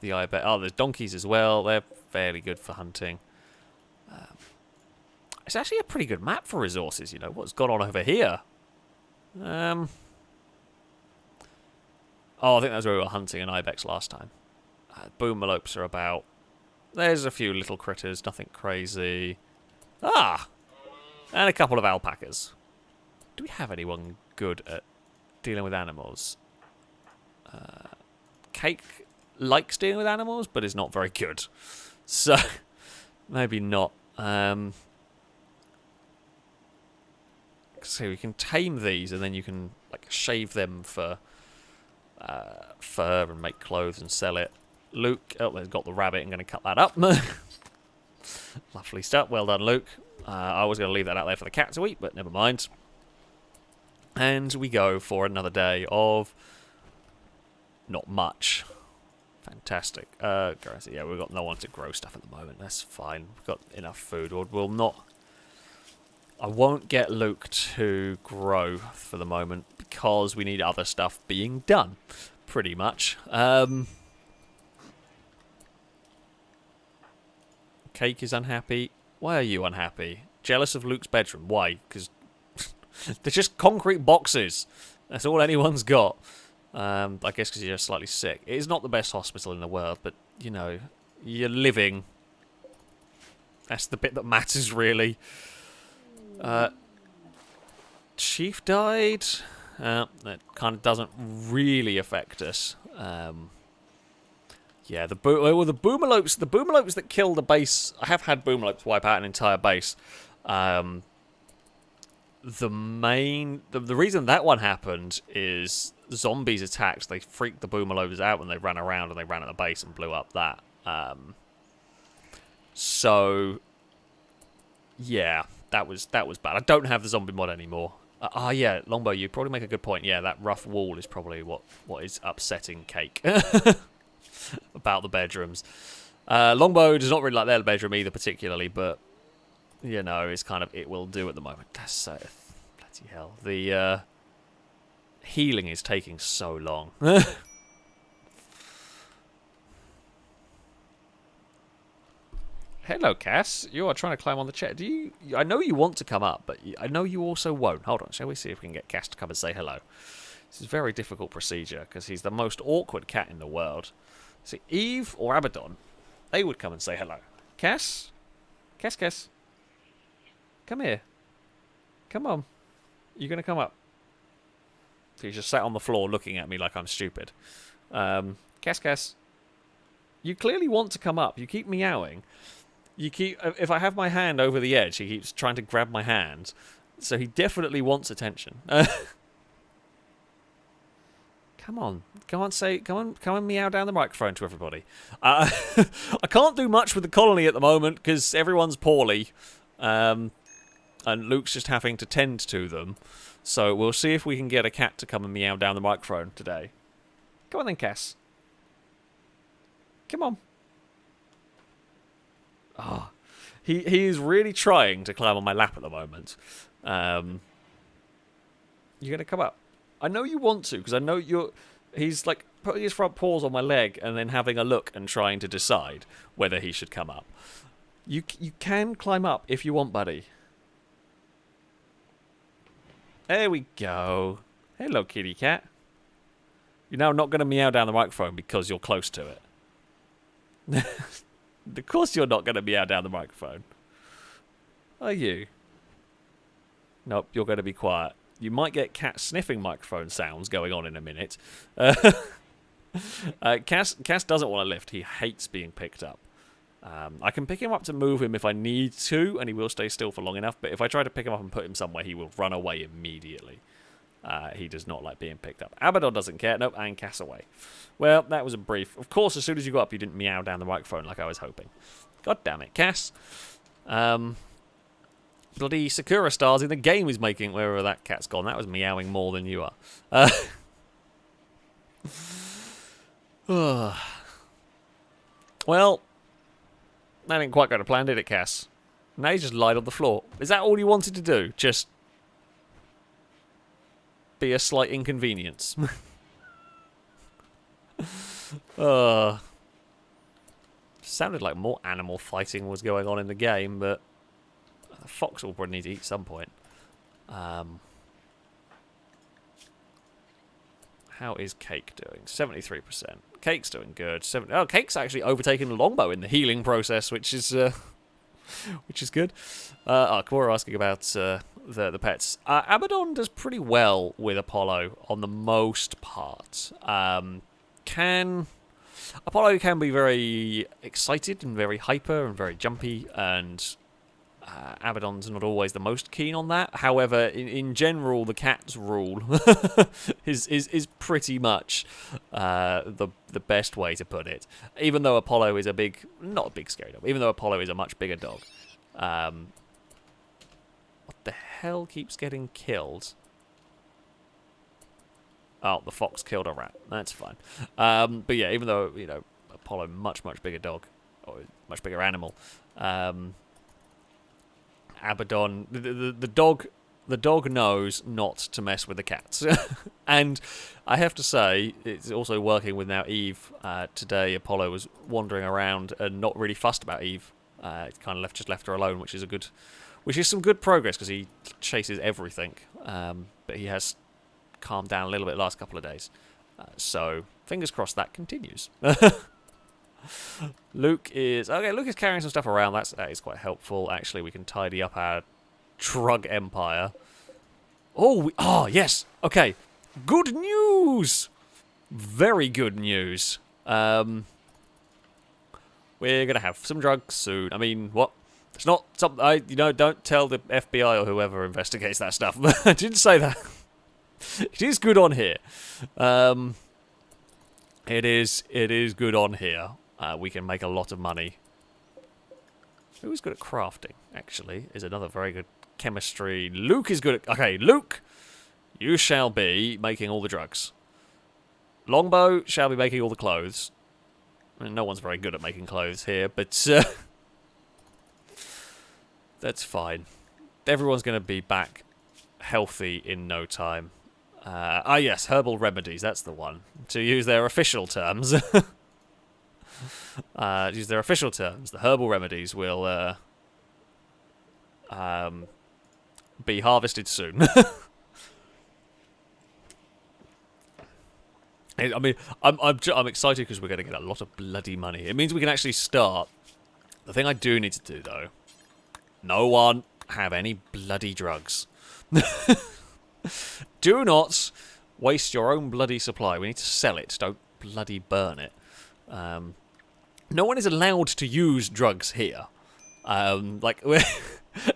I bet. Oh, there's donkeys as well. They're fairly good for hunting. It's actually a pretty good map for resources, you know. What's gone on over here? Oh, I think that's where we were hunting an ibex last time. Boomalopes are about. There's a few little critters, nothing crazy. Ah! And a couple of alpacas. Do we have anyone good at dealing with animals? Cake likes dealing with animals, but is not very good. So, maybe not. So we can tame these, and then you can like shave them for fur and make clothes and sell it. Luke, oh, they've got the rabbit. I'm going to cut that up. Lovely stuff. Well done, Luke. I was going to leave that out there for the cat to eat, but never mind. And we go for another day of not much. Fantastic. Yeah, we've got no one to grow stuff at the moment. That's fine. We've got enough food. We'll not. I won't get Luke to grow for the moment because we need other stuff being done, pretty much. Cake is unhappy. Why are you unhappy? Jealous of Luke's bedroom. Why? Because they're just concrete boxes. That's all anyone's got. I guess because you're slightly sick. It is not the best hospital in the world, but, you know, you're living. That's the bit that matters, really. Chief died. That kind of doesn't really affect us. Yeah, the boomalopes that kill the base. I have had boomalopes wipe out an entire base. The reason that one happened is zombies attacked. They freaked the boomalopes out when they ran around, and they ran at the base and blew up that. So yeah, that was bad. I don't have the zombie mod anymore. Yeah, Longbow, you probably make a good point. Yeah, that rough wall is probably what is upsetting Cake about the bedrooms. Longbow does not really like their bedroom either particularly, but you know, it's kind of, it will do at the moment. That's so bloody hell. The healing is taking so long. Hello, Cass. You are trying to climb on the chair. I know you want to come up, but I know you also won't. Hold on, shall we see if we can get Cass to come and say hello? This is a very difficult procedure, because he's the most awkward cat in the world. See, Eve or Abaddon, they would come and say hello. Cass? Cass? Come here. Come on. You're going to come up. He's just sat on the floor looking at me like I'm stupid. Cass. You clearly want to come up. You keep meowing. If I have my hand over the edge, he keeps trying to grab my hand. So he definitely wants attention. Come on, come on, meow down the microphone to everybody. I can't do much with the colony at the moment because everyone's poorly, and Luke's just having to tend to them. So we'll see if we can get a cat to come and meow down the microphone today. Come on then, Cass. Come on. Oh, he is really trying to climb on my lap at the moment. You're gonna come up. I know you want to, because I know he's like putting his front paws on my leg and then having a look and trying to decide whether he should come up. You can climb up if you want, buddy. There we go. Hello, kitty cat. You're now not going to meow down the microphone because you're close to it. Of course you're not going to meow down the microphone. Are you? Nope, you're going to be quiet. You might get cat sniffing microphone sounds going on in a minute. Cass doesn't want to lift. He hates being picked up. I can pick him up to move him if I need to, and he will stay still for long enough. But if I try to pick him up and put him somewhere, he will run away immediately. He does not like being picked up. Abaddon doesn't care. Nope, and Cass away. Well, that was a brief. Of course, as soon as you got up, you didn't meow down the microphone like I was hoping. God damn it, Cass. Bloody Sakura stars in the game is making wherever that cat's gone. That was meowing more than you are. Well, that didn't quite go to plan, did it, Cass? Now you just lied on the floor. Is that all you wanted to do? Just be a slight inconvenience. Sounded like more animal fighting was going on in the game, but the fox will probably need to eat some point. How is Cake doing? 73%. Cake's doing good. Oh, Cake's actually overtaken Longbow in the healing process, which is good. Kamora asking about the pets. Abaddon does pretty well with Apollo on the most part. Apollo can be very excited and very hyper and very jumpy, and Abaddon's not always the most keen on that. However, in general, the cat's rule is pretty much the best way to put it. Even though Apollo is not a big scary dog, even though Apollo is a much bigger dog. What the hell keeps getting killed? Oh, the fox killed a rat. That's fine. But yeah, even though, Apollo, much bigger dog, or much bigger animal. Abaddon, the dog knows not to mess with the cats. And I have to say, it's also working with now Eve. Today, Apollo was wandering around and not really fussed about Eve. It kind of just left her alone, which is some good progress because he chases everything. But he has calmed down a little bit the last couple of days. So fingers crossed that continues. Luke is carrying some stuff around. That is quite helpful. Actually, we can tidy up our drug empire. Yes. Okay. Good news. Very good news. We're gonna have some drugs soon. I mean, what? It's not something don't tell the FBI or whoever investigates that stuff. I didn't say that. It is good on here. It is good on here. We can make a lot of money. Who's good at crafting, actually, is another very good chemistry. Luke is good at... Okay, Luke, you shall be making all the drugs. Longbow shall be making all the clothes. I mean, no one's very good at making clothes here, but... that's fine. Everyone's going to be back healthy in no time. Yes, herbal remedies, that's the one. To use their official terms... use their official terms, the herbal remedies will be harvested soon. I mean, I'm excited because we're going to get a lot of bloody money. It means we can actually start. The thing I do need to do, though, no one have any bloody drugs. Do not waste your own bloody supply. We need to sell it. Don't bloody burn it. No one is allowed to use drugs here. It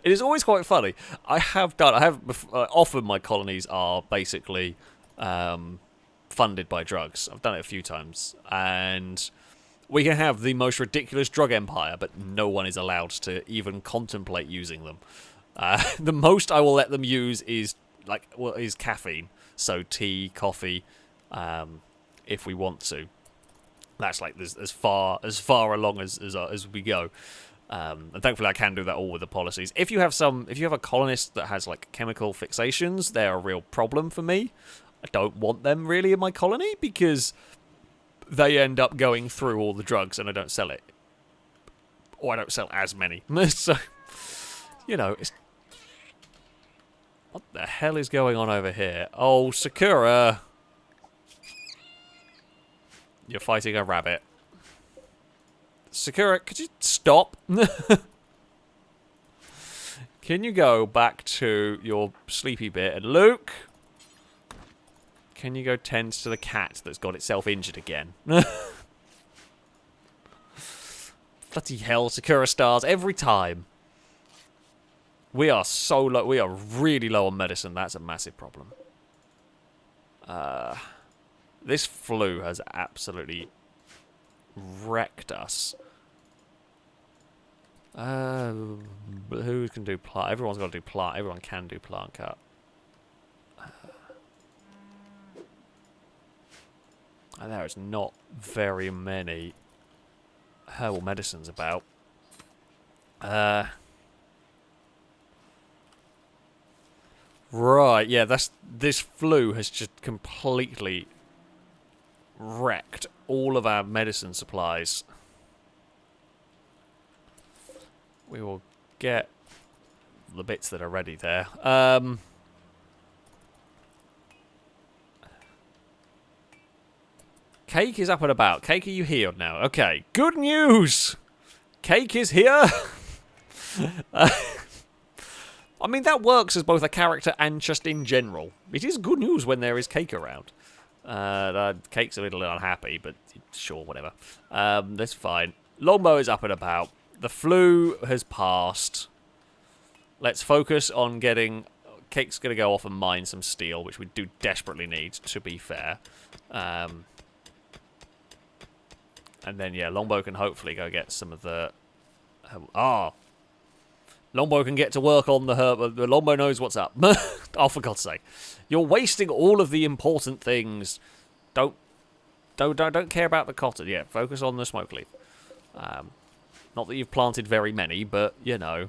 is always quite funny. Often my colonies are basically funded by drugs. I've done it a few times, and we can have the most ridiculous drug empire, but no one is allowed to even contemplate using them. The most I will let them use is caffeine, so tea, coffee, if we want to. That's like as far along as we go, and thankfully I can do that all with the policies. If you have a colonist that has like chemical fixations, they're a real problem for me. I don't want them really in my colony because they end up going through all the drugs and I don't sell it. Or I don't sell as many. So, you know, it's... What the hell is going on over here? Oh, Sakura! You're fighting a rabbit. Sakura, could you stop? Can you go back to your sleepy bit? And Luke, can you go tend to the cat that's got itself injured again? Bloody hell, Sakura stars every time. We are so low. We are really low on medicine. That's a massive problem. This flu has absolutely wrecked us. Who can do plant? Everyone's got to do plant. Everyone can do plant cut. And there is not very many herbal medicines about. Right, yeah, this flu has just completely wrecked all of our medicine supplies. We will get the bits that are ready there. Cake is up and about. Cake, are you healed now? Okay, good news! Cake is here! I mean, that works as both a character and just in general. It is good news when there is Cake around. Cake's a little unhappy, but sure, whatever. That's fine. Longbow is up and about. The flu has passed. Let's focus on getting... Cake's going to go off and mine some steel, which we do desperately need, to be fair. And then, yeah, Longbow can hopefully go get some of the... Longbow can get to work on the herb. The Longbow knows what's up. Oh, for God's sake. You're wasting all of the important things. Don't care about the cotton. Yeah, focus on the smoke leaf. Not that you've planted very many, but, you know,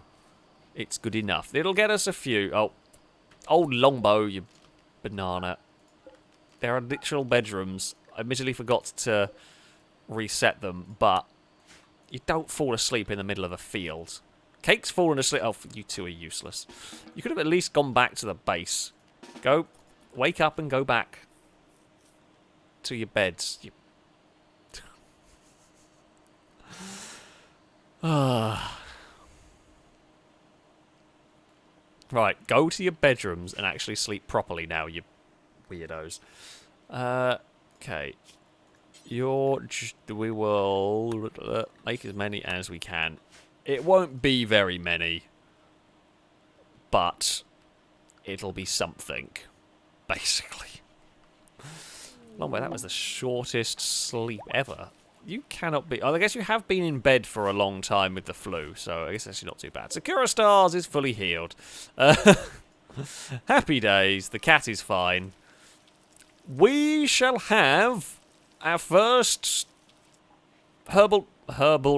it's good enough. It'll get us a few. Oh, old Longbow, you banana. There are literal bedrooms. I admittedly forgot to reset them, but you don't fall asleep in the middle of a field. Cake's fallen asleep. Oh, you two are useless. You could have at least gone back to the base. Go. Wake up and go back to your beds. Right, go to your bedrooms and actually sleep properly now, you weirdos. Okay. We will make as many as we can. It won't be very many, but it'll be something, basically. Long way, that was the shortest sleep ever. You cannot be... Oh, I guess you have been in bed for a long time with the flu, so I guess that's not too bad. Sakura Stars is fully healed. Happy days. The cat is fine. We shall have our first herbal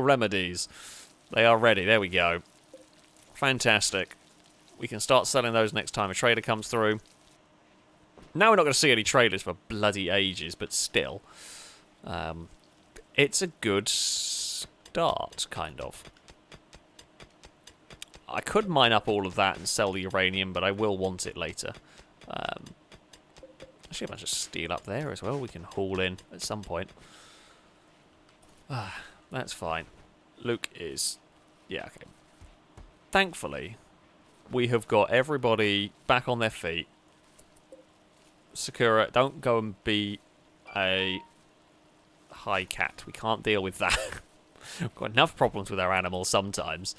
remedies. They are ready. There we go. Fantastic. We can start selling those next time a trader comes through. Now we're not going to see any traders for bloody ages, but still. It's a good start, kind of. I could mine up all of that and sell the uranium, but I will want it later. Actually, a bunch of steel up there as well. We can haul in at some point. That's fine. Luke is... Yeah, okay. Thankfully, we have got everybody back on their feet. Sakura, don't go and be a high cat. We can't deal with that. We've got enough problems with our animals sometimes.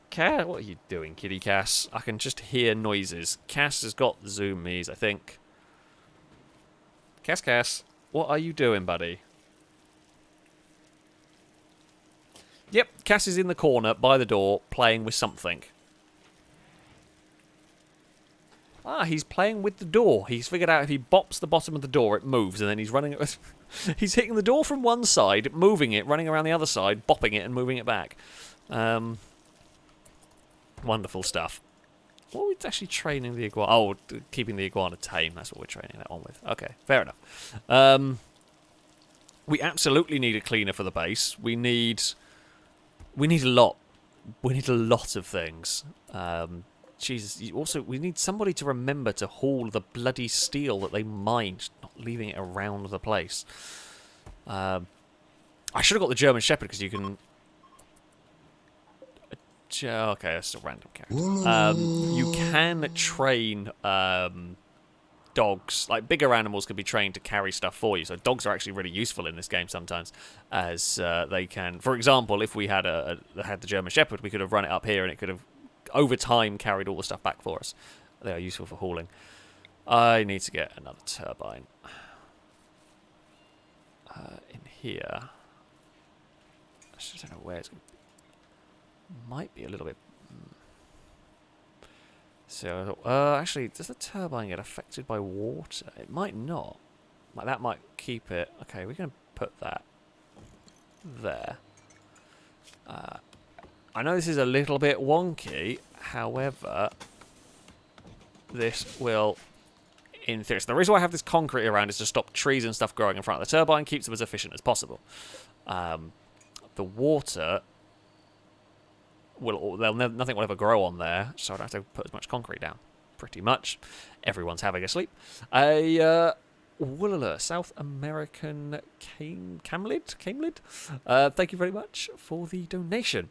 Cass, what are you doing, kitty Cass? I can just hear noises. Cass has got zoomies, I think. Cass, what are you doing, buddy? Yep, Cass is in the corner by the door playing with something. He's playing with the door. He's figured out if he bops the bottom of the door, it moves, and then he's running... He's hitting the door from one side, moving it, running around the other side, bopping it, and moving it back. Wonderful stuff. What are we actually training the iguana? Oh, keeping the iguana tame. That's what we're training that one with. Okay, fair enough. We absolutely need a cleaner for the base. We need a lot. We need a lot of things. Jesus. Also, we need somebody to remember to haul the bloody steel that they mined, not leaving it around the place. I should have got the German Shepherd because you can. Okay, that's a random character. You can train dogs. Like, bigger animals can be trained to carry stuff for you. So dogs are actually really useful in this game sometimes, as they can. For example, if we had the German Shepherd, we could have run it up here, and it could have, over time, carried all the stuff back for us. They are useful for hauling. I need to get another turbine in here. I just don't know where it's going to be. Might be a little bit. So, actually, does the turbine get affected by water? It might not. Like, that might keep it. Okay, we're going to put that there. I know this is a little bit wonky, however, this will, in theory. So the reason why I have this concrete around is to stop trees and stuff growing in front of the turbine, keeps them as efficient as possible. The water nothing will ever grow on there, so I don't have to put as much concrete down. Pretty much. Everyone's having a sleep. South American Camelid? Thank you very much for the donation.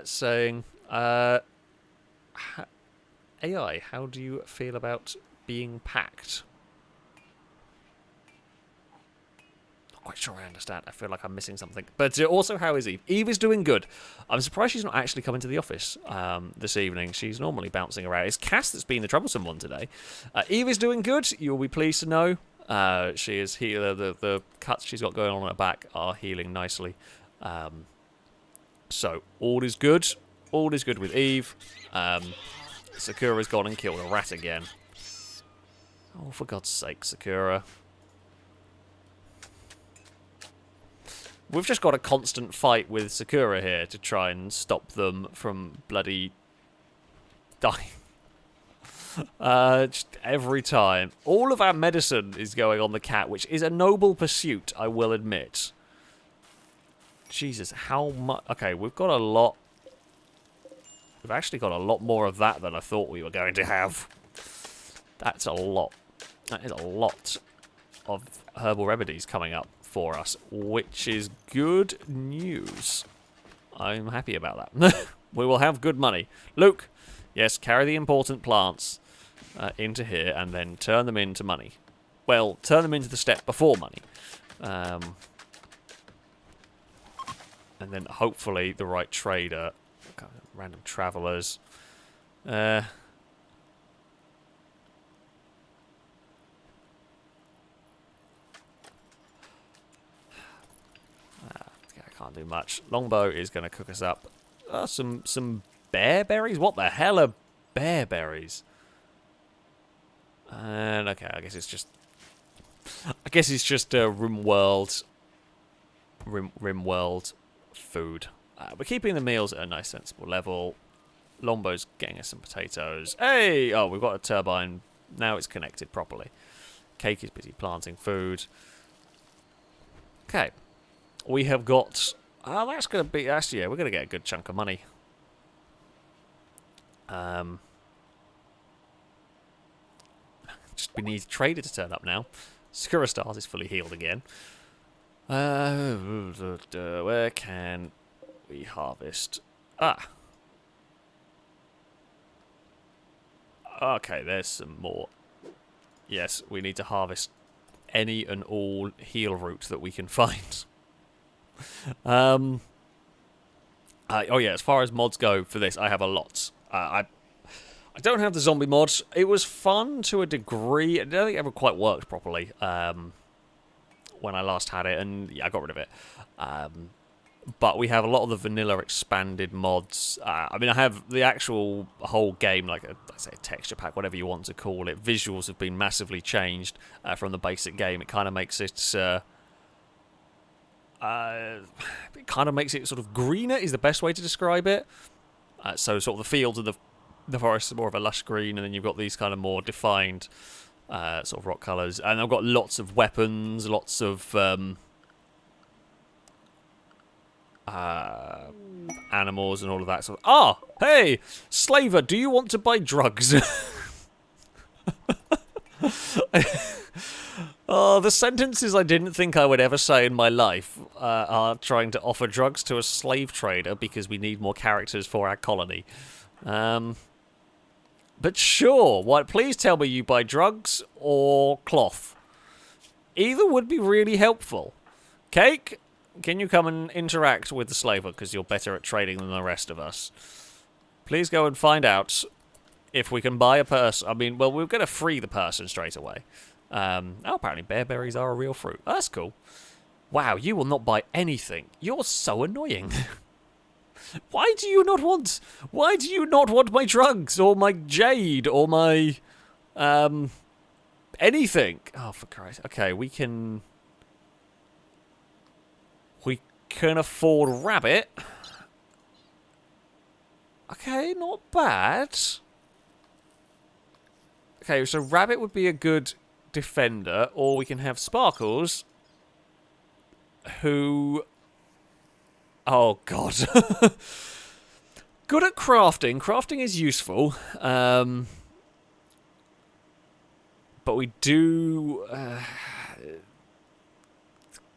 Saying, AI, how do you feel about being packed? Quite sure I understand. I feel like I'm missing something. But also, how is Eve? Eve is doing good. I'm surprised she's not actually coming to the office this evening. She's normally bouncing around. It's Cass that's been the troublesome one today. Eve is doing good. You'll be pleased to know. She is here. The cuts she's got going on her back are healing nicely. So, all is good. All is good with Eve. Sakura's gone and killed a rat again. Oh, for God's sake, Sakura. We've just got a constant fight with Sakura here to try and stop them from bloody dying. Just every time. All of our medicine is going on the cat, which is a noble pursuit, I will admit. Jesus, how much... Okay, we've got a lot... We've actually got a lot more of that than I thought we were going to have. That's a lot. That is a lot of herbal remedies coming up for us, which is good news. I'm happy about that. We will have good money. Luke, yes, carry the important plants into here and then turn them into money. Well, turn them into the step before money. And then hopefully the right trader. Random travellers. I can't do much. Longbow is going to cook us up some bear berries. What the hell are bear berries? And okay, I guess it's just RimWorld food. We're keeping the meals at a nice, sensible level. Longbow's getting us some potatoes. Hey! Oh, we've got a turbine. Now it's connected properly. Cake is busy planting food. Okay. We have got... that's going to be... Actually, yeah, we're going to get a good chunk of money. Just we need a trader to turn up now. Sakura Stars is fully healed again. Where can we harvest? Okay, there's some more. Yes, we need to harvest any and all heal root that we can find. Oh yeah, as far as mods go for this, I have a lot. I don't have the zombie mod. It was fun to a degree. I don't think it ever quite worked properly when I last had it, and yeah, I got rid of it. But we have a lot of the vanilla expanded mods. I mean, I have the actual whole game, like I say, a texture pack, whatever you want to call it. Visuals have been massively changed from the basic game. It kind of makes it... it kind of makes it sort of greener is the best way to describe it. So sort of the fields and the forest are more of a lush green, and then you've got these kind of more defined sort of rock colours. And I've got lots of weapons, lots of animals and all of that sort of... Ah! Hey! Slaver, do you want to buy drugs? Oh, the sentences I didn't think I would ever say in my life are trying to offer drugs to a slave trader because we need more characters for our colony. But sure, please tell me you buy drugs or cloth. Either would be really helpful. Cake, can you come and interact with the slaver because you're better at trading than the rest of us? Please go and find out if we can buy a person. I mean, well, we're going to free the person straight away. Apparently bearberries are a real fruit. Oh, that's cool. Wow, you will not buy anything. You're so annoying. Why do you not want my drugs or my jade or my anything? Oh, for Christ. Okay, we can afford rabbit. Okay, not bad. Okay, so rabbit would be a good defender, or we can have Sparkles, who... Oh, God. Good at crafting. Crafting is useful. But we do...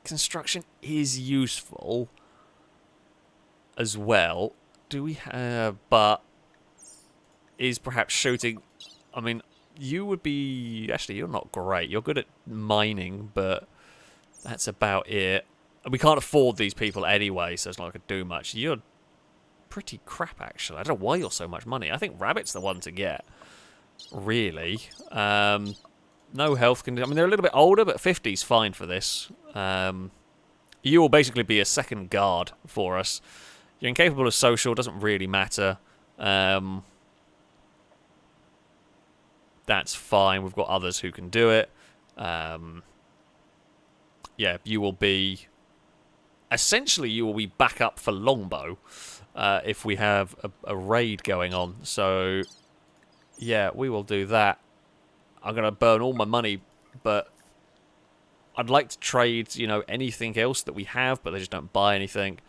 construction is useful as well. Do we have... But is perhaps shooting... I mean... You would be... Actually, you're not great. You're good at mining, but that's about it. And we can't afford these people anyway, so it's not like I could do much. You're pretty crap, actually. I don't know why you're so much money. I think Rabbit's the one to get. Really. No health condition. I mean, they're a little bit older, but 50's fine for this. You will basically be a second guard for us. You're incapable of social. Doesn't really matter. That's fine. We've got others who can do it. Yeah, you will be... Essentially, you will be back up for Longbow if we have a raid going on. So, yeah, we will do that. I'm going to burn all my money, but I'd like to trade, you know, anything else that we have, but they just don't buy anything.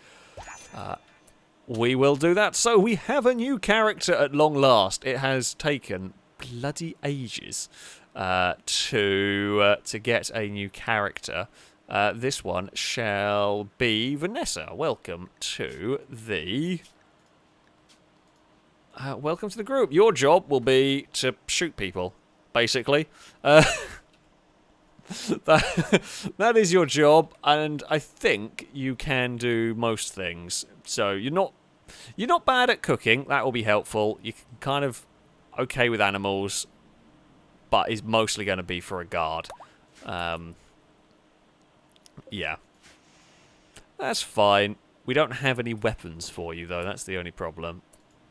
We will do that. So we have a new character at long last. It has taken... bloody ages to get a new character. This one shall be Vanessa. Welcome to the group. Your job will be to shoot people, basically. That is your job, and I think you can do most things. So you're not bad at cooking. That will be helpful. You can kind of okay with animals, but is mostly going to be for a guard. Yeah. That's fine. We don't have any weapons for you, though. That's the only problem.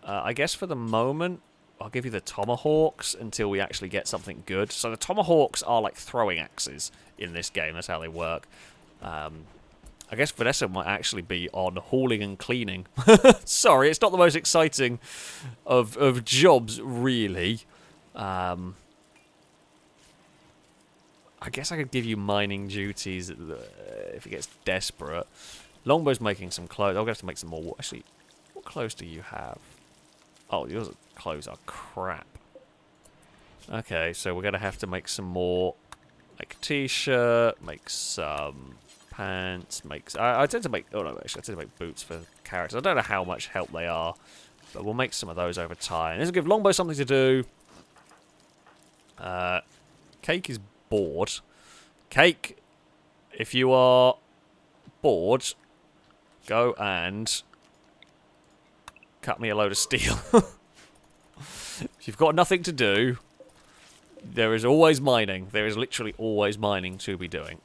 I guess for the moment, I'll give you the tomahawks until we actually get something good. So the tomahawks are like throwing axes in this game. That's how they work. I guess Vanessa might actually be on hauling and cleaning. Sorry, it's not the most exciting of jobs, really. I guess I could give you mining duties if it gets desperate. Longbow's making some clothes. I'm going to have to make some more. Actually, what clothes do you have? Oh, your clothes are crap. Okay, so we're going to have to make some more, like t-shirt, make some... pants, I tend to make... Oh, no, actually, I tend to make boots for characters. I don't know how much help they are, but we'll make some of those over time. This will give Longbow something to do. Cake is bored. Cake, if you are bored, go and cut me a load of steel. If you've got nothing to do, there is always mining. There is literally always mining to be doing.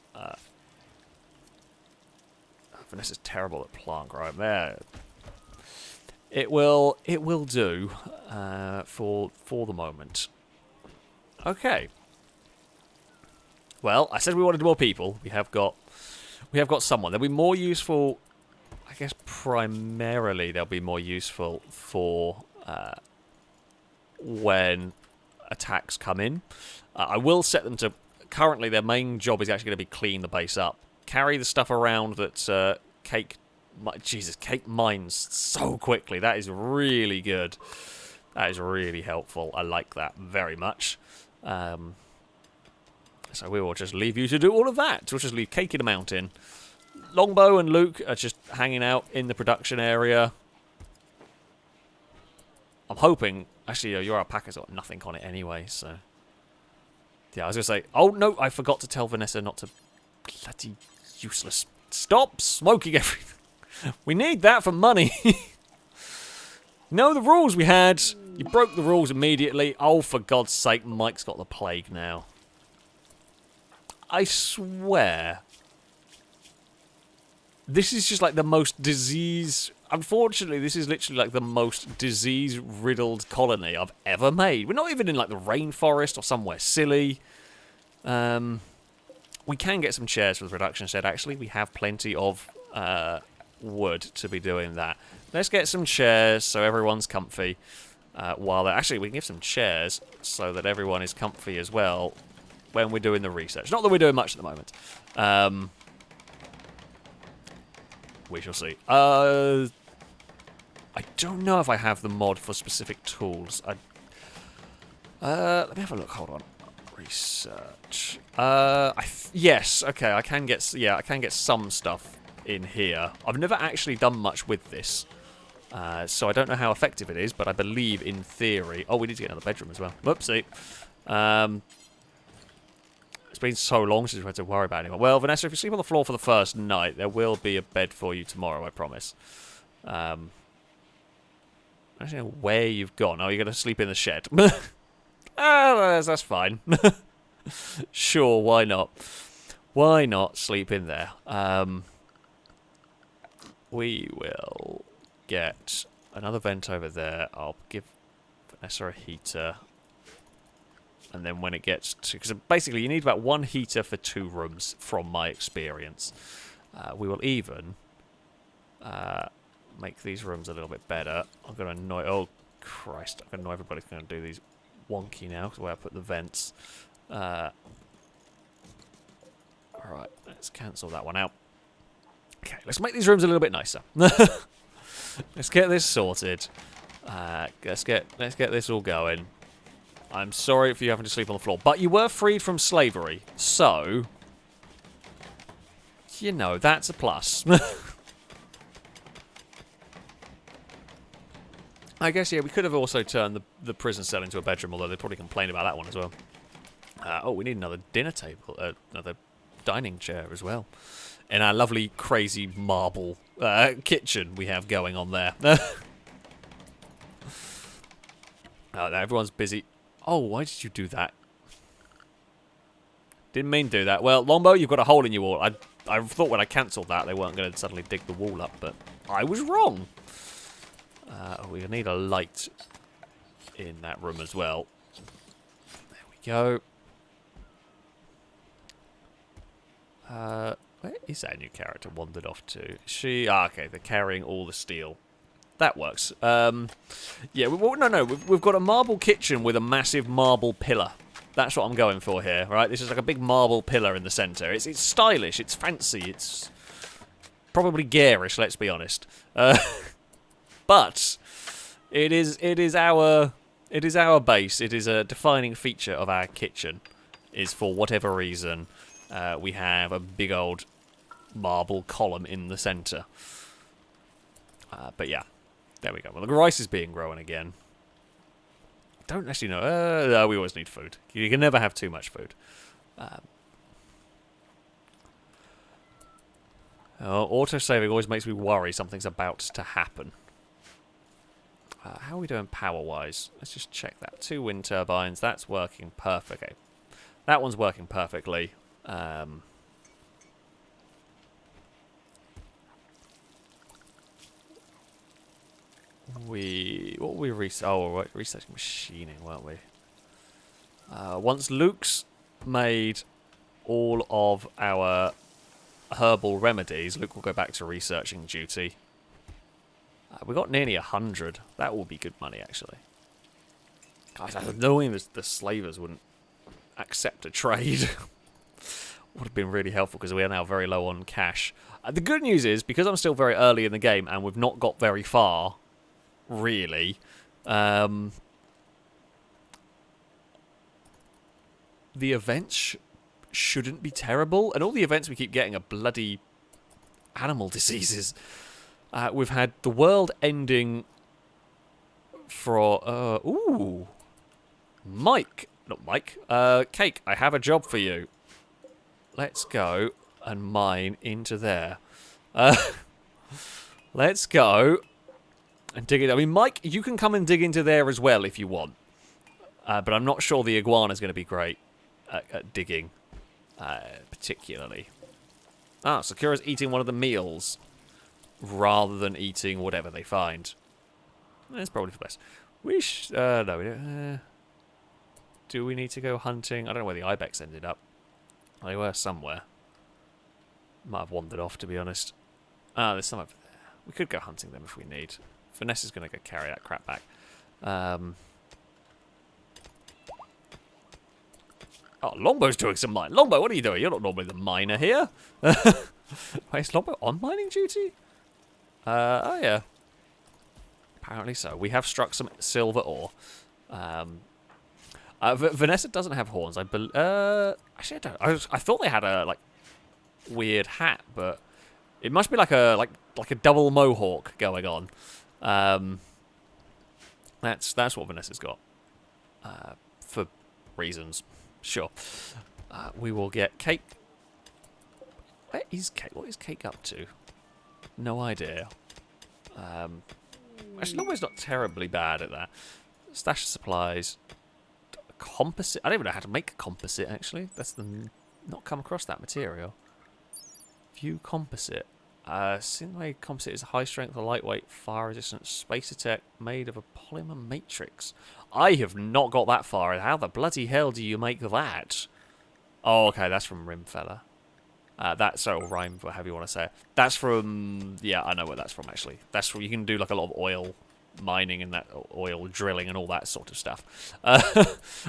Vanessa's terrible at plant growing. There, it will do for the moment. Okay. Well, I said we wanted more people. We have got someone. They'll be more useful. I guess primarily they'll be more useful for when attacks come in. I will set them to. Currently, their main job is actually going to be clean the base up. Carry the stuff around that Cake Jesus, cake mines so quickly. That is really good. That is really helpful. I like that very much. So we will just leave you to do all of that. We'll just leave Cake in the mountain. Longbow and Luke are just hanging out in the production area. I'm hoping... Actually, your alpaca's got nothing on it anyway, so... Yeah, I was going to say... Oh, no, I forgot to tell Vanessa not to... Bloody useless. Stop smoking everything. We need that for money. No, the rules we had. You broke the rules immediately. Oh, for God's sake, Mike's got the plague now. I swear... This is just like the most disease... Unfortunately, this is literally like the most disease-riddled colony I've ever made. We're not even in like the rainforest or somewhere silly. We can get some chairs for the production shed, actually. We have plenty of wood to be doing that. Let's get some chairs so everyone's comfy. Actually, we can give some chairs so that everyone is comfy as well when we're doing the research. Not that we're doing much at the moment. We shall see. I don't know if I have the mod for specific tools. Let me have a look. Hold on. Research. Yes. Okay. I can get. Yeah, I can get some stuff in here. I've never actually done much with this, so I don't know how effective it is. But I believe, in theory. Oh, we need to get another bedroom as well. Whoopsie. It's been so long since we've had to worry about anyone. Well, Vanessa, if you sleep on the floor for the first night, there will be a bed for you tomorrow, I promise. I don't know where you've gone. Oh, you're going to sleep in the shed. That's fine. Sure, why not? Why not sleep in there? We will get another vent over there. I'll give Vanessa a heater. And then when it gets to... Because basically you need about one heater for 2 rooms, from my experience. We will even make these rooms a little bit better. I'm going to annoy... Oh, Christ. I'm going to annoy everybody. I'm going to do these wonky now, because where I put the vents. Alright, let's cancel that one out. Okay, let's make these rooms a little bit nicer. Let's get this sorted. Let's get this all going. I'm sorry for you having to sleep on the floor, but you were freed from slavery, so... You know, that's a plus. I guess, yeah, we could have also turned the prison cell into a bedroom, although they'd probably complain about that one as well. Oh, we need another dinner table, another dining chair as well. In our lovely, crazy marble kitchen we have going on there. Oh, now everyone's busy. Oh, why did you do that? Didn't mean to do that. Well, Longbow, you've got a hole in your wall. I thought when I cancelled that they weren't going to suddenly dig the wall up, but I was wrong. We need a light in that room as well. There we go. Where is that new character wandered off to? Okay, they're carrying all the steel. That works. Yeah, we've got a marble kitchen with a massive marble pillar. That's what I'm going for here, right? This is like a big marble pillar in the centre. It's stylish, it's fancy, it's probably garish, let's be honest. But it is our base. It is a defining feature of our kitchen. Is for whatever reason we have a big old marble column in the centre. But yeah. There we go. Well, the rice is being grown again. Don't actually know. No, we always need food. You can never have too much food. Auto-saving always makes me worry something's about to happen. How are we doing power-wise? Let's just check that. 2 wind turbines. That's working perfect. Okay. That one's working perfectly. What were we researching machining, weren't we? Once Luke's made all of our herbal remedies, Luke will go back to researching duty. We got nearly 100. That will be good money, actually. Guys, I was knowing the slavers wouldn't accept a trade. Would have been really helpful because we are now very low on cash. The good news is, because I'm still very early in the game and we've not got very far, really, the events shouldn't be terrible. And all the events we keep getting are bloody animal diseases. We've had the world ending for... ooh. Mike. Not Mike. Cake, I have a job for you. Let's go and mine into there. Let's go and dig it. I mean, Mike, you can come and dig into there as well if you want. But I'm not sure the iguana's going to be great at digging, particularly. Ah, Sakura's eating one of the meals rather than eating whatever they find. That's probably for the best. We no, we don't. Do we need to go hunting? I don't know where the ibex ended up. They were somewhere. Might have wandered off, to be honest. Ah, there's some over there. We could go hunting them if we need. Vanessa's going to go carry that crap back. Oh, Longbow's doing some mining. Longbow, what are you doing? You're not normally the miner here. Wait, is Longbow on mining duty? Oh, yeah. Apparently so. We have struck some silver ore. Vanessa doesn't have horns. Actually, I don't. I thought they had a like weird hat, but it must be like a double mohawk going on. That's what Vanessa's got. For reasons, sure. We will get Cake. Where is Cake? What is Cake up to? No idea. Actually, Longbow's not terribly bad at that. Stash of supplies. Composite. I don't even know how to make a composite, actually. That's not come across that material. View composite. Synthwave composite is a high strength, lightweight, fire resistant space attack made of a polymer matrix. I have not got that far. How the bloody hell do you make that? Oh, okay, that's from Rimfella. That's or Rhyme, however you want to say it. That's from... Yeah, I know where that's from, actually. That's from... You can do, like, a lot of oil mining and that oil drilling and all that sort of stuff.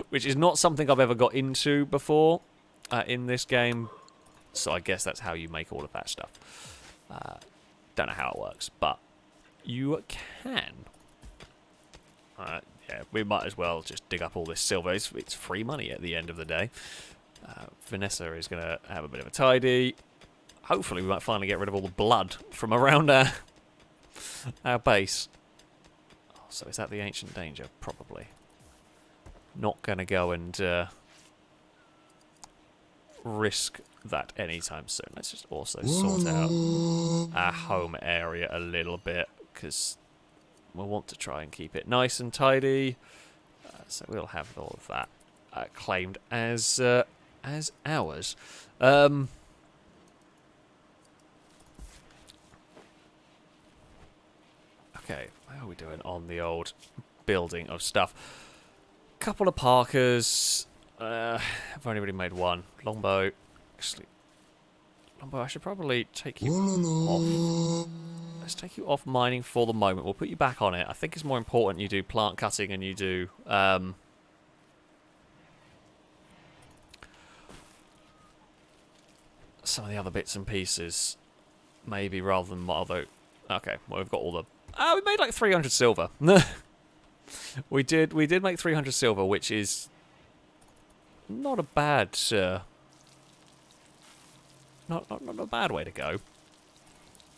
Which is not something I've ever got into before in this game. So I guess that's how you make all of that stuff. Don't know how it works, but you can. Yeah, we might as well just dig up all this silver. It's free money at the end of the day. Vanessa is going to have a bit of a tidy. Hopefully we might finally get rid of all the blood from around our base. Oh, so is that the ancient danger? Probably. Not going to go and risk that anytime soon. Let's just also sort out our home area a little bit, because we'll want to try and keep it nice and tidy. So we'll have all of that claimed as ours. Okay, how are we doing on the old building of stuff? Couple of Parkers. I've only really made one. Longbow. Actually, Longbow, I should probably take you off. Let's take you off mining for the moment. We'll put you back on it. I think it's more important you do plant cutting and you do... some of the other bits and pieces, maybe, rather than although. Okay, well we've got all the. We made like 300 silver. we did make 300 silver, which is not a bad, not a bad way to go.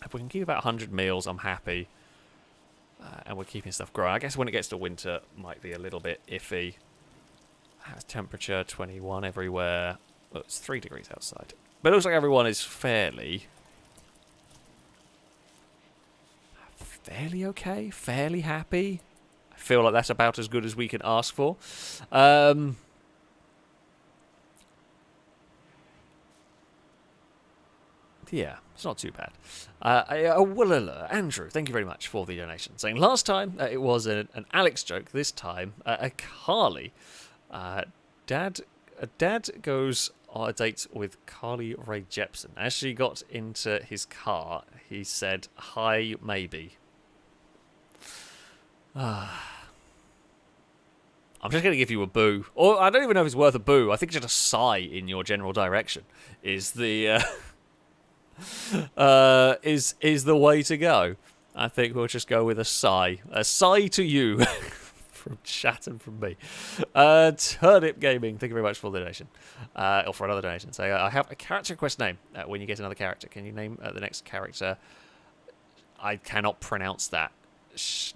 If we can keep about 100 meals, I'm happy. And we're keeping stuff growing. I guess when it gets to winter, might be a little bit iffy. Temperature 21 everywhere. Well, it's 3 degrees outside. But it looks like everyone is fairly okay, fairly happy. I feel like that's about as good as we can ask for. Yeah, it's not too bad. Andrew, thank you very much for the donation. Saying last time it was an Alex joke, this time a Carly. Dad goes on a date with Carly Rae Jepsen. As she got into his car, he said, "Hi, maybe." I'm just going to give you a boo. Or I don't even know if it's worth a boo. I think just a sigh in your general direction is the... is the way to go. I think we'll just go with a sigh. A sigh to you from chat and from me. Turnip Gaming, thank you very much for the donation. Or for another donation. So I have a character request name when you get another character. Can you name the next character? I cannot pronounce that.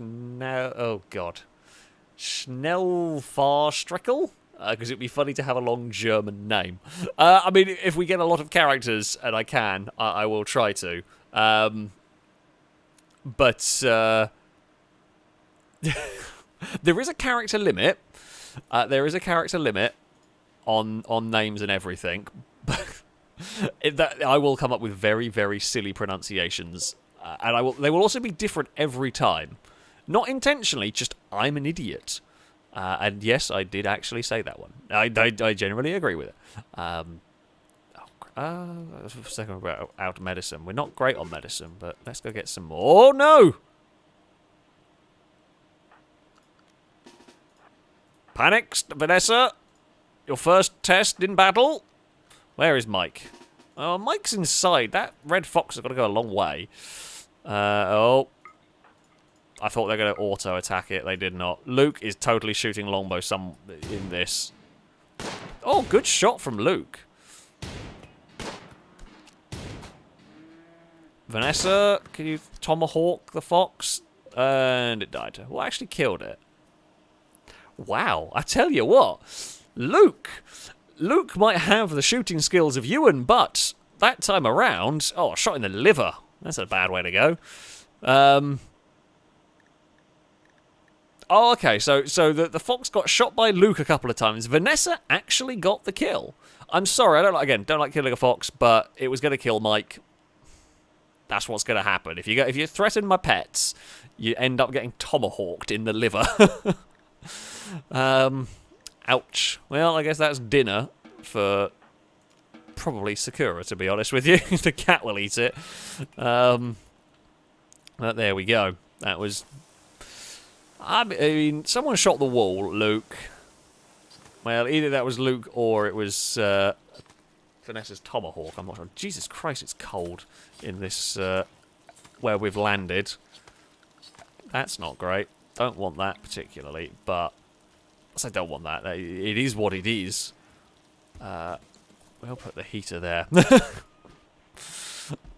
Oh, God. Schnellfahrstreckel? Because it'd be funny to have a long German name. I mean, if we get a lot of characters, and I can, I will try to. But there is a character limit. There is a character limit on names and everything. I will come up with very, very silly pronunciations. And they will also be different every time. Not intentionally, just I'm an idiot. And yes, I did actually say that one. I generally agree with it. Second about out medicine. We're not great on medicine, but let's go get some more. Oh, no! Panics, Vanessa. Your first test in battle. Where is Mike? Oh, Mike's inside. That red fox has got to go a long way. Oh. I thought they were going to auto-attack it. They did not. Luke is totally shooting longbow in this. Oh, good shot from Luke. Vanessa, can you tomahawk the fox? And it died. Well, actually killed it. Wow, I tell you what. Luke might have the shooting skills of Ewan, but that time around... Oh, shot in the liver. That's a bad way to go. Oh, okay, so the fox got shot by Luke a couple of times. Vanessa actually got the kill. I'm sorry, I don't like killing a fox, but it was going to kill Mike. That's what's going to happen. If you threaten my pets, you end up getting tomahawked in the liver. Ouch. Well, I guess that's dinner for probably Sakura, to be honest with you. The cat will eat it. But there we go. That was... I mean, someone shot the wall, Luke. Well, either that was Luke or it was Vanessa's tomahawk. I'm not sure. Jesus Christ, it's cold in this where we've landed. That's not great. Don't want that particularly, but I say don't want that. It is what it is. We'll put the heater there.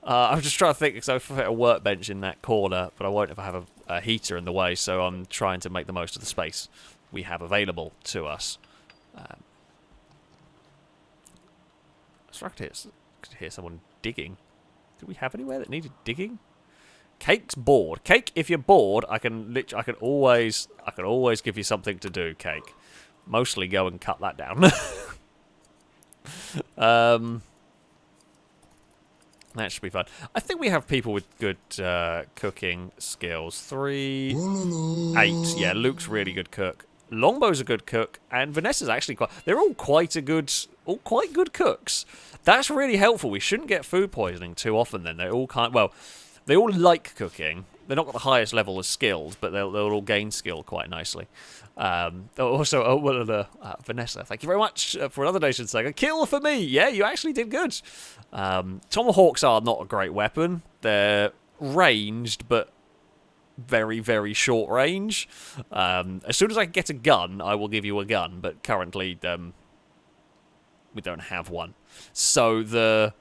I'm just trying to think, because I've put a workbench in that corner, but I won't if I have a heater in the way, so I'm trying to make the most of the space we have available to us. So I could hear someone digging. Do we have anywhere that needed digging? Cake's bored. Cake, if you're bored, I can always give you something to do, Cake. Mostly go and cut that down. That should be fun. I think we have people with good cooking skills. 3, 8. Yeah, Luke's really good cook. Longbow's a good cook, and Vanessa's actually quite... They're all quite good cooks. That's really helpful. We shouldn't get food poisoning too often then. They all they all like cooking. They're not got the highest level of skills, but they'll all gain skill quite nicely. Also, Vanessa, thank you very much for another donation saying, a kill for me! Yeah, you actually did good. Tomahawks are not a great weapon. They're ranged, but very, very short range. As soon as I get a gun, I will give you a gun, but currently we don't have one. So the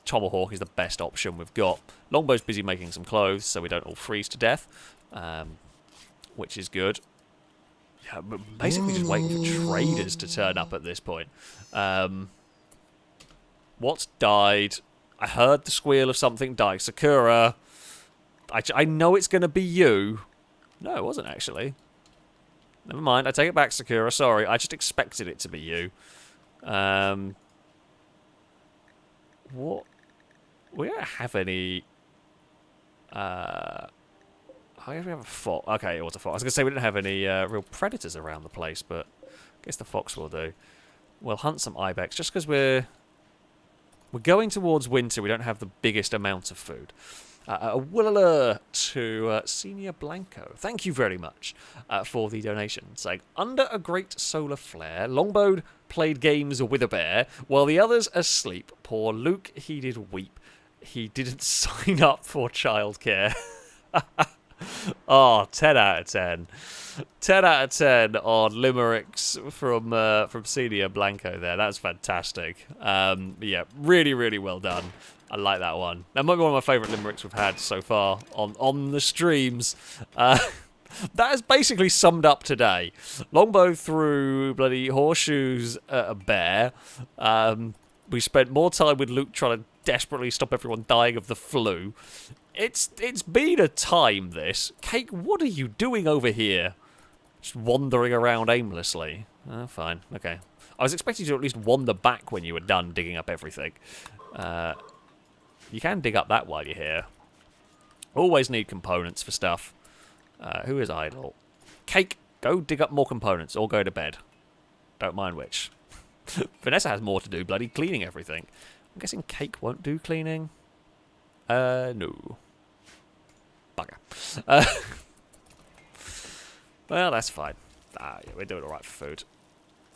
tomahawk is the best option we've got. Longbow's busy making some clothes, so we don't all freeze to death, which is good. Yeah, but basically just waiting for traders to turn up at this point. What's died? I heard the squeal of something die. Sakura. I know it's going to be you. No, it wasn't actually. Never mind. I take it back, Sakura. Sorry. I just expected it to be you. What? We don't have any... I guess we have a fox. Okay, it was a fox. I was going to say we didn't have any real predators around the place, but I guess the fox will do. We'll hunt some ibex, just because we're going towards winter. We don't have the biggest amount of food. A willala to Senior Blanco. Thank you very much for the donation. Saying, under a great solar flare, longbowed played games with a bear, while the others asleep. Poor Luke, he did weep. He didn't sign up for childcare. Oh, 10 out of 10. 10 out of 10 on limericks from Senior Blanco there. That's fantastic. Yeah, really, really well done. I like that one. That might be one of my favourite limericks we've had so far on the streams. That has basically summed up today. Longbow threw bloody horseshoes at a bear. We spent more time with Luke trying to desperately stop everyone dying of the flu. It's been a time, this. Cake, what are you doing over here? Just wandering around aimlessly. Oh, fine. Okay. I was expecting you to at least wander back when you were done digging up everything. You can dig up that while you're here. Always need components for stuff. Who is idle? Cake, go dig up more components or go to bed. Don't mind which. Vanessa has more to do, bloody cleaning everything. I'm guessing Cake won't do cleaning. No. Bugger. Well, that's fine. Yeah, we're doing alright for food.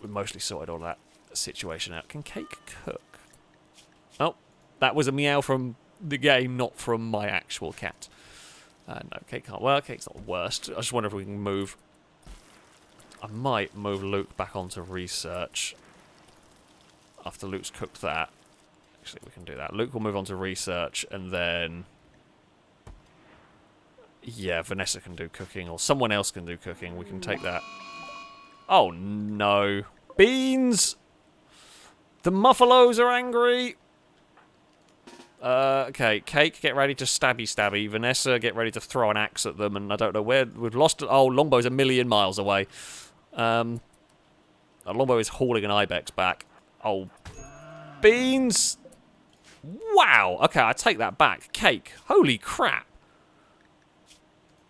We mostly sorted all that situation out. Can Cake cook? Oh, that was a meow from the game, not from my actual cat. No, Cake can't. Well, Cake's not the worst. I just wonder if we can move... I might move Luke back onto research. After Luke's cooked that. Actually, we can do that. Luke will move on to research, and then... Yeah, Vanessa can do cooking, or someone else can do cooking. We can take that. Oh, no. Beans! The Muffalos are angry! Okay, Cake, get ready to stabby. Vanessa, get ready to throw an axe at them, and I don't know where... We've lost... Oh, Longbow's a million miles away. Longbow is hauling an ibex back. Oh, Beans! Wow! Okay, I take that back. Cake, holy crap.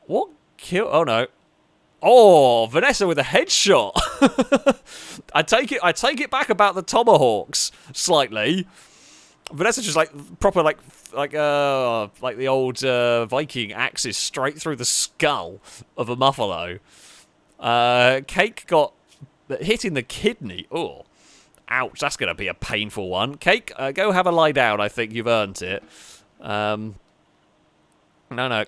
What kill? Oh no! Oh, Vanessa with a headshot. I take it back about the tomahawks slightly. Vanessa just like proper like the old Viking axes straight through the skull of a muffalo. Cake got hit in the kidney. Oh, ouch! That's gonna be a painful one. Cake, go have a lie down. I think you've earned it. No,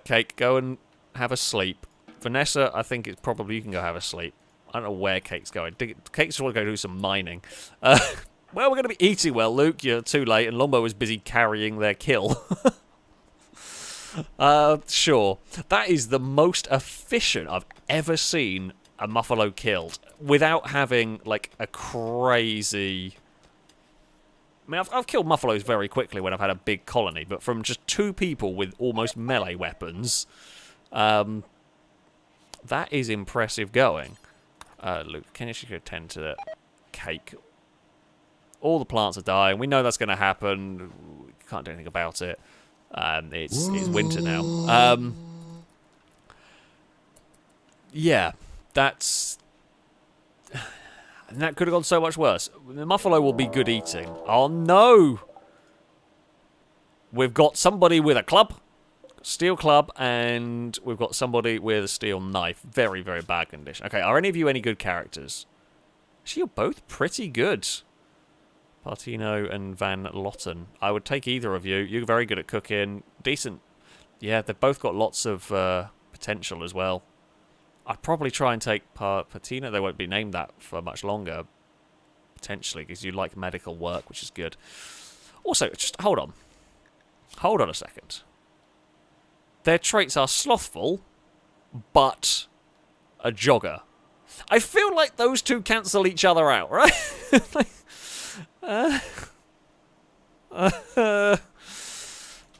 Cake, go and have a sleep. Vanessa, I think it's probably you can go have a sleep. I don't know where Cake's going. Cake's just want to go do some mining. Well, we're going to be eating well, Luke. You're too late, and Longbow is busy carrying their kill. Sure. That is the most efficient I've ever seen a Muffalo killed without having, like, a crazy... I mean, I've killed Muffalos very quickly when I've had a big colony, but from just two people with almost melee weapons... that is impressive going. Luke, can you actually attend to the Cake? All the plants are dying. We know that's going to happen. We can't do anything about it. It's winter now. Yeah, that's... And that could have gone so much worse. The Muffalo will be good eating. Oh, no! We've got somebody with a club. Steel club, and we've got somebody with a steel knife. Very, very bad condition. Okay, are any of you any good characters? Actually, you're both pretty good. Partino and Van Lotten. I would take either of you. You're very good at cooking. Decent. Yeah, they've both got lots of potential as well. I'd probably try and take Partino. They won't be named that for much longer. Potentially, because you like medical work, which is good. Also, just hold on. Hold on a second. Their traits are slothful, but a jogger. I feel like those two cancel each other out, right?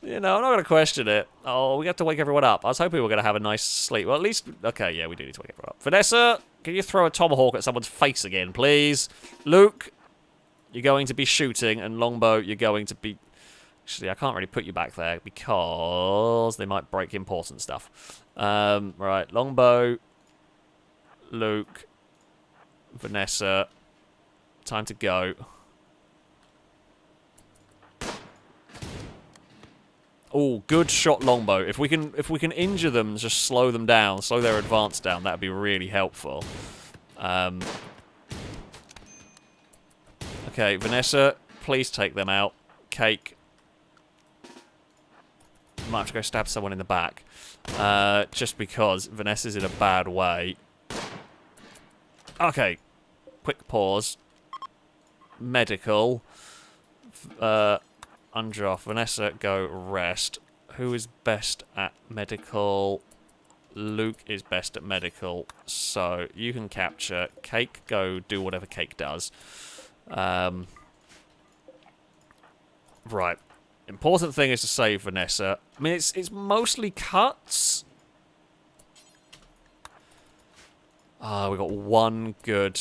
You know, I'm not going to question it. Oh, we have to wake everyone up. I was hoping we were going to have a nice sleep. Well, at least... Okay, yeah, we do need to wake everyone up. Vanessa, can you throw a tomahawk at someone's face again, please? Luke, you're going to be shooting, and Longbow, you're going to be... Actually, I can't really put you back there because they might break important stuff. Right, Longbow, Luke, Vanessa, time to go. Oh, good shot, Longbow. If we can injure them, just slow them down, slow their advance down. That'd be really helpful. Okay, Vanessa, please take them out. Cake. Might have to go stab someone in the back. Just because Vanessa's in a bad way. Okay. Quick pause. Medical. Undraft. Vanessa, go rest. Who is best at medical? Luke is best at medical. So, you can capture. Cake, go do whatever Cake does. Right. Important thing is to save Vanessa. I mean, it's mostly cuts. Ah, we got one good.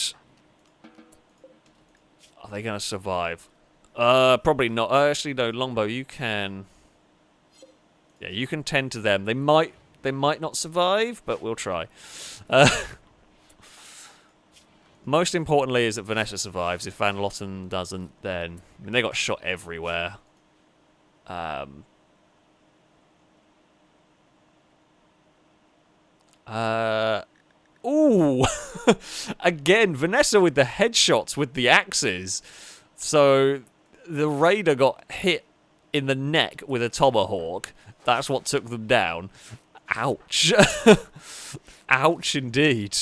Are they going to survive? Probably not. Actually, no. Longbow, you can. Yeah, you can tend to them. They might not survive, but we'll try. Most importantly is that Vanessa survives. If Van Lotten doesn't, then I mean they got shot everywhere. Ooh! Again, Vanessa with the headshots with the axes. So, the raider got hit in the neck with a tomahawk. That's what took them down. Ouch. Ouch indeed.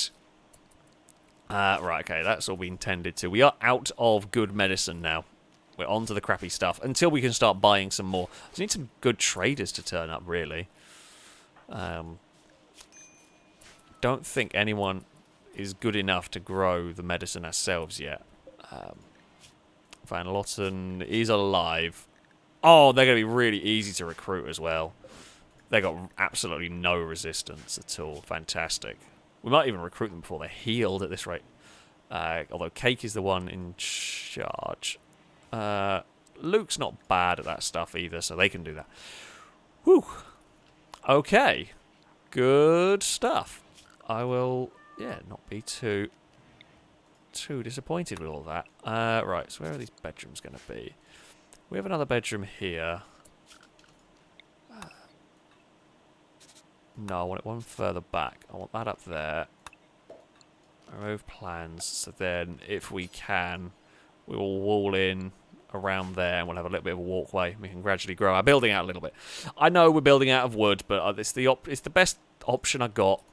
Right, okay, that's all we intended to. We are out of good medicine now. We're on to the crappy stuff. Until we can start buying some more. We need some good traders to turn up, really. Don't think anyone is good enough to grow the medicine ourselves yet. Van Lotten is alive. Oh, they're going to be really easy to recruit as well. They got absolutely no resistance at all. Fantastic. We might even recruit them before they're healed at this rate. Although Cake is the one in charge. Luke's not bad at that stuff either, so they can do that. Whew. Okay. Good stuff. I will, yeah, not be too disappointed with all that. Right, so where are these bedrooms going to be? We have another bedroom here. No, I want it one further back. I want that up there. Remove plans. So then, if we can, we will wall in around there and we'll have a little bit of a walkway. We can gradually grow our building out a little bit. I know we're building out of wood, but it's the best option I got.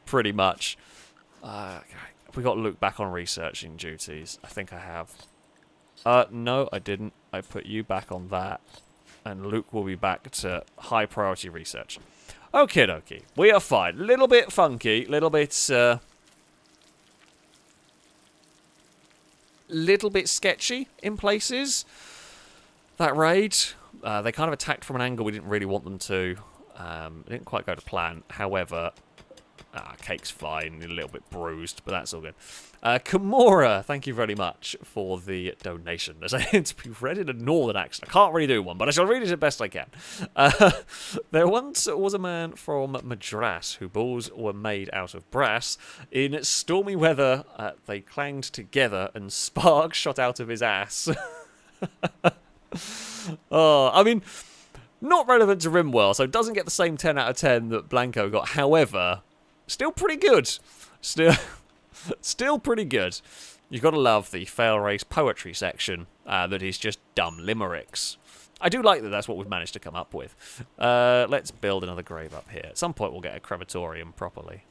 Pretty much. Okay. Have we got Luke back on researching duties? I think I have. No, I didn't. I put you back on that. And Luke will be back to high priority research. Okie dokie. We are fine. Little bit funky. Little bit sketchy in places. That raid. They kind of attacked from an angle we didn't really want them to. It didn't quite go to plan. However, Cake's fine. A little bit bruised, but that's all good. Kimura, thank you very much for the donation. As I had to be read in a northern accent. I can't really do one, but I shall read it as best I can. There once was a man from Madras whose balls were made out of brass. In stormy weather, they clanged together and sparks shot out of his ass. Oh, I mean, not relevant to RimWorld, so it doesn't get the same 10 out of 10 that Blanco got. However, still pretty good. Still pretty good. You've got to love the FailRace poetry section that is just dumb limericks. I do like that that's what we've managed to come up with. Let's build another grave up here. At some point we'll get a crematorium properly.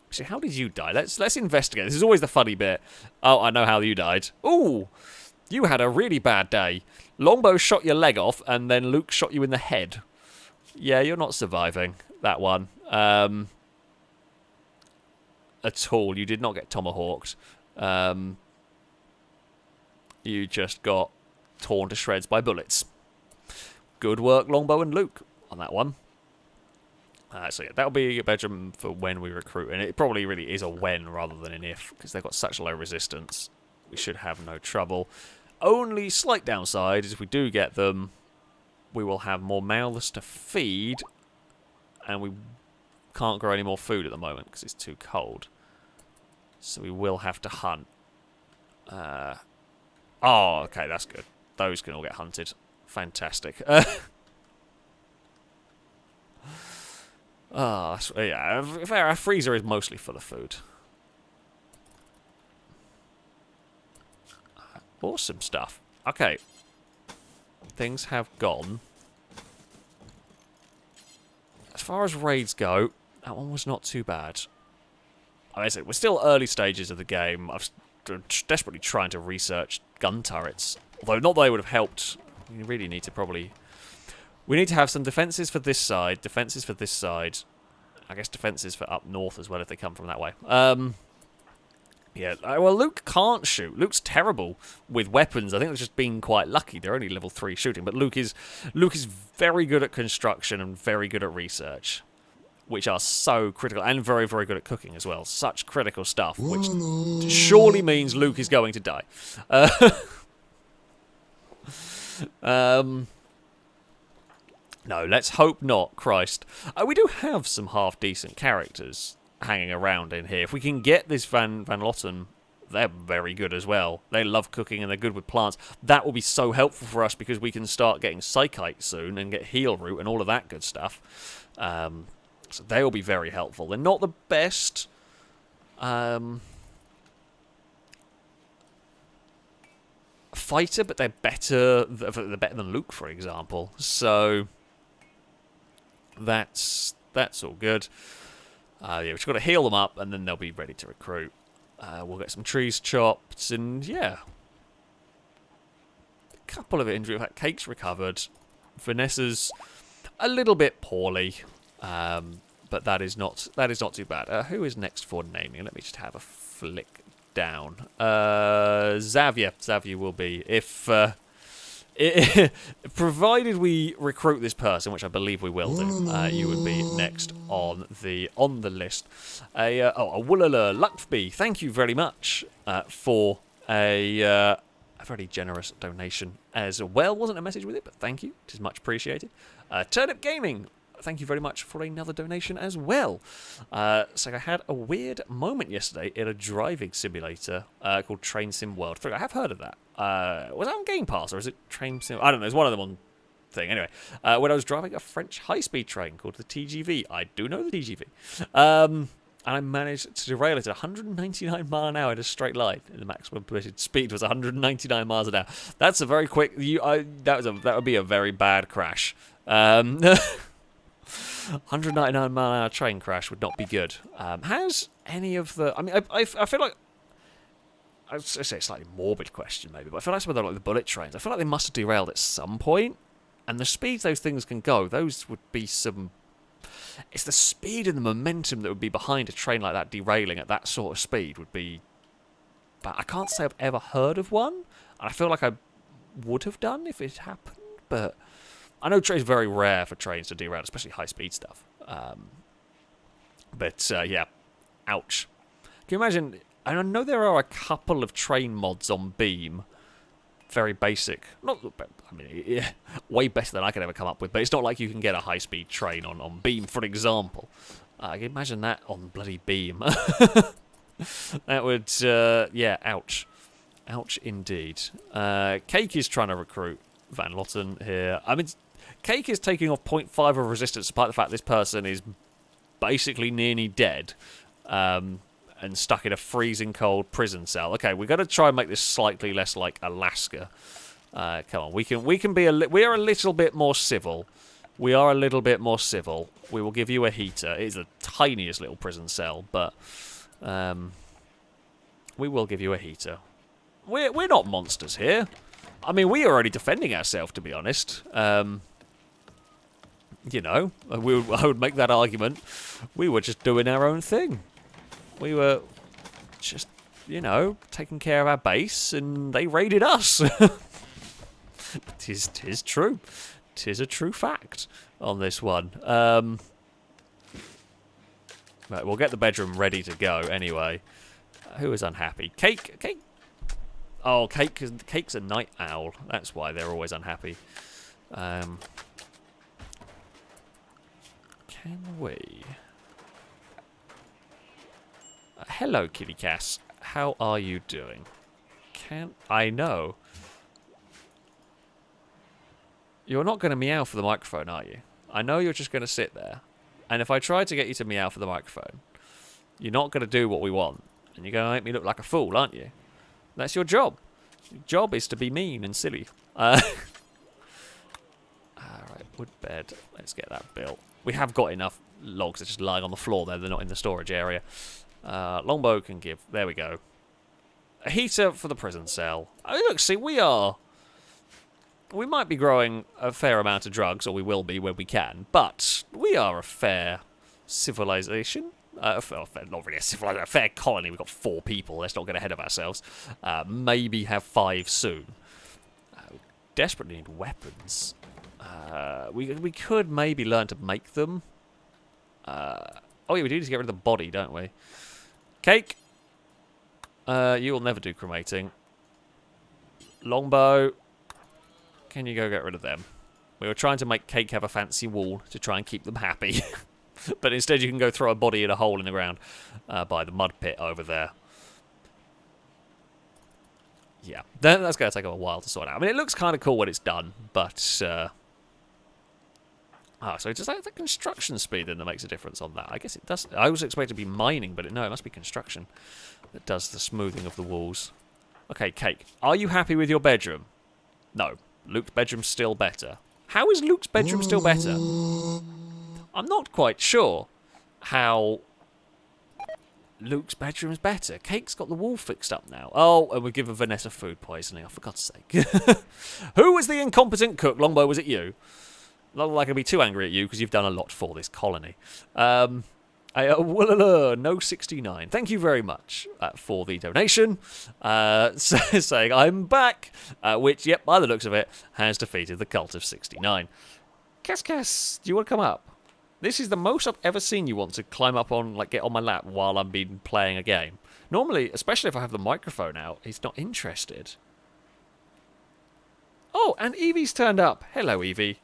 Actually, how did you die? Let's investigate. This is always the funny bit. Oh, I know how you died. Ooh! You had a really bad day. Longbow shot your leg off, and then Luke shot you in the head. Yeah, you're not surviving that one. At all. You did not get tomahawked. You just got torn to shreds by bullets. Good work, Longbow and Luke, on that one. So yeah, that'll be a bedroom for when we recruit, and it probably really is a when rather than an if, because they've got such low resistance. We should have no trouble. Only slight downside is if we do get them, we will have more mouths to feed, and we can't grow any more food at the moment because it's too cold. So we will have to hunt. Oh, okay, that's good. Those can all get hunted. Fantastic. Yeah, our freezer is mostly full of food. Awesome stuff. Okay. Things have gone. As far as raids go, that one was not too bad. I said, we're still early stages of the game. I'm desperately trying to research gun turrets. Although, not that they would have helped. We really need to probably... We need to have some defences for this side, defences for this side. I guess defences for up north as well if they come from that way. Yeah, well, Luke can't shoot. Luke's terrible with weapons. I think it's just being quite lucky. They're only level 3 shooting, but Luke is very good at construction and very good at research, which are so critical, and very, very good at cooking as well. Such critical stuff, which surely means Luke is going to die. No, let's hope not, Christ. We do have some half-decent characters hanging around in here. If we can get this Van Lotten, they're very good as well. They love cooking and they're good with plants. That will be so helpful for us because we can start getting Psychite soon and get Heal Root and all of that good stuff. So they will be very helpful. They're not the best... fighter, but they're better than Luke, for example. So... That's all good. Yeah, we've just got to heal them up, and then they'll be ready to recruit. We'll get some trees chopped, and yeah, a couple of injuries. In fact, Cake's recovered. Vanessa's a little bit poorly, but that is not too bad. Who is next for naming? Let me just have a flick down. Xavier. Xavier will be if. Provided we recruit this person, which I believe we will do, you would be next on the list. A Woolala Luckby, thank you very much for a very generous donation as well. Wasn't a message with it, but thank you. It is much appreciated. Turnip Gaming, thank you very much for another donation as well. So I had a weird moment yesterday in a driving simulator called Train Sim World. I have heard of that. Was that on Game Pass or is it Train Sim? I don't know. It's one of them on thing. Anyway, when I was driving a French high-speed train called the TGV. I do know the TGV. And I managed to derail it at 199 mile an hour in a straight line. The maximum permitted speed was 199 miles an hour. That's a very quick... that would be a very bad crash. 199 mile an hour train crash would not be good. Has any of the... I mean, I feel like... I'd say a slightly morbid question, maybe, but I feel like some of the, like, the bullet trains, I feel like they must have derailed at some point, and the speeds those things can go, those would be some... It's the speed and the momentum that would be behind a train like that derailing at that sort of speed would be... But I can't say I've ever heard of one, and I feel like I would have done if it happened, but... I know it's very rare for trains to derail, especially high-speed stuff. Yeah, ouch. Can you imagine... And I know there are a couple of train mods on Beam. Very basic. Not, I mean, yeah, way better than I could ever come up with. But it's not like you can get a high-speed train on Beam, for example. I can imagine that on bloody Beam. That would, yeah, ouch. Ouch indeed. Cake is trying to recruit Van Lotten here. I mean, Cake is taking off 0.5 of resistance, despite the fact this person is basically nearly dead. And stuck in a freezing cold prison cell. Okay, we're going to try and make this slightly less like Alaska. Come on, we can be we are a little bit more civil. We are a little bit more civil. We will give you a heater. It is the tiniest little prison cell, but we will give you a heater. We're not monsters here. I mean, we are already defending ourselves, to be honest. You know, I would make that argument. We were just doing our own thing. We were just, you know, taking care of our base, and they raided us. Tis true. Tis a true fact on this one. Right, we'll get the bedroom ready to go anyway. Who is unhappy? Cake? Cake? Oh, Cake's a night owl. That's why they're always unhappy. Can we... hello, Kitty Cass. How are you doing? I know. You're not going to meow for the microphone, are you? I know you're just going to sit there. And if I try to get you to meow for the microphone, you're not going to do what we want. And you're going to make me look like a fool, aren't you? That's your job. Your job is to be mean and silly. Alright, wood bed. Let's get that built. We have got enough logs. They're just lying on the floor there. They're not in the storage area. Longbow can give. There we go. A heater for the prison cell. Oh, look, see, we might be growing a fair amount of drugs, or we will be when we can, but we are a fair civilization. Not really a civilization, a fair colony. We've got 4 people. Let's not get ahead of ourselves. Maybe have 5 soon. We desperately need weapons. We could maybe learn to make them. Oh yeah, we do need to get rid of the body, don't we? Cake. You will never do cremating. Longbow. Can you go get rid of them? We were trying to make Cake have a fancy wall to try and keep them happy. But instead you can go throw a body in a hole in the ground by the mud pit over there. Yeah, that's going to take a while to sort out. I mean, it looks kind of cool when it's done, but... so it's just like the construction speed then that makes a difference on that. I guess it does. I was expecting to be mining, but no, it must be construction that does the smoothing of the walls. Okay, Cake, are you happy with your bedroom? No. Luke's bedroom's still better. How is Luke's bedroom still better? I'm not quite sure how Luke's bedroom's better. Cake's got the wall fixed up now. Oh, and we're giving Vanessa food poisoning. Oh, for God's sake. Who was the incompetent cook? Longbow, was it you? Not like I'd be too angry at you because you've done a lot for this colony. No 69. Thank you very much for the donation. Saying I'm back, which, yep, by the looks of it, has defeated the cult of 69. Cass, do you want to come up? This is the most I've ever seen you want to climb up on, like, get on my lap while I'm been playing a game. Normally, especially if I have the microphone out, he's not interested. Oh, and Evie's turned up. Hello, Evie.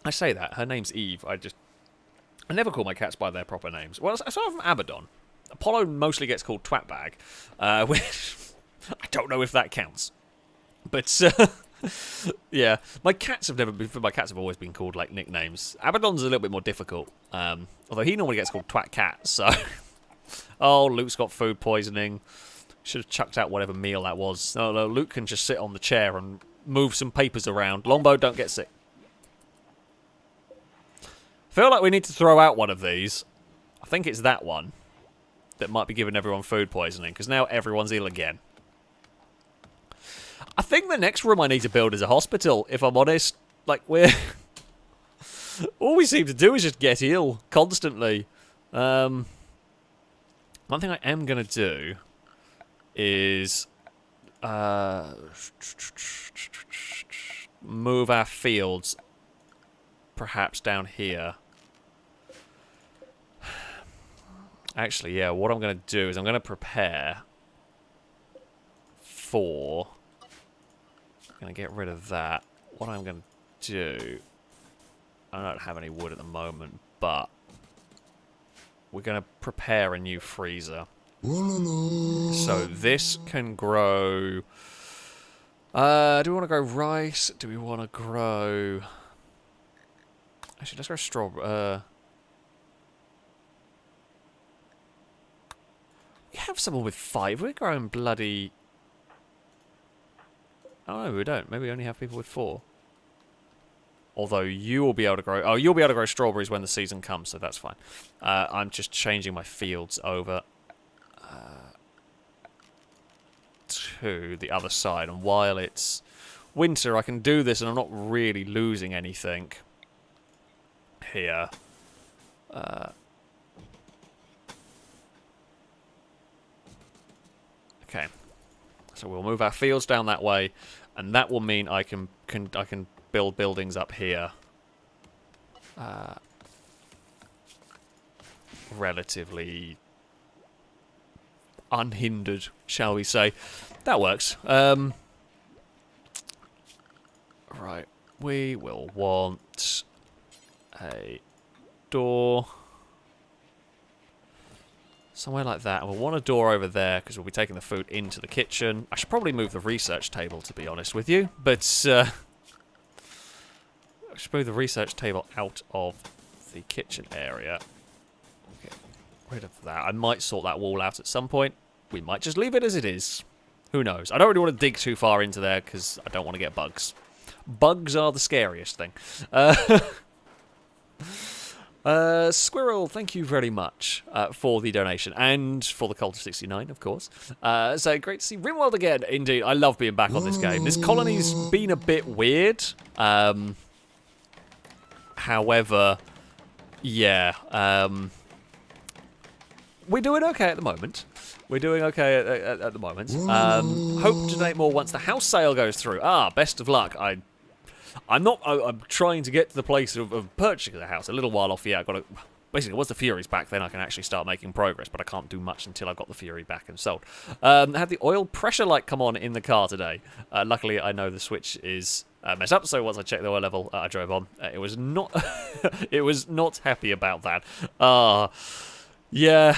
I say that. Her name's Eve. I never call my cats by their proper names. Well, aside from Abaddon, Apollo mostly gets called Twatbag, which I don't know if that counts. But, yeah, my cats have always been called, like, nicknames. Abaddon's a little bit more difficult, although he normally gets called Twat Cat, so... Oh, Luke's got food poisoning. Should have chucked out whatever meal that was. No, Luke can just sit on the chair and move some papers around. Longbow, don't get sick. Feel like we need to throw out one of these. I think it's that one that might be giving everyone food poisoning, because now everyone's ill again. I think the next room I need to build is a hospital, if I'm honest. Like, all we seem to do is just get ill constantly. One thing I am going to do is move our fields perhaps down here. Actually, yeah, what I'm going to do is I'm going to prepare for... I'm going to get rid of that. What I'm going to do... I don't have any wood at the moment, but we're going to prepare a new freezer. So this can grow... do we want to grow rice? Do we want to grow... Actually, let's grow strawberry. We have someone with 5. We're growing bloody... Oh, no, we don't. Maybe we only have people with 4. Although you will be able to grow... Oh, you'll be able to grow strawberries when the season comes, so that's fine. I'm just changing my fields over to the other side. And while it's winter, I can do this and I'm not really losing anything here. Okay, so we'll move our fields down that way, and that will mean I can build buildings up here. Relatively unhindered, shall we say. That works. Right, we will want a door somewhere like that, and we'll want a door over there because we'll be taking the food into the kitchen. I should probably move the research table, to be honest with you, but I should move the research table out of the kitchen area. Get rid of that. I might sort that wall out at some point. we might just leave it as it is. Who knows? I don't really want to dig too far into there because I don't want to get bugs. Bugs are the scariest thing. Squirrel, thank you very much for the donation and for the Cult of 69, of course. So great to see RimWorld again. Indeed, I love being back on this game. This colony's been a bit weird. However, yeah, we're doing okay at the moment. We're doing okay at the moment. Hope to donate more once the house sale goes through. Best of luck. I'm trying to get to the place of purchasing the house. A little while off, yeah. I've got to... Basically, once the Fury's back, then I can actually start making progress, but I can't do much until I've got the Fury back and sold. I had the oil pressure light come on in the car today. Luckily, I know the switch is messed up, so once I checked the oil level, I drove on. It was not... it was not happy about that. Yeah...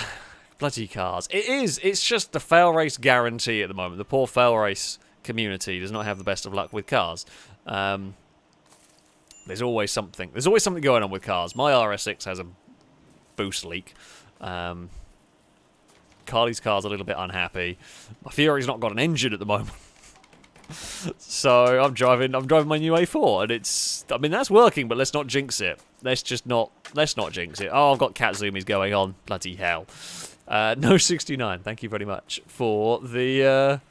Bloody cars. It is. It's just the FailRace guarantee at the moment. The poor FailRace community does not have the best of luck with cars. There's always something. There's always something going on with cars. My RS6 has a boost leak. Carly's car's a little bit unhappy. My Fury's not got an engine at the moment. So I'm driving my new A4, and it's. I mean, that's working, but let's not jinx it. Let's not jinx it. Oh, I've got cat zoomies going on. Bloody hell. No 69, thank you very much for the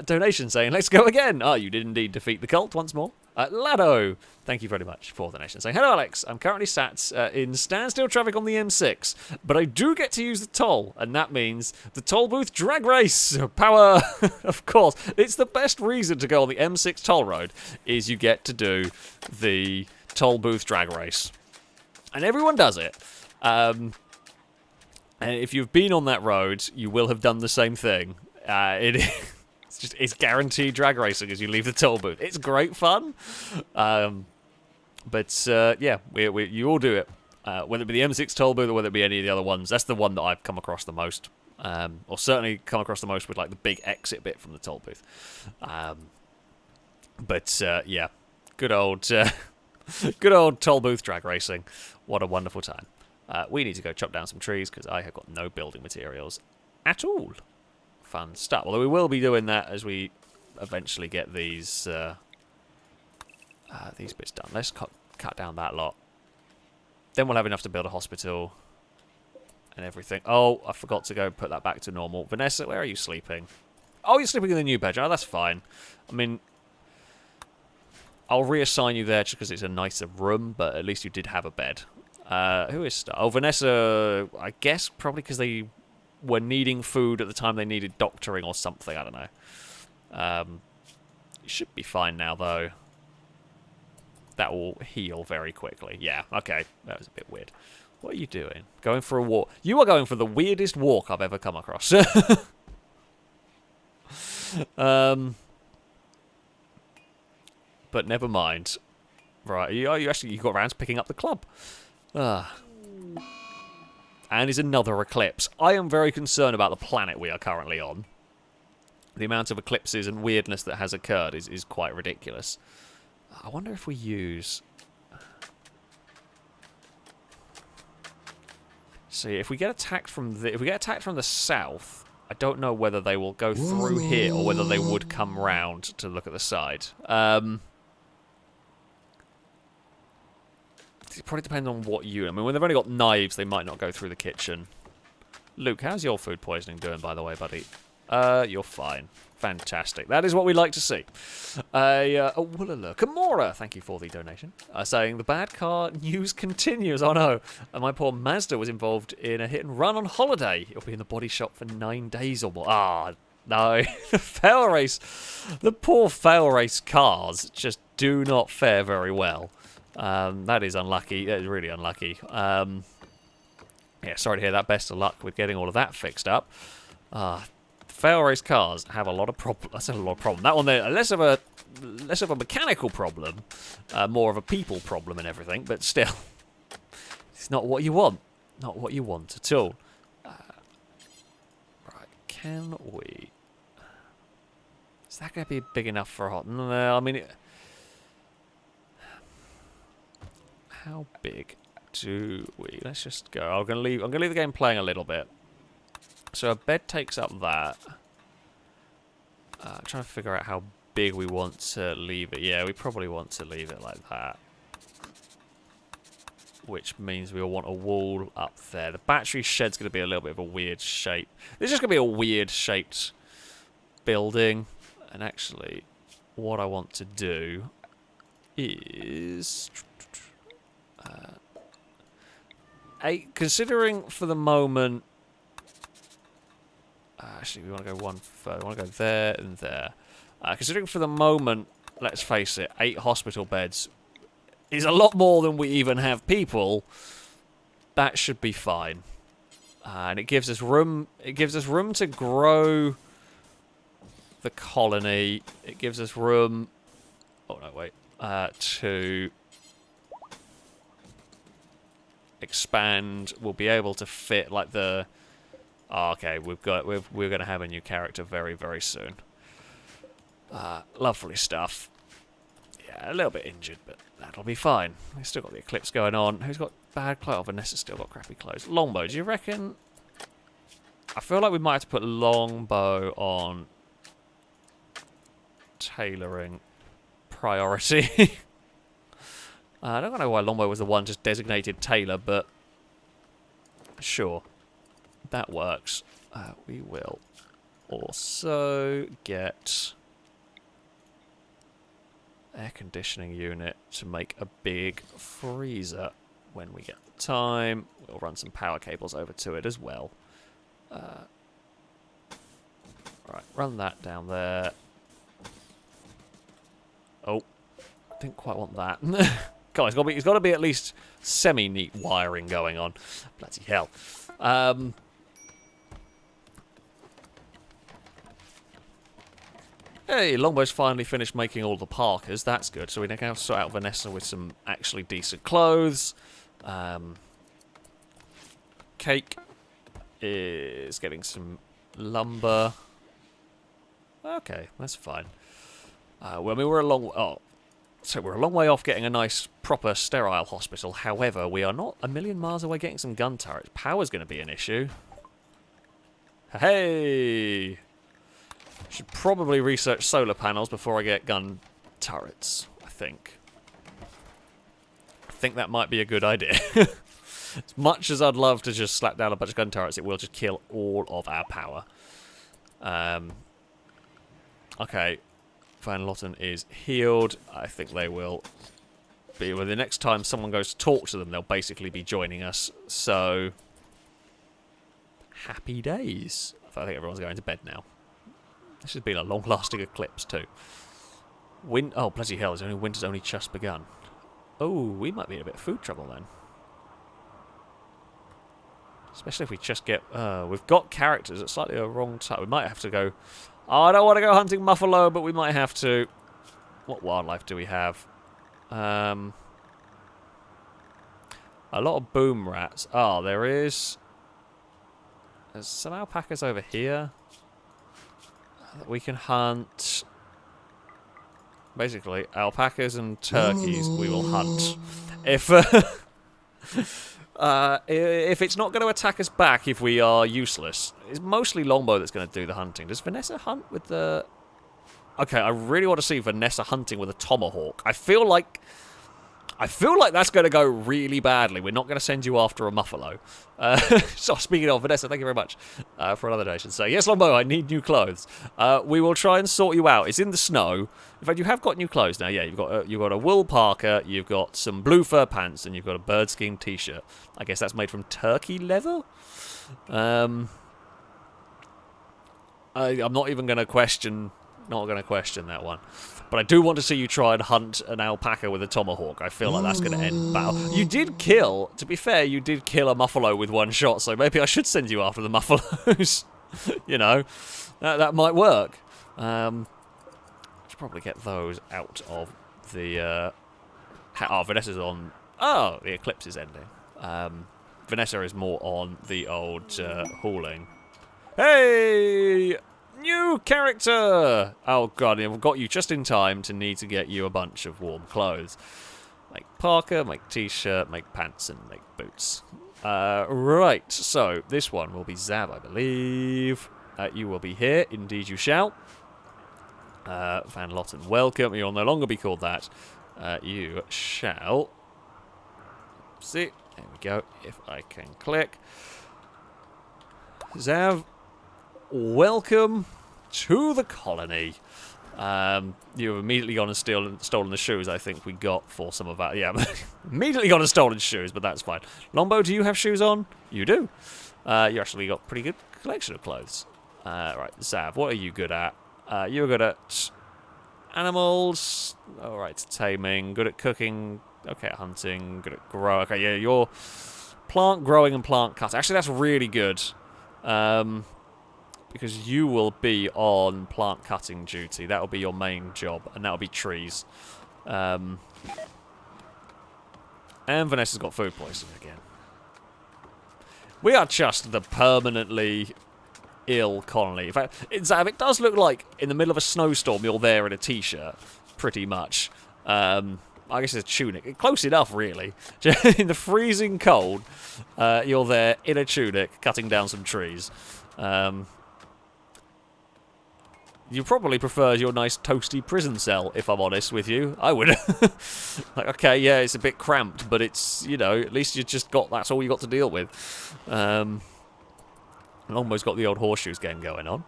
donation saying, let's go again. You did indeed defeat the cult once more. Lado, thank you very much for the donation saying, hello Alex, I'm currently sat in standstill traffic on the M6, but I do get to use the toll, and that means the toll booth drag race. Power, of course. It's the best reason to go on the M6 toll road, is you get to do the toll booth drag race. And everyone does it. And if you've been on that road, you will have done the same thing. It's guaranteed drag racing as you leave the toll booth. It's great fun. Yeah, you all do it. Whether it be the M6 toll booth or whether it be any of the other ones. That's the one that I've come across the most. Or certainly come across the most with like the big exit bit from the toll booth. Yeah, good old toll booth drag racing. What a wonderful time. We need to go chop down some trees because I have got no building materials at all. Fun stuff. Although we will be doing that as we eventually get these bits done. Let's cut down that lot. Then we'll have enough to build a hospital and everything. Oh, I forgot to go put that back to normal. Vanessa, where are you sleeping? Oh, you're sleeping in the new bed. Oh, that's fine. I mean, I'll reassign you there just because it's a nicer room, but at least you did have a bed. Who is Star? Oh, Vanessa, I guess probably because they were needing food at the time they needed doctoring or something. I don't know. You should be fine now, though. That will heal very quickly. Yeah, okay. That was a bit weird. What are you doing? Going for a walk? You are going for the weirdest walk I've ever come across. But never mind. Right, you got around to picking up the club. And is another eclipse. I am very concerned about the planet we are currently on. The amount of eclipses and weirdness that has occurred is quite ridiculous. I wonder if we use... See, if we get attacked from the south, I don't know whether they will go through here or whether they would come round to look at the side. It probably depends on what unit. I mean, when they've only got knives, they might not go through the kitchen. Luke, how's your food poisoning doing, by the way, buddy? You're fine. Fantastic. That is what we like to see. Woolala. Kimura, thank you for the donation. Saying, the bad car news continues. Oh, no. My poor Mazda was involved in a hit and run on holiday. It'll be in the body shop for 9 days or more. No. The FailRace. The poor FailRace cars just do not fare very well. That is unlucky. That is really unlucky. Yeah, sorry to hear that. Best of luck with getting all of that fixed up. FailRace cars have a lot of problems. That's a lot of problem. That one there, less of a mechanical problem, more of a people problem and everything. But still, it's not what you want. Not what you want at all. Right? Can we? Is that going to be big enough for a hot? No, I mean. How big do we? Let's just go. I'm gonna leave the game playing a little bit. So a bed takes up that. I'm trying to figure out how big we want to leave it. Yeah, we probably want to leave it like that. Which means we'll want a wall up there. The battery shed's going to be a little bit of a weird shape. It's just going to be a weird shaped building. And actually, what I want to do is... considering for the moment... actually, we want to go one further. We want to go there and there. Considering for the moment, let's face it, 8 hospital beds is a lot more than we even have people. That should be fine. And it gives us room. It gives us room to grow the colony. It gives us room. Oh no, wait. To expand. We'll be able to fit like the. Oh, okay, we're going to have a new character very, very soon. Lovely stuff. Yeah, a little bit injured, but that'll be fine. We've still got the eclipse going on. Who's got bad clothes? Oh, Vanessa's still got crappy clothes. Longbow, do you reckon? I feel like we might have to put Longbow on tailoring priority. I don't know why Longbow was the one just designated tailor, but sure. That works. We will also get air conditioning unit to make a big freezer when we get the time. We'll run some power cables over to it as well. Right, run that down there. Oh, didn't quite want that. God, it's got to be at least semi-neat wiring going on. Bloody hell. Hey, Longbow's finally finished making all the parkas. That's good. So we can now sort out Vanessa with some actually decent clothes. Cake is getting some lumber. Okay, that's fine. Well, I mean, we're a long way off getting a nice, proper, sterile hospital. However, we are not a million miles away getting some gun turrets. Power's going to be an issue. Hey! Should probably research solar panels before I get gun turrets, I think. I think that might be a good idea. As much as I'd love to just slap down a bunch of gun turrets, it will just kill all of our power. Okay. Van Lotten is healed. I think they will be... Well, the next time someone goes to talk to them, they'll basically be joining us. So... Happy days. I think everyone's going to bed now. This has been a long-lasting eclipse, too. Oh, bloody hell, winter's only just begun. Oh, we might be in a bit of food trouble, then. Especially if we just get... we've got characters at slightly the wrong time. We might have to go... Oh, I don't want to go hunting buffalo, but we might have to... What wildlife do we have? A lot of boom rats. Oh, there is... There's some alpacas over here. We can hunt... Basically, alpacas and turkeys we will hunt. If it's not going to attack us back if we are useless, it's mostly Longbow that's going to do the hunting. Does Vanessa hunt with the... Okay, I really want to see Vanessa hunting with a tomahawk. I feel like that's going to go really badly. We're not going to send you after a muffalo. So speaking of Vanessa, thank you very much for another donation. So yes, Longbow, I need new clothes. We will try and sort you out. It's in the snow. In fact, you have got new clothes now. Yeah, you've got a wool parka, you've got some blue fur pants, and you've got a bird skin t-shirt. I guess that's made from turkey leather. I'm not even going to question. Not going to question that one. But I do want to see you try and hunt an alpaca with a tomahawk. I feel like that's going to end battle. You did kill, to be fair, you did kill a muffalo with one shot, so maybe I should send you after the muffalos. You know, that might work. Should probably get those out of the... Vanessa's on... Oh, the eclipse is ending. Vanessa is more on the old hauling. Hey! New character! Oh god, I've got you just in time to need to get you a bunch of warm clothes. Make parka, make t-shirt, make pants, and make boots. Right, so this one will be Zav, I believe. You will be here. Indeed you shall. Van Lotten, welcome. You'll no longer be called that. You shall... See, there we go. If I can click. Zav, welcome to the colony. You've immediately gone and stolen the shoes I think we got for some of that. Yeah, immediately gone and stolen shoes, but that's fine. Longbow, do you have shoes on? You do. You actually got a pretty good collection of clothes. Right, Zav, what are you good at? You're good at animals. Alright, taming. Good at cooking. Okay, at hunting. Good at growing. Okay, yeah, you're plant growing and plant cutting. Actually, that's really good. Because you will be on plant cutting duty. That will be your main job, and that will be trees. And Vanessa's got food poisoning again. We are just the permanently ill colony. In fact, Zav, it does look like in the middle of a snowstorm you're there in a t-shirt, pretty much. I guess it's a tunic. Close enough, really. In the freezing cold, you're there in a tunic, cutting down some trees. You probably prefer your nice toasty prison cell, if I'm honest with you. I would. Like, okay, yeah, it's a bit cramped, but it's, you know, at least you just got, that's all you got to deal with. Longbow's got the old horseshoes game going on.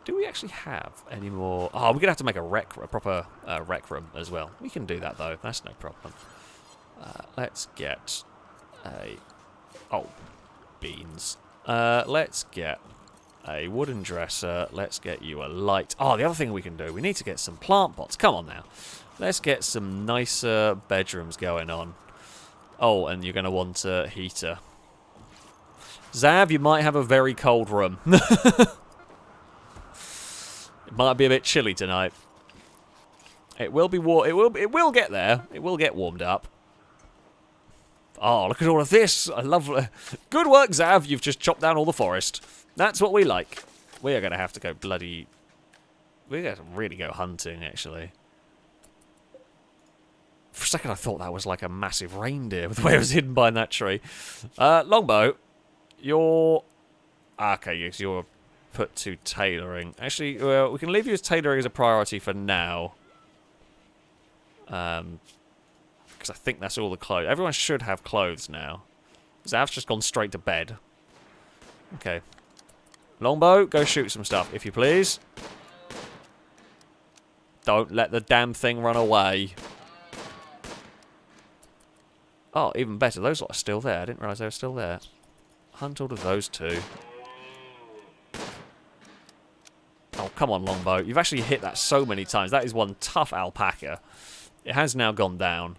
Do we actually have any more? Oh, we're going to have to make a proper rec room as well. We can do that, though. That's no problem. Let's get a... Oh, beans. Let's get a wooden dresser. Let's get you a light. Oh, the other thing we can do, we need to get some plant pots. Come on now. Let's get some nicer bedrooms going on. Oh, and you're going to want a heater. Zav, you might have a very cold room. It might be a bit chilly tonight. It will be warm. It will get there. It will get warmed up. Oh, look at all of this. I love... Good work, Zav. You've just chopped down all the forest. That's what we like. We are going to have to go bloody... We're going to really go hunting, actually. For a second, I thought that was like a massive reindeer with the way it was hidden behind that tree. Longbow, you're... Okay, yes, you're put to tailoring. Actually, well, we can leave you as tailoring as a priority for now. Because I think that's all the clothes. Everyone should have clothes now. Zav's just gone straight to bed. Okay. Longbow, go shoot some stuff, if you please. Don't let the damn thing run away. Oh, even better. Those lot are still there. I didn't realise they were still there. Hunt all of those two. Oh, come on, Longbow. You've actually hit that so many times. That is one tough alpaca. It has now gone down.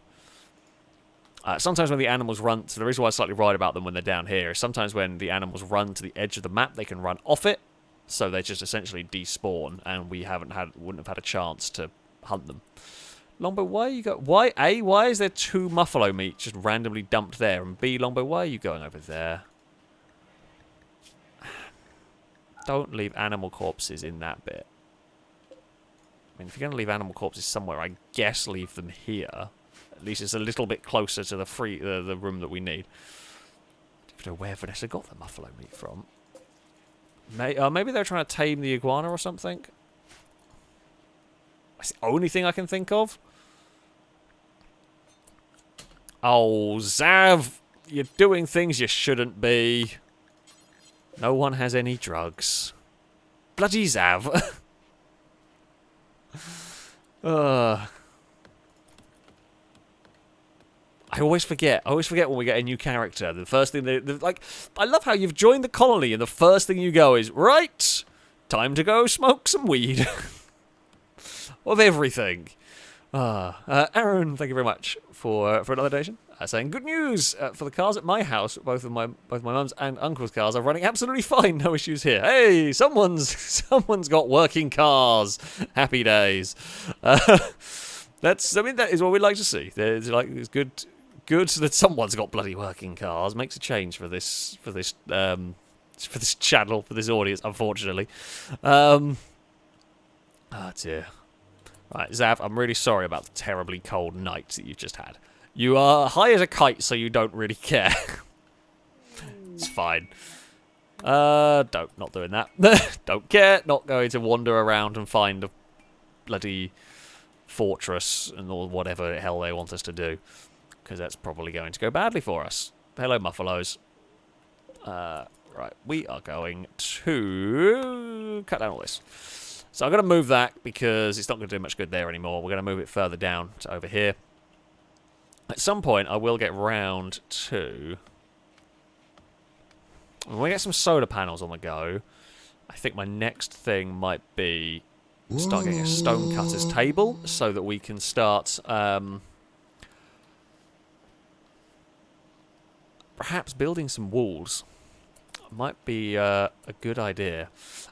Sometimes when the animals run... So the reason why I slightly worried about them when they're down here is sometimes when the animals run to the edge of the map, they can run off it. So they just essentially despawn, and we wouldn't have had a chance to hunt them. Longbow, why are you go? Why is there 2 buffalo meat just randomly dumped there? And B, Longbow, why are you going over there? Don't leave animal corpses in that bit. I mean, if you're going to leave animal corpses somewhere, I guess leave them here. At least it's a little bit closer to the room that we need. I don't know where Vanessa got the buffalo meat from. Maybe they're trying to tame the iguana or something. That's the only thing I can think of. Oh, Zav! You're doing things you shouldn't be. No one has any drugs. Bloody Zav. I always forget. I always forget when we get a new character. The first thing like, I love how you've joined the colony and the first thing you go is, right, time to go smoke some weed. Of everything. Aaron, thank you very much for another donation. Saying good news for the cars at my house. Both my mum's and uncle's cars are running absolutely fine. No issues here. Hey, someone's got working cars. Happy days. I mean, that is what we'd like to see. It's good that someone's got bloody working cars. Makes a change for this channel, for this audience, unfortunately. Oh dear. Right, Zav, I'm really sorry about the terribly cold night that you've just had. You are high as a kite, so you don't really care. It's fine. Not doing that. Don't care. Not going to wander around and find a bloody fortress and or whatever the hell they want us to do, because that's probably going to go badly for us. Hello, Muffalos. Right, we are going to cut down all this. So I'm going to move that because it's not going to do much good there anymore. We're going to move it further down to over here. At some point, I will get round to... When we get some solar panels on the go, I think my next thing might be start getting a stonecutter's table so that we can start perhaps building some walls. Might be a good idea.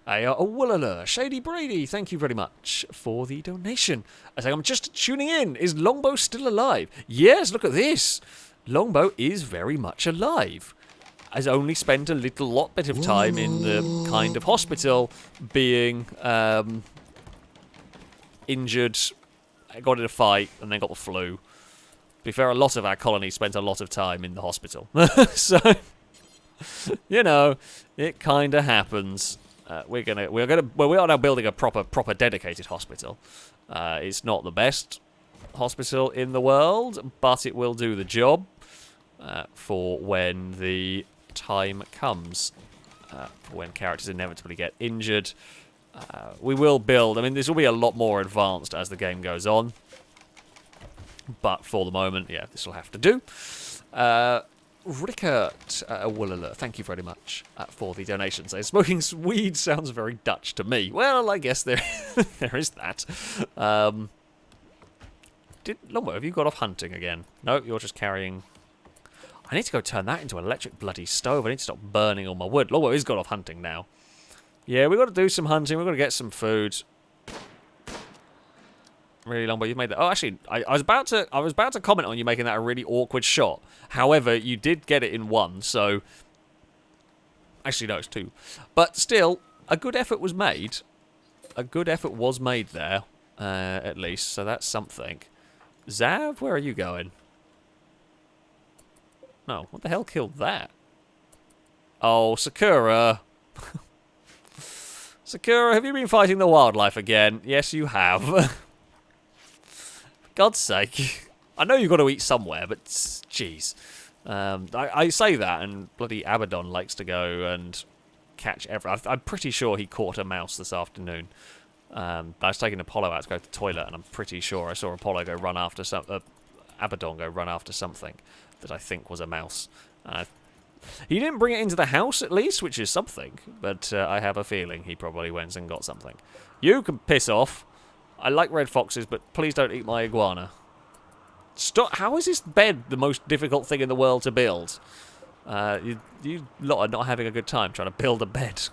Woolala, Shady Brady, thank you very much for the donation. I say I'm just tuning in. Is Longbow still alive? Yes, look at this. Longbow is very much alive. Has only spent a lot bit of time in the kind of hospital, being injured, got in a fight, and then got the flu. To be fair, a lot of our colony spent a lot of time in the hospital. So, you know, it kind of happens. We are now building a proper dedicated hospital. It's not the best hospital in the world, but it will do the job for when the time comes, when characters inevitably get injured. We will build, I mean, this will be a lot more advanced as the game goes on, but for the moment, yeah, this will have to do. Rickert Woolala, thank you very much for the donation. So smoking weed sounds very Dutch to me. Well, I guess there there is that. Longbow, have you got off hunting again? No, you're just carrying... I need to go turn that into an electric bloody stove. I need to stop burning all my wood. Longbow has got off hunting now. Yeah, we've got to do some hunting. We've got to get some food. Really, Longbow, you've made that. Oh, actually, I was about to comment on you making that a really awkward shot. However, you did get it in one, so... Actually, no, it's two. But still, a good effort was made. A good effort was made there, at least, so that's something. Zav, where are you going? No, what the hell killed that? Oh, Sakura. Sakura, have you been fighting the wildlife again? Yes, you have. For God's sake. I know you've got to eat somewhere, but jeez. I say that, and bloody Abaddon likes to go and catch everything. I'm pretty sure he caught a mouse this afternoon. I was taking Apollo out to go to the toilet, and I'm pretty sure I saw Apollo go run after Abaddon go run after something that I think was a mouse. He didn't bring it into the house, at least, which is something, but I have a feeling he probably went and got something. You can piss off. I like red foxes, but please don't eat my iguana. Stop! How is this bed the most difficult thing in the world to build? You lot are not having a good time trying to build a bed.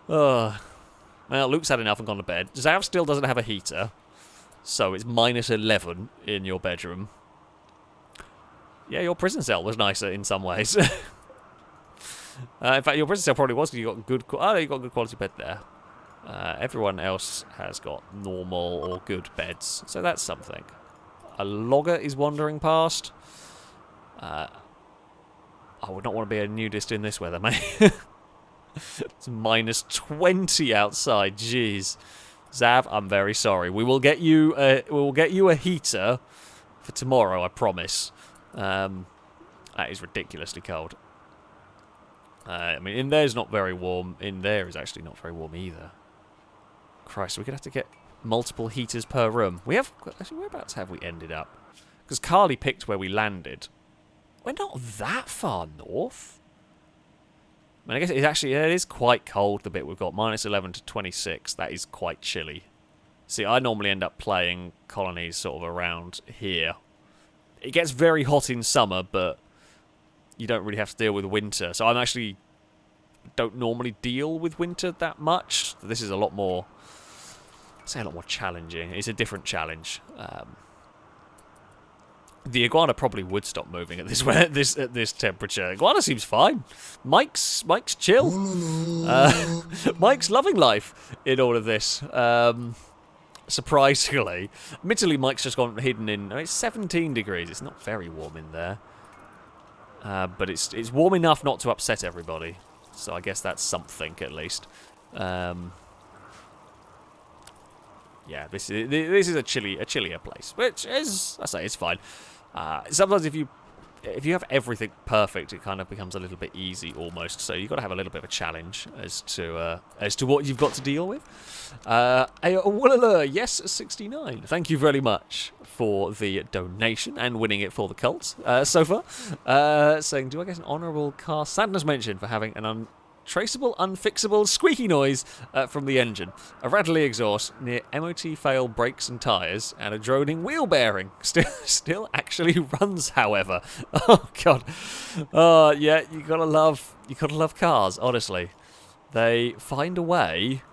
Well, Luke's had enough and gone to bed. Zav still doesn't have a heater, so it's -11 in your bedroom. Yeah, your prison cell was nicer in some ways. In fact, your prison cell probably was because you got good. Oh, you got a good quality bed there. Everyone else has got normal or good beds, so that's something. A logger is wandering past. I would not want to be a nudist in this weather, mate. It's -20 outside. Jeez, Zav, I'm very sorry. We will get you. We will get you a heater for tomorrow. I promise. That is ridiculously cold. I mean, in there's not very warm. In there is actually not very warm either. Christ, we're going to have to get multiple heaters per room. We have... Actually, whereabouts have we ended up? Because Carly picked where we landed. We're not that far north. I mean, I guess it's actually... It is quite cold, the bit we've got. -11 to 26. That is quite chilly. See, I normally end up playing colonies sort of around here. It gets very hot in summer, but you don't really have to deal with winter. So I'm actually don't normally deal with winter that much. This is a lot more, I'd say a lot more challenging. It's a different challenge. The iguana probably would stop moving at this temperature. Iguana seems fine. Mike's chill. Mike's loving life in all of this. surprisingly. Admittedly, Mike's just gone hidden in... I mean, it's 17 degrees. It's not very warm in there. But it's warm enough not to upset everybody. So I guess that's something, at least. Yeah, this is a chillier place, which is, I say, it's fine. Sometimes if you have everything perfect, it kind of becomes a little bit easy almost. So you've got to have a little bit of a challenge as to what you've got to deal with. Yes, 69. Thank you very much for the donation and winning it for the cult so far. Saying, do I get an honourable car sadness mention for having an untraceable, unfixable, squeaky noise from the engine, a rattly exhaust near MOT fail brakes and tyres, and a droning wheel bearing. Still actually runs, however. Oh god. Yeah, you gotta love cars. Honestly, they find a way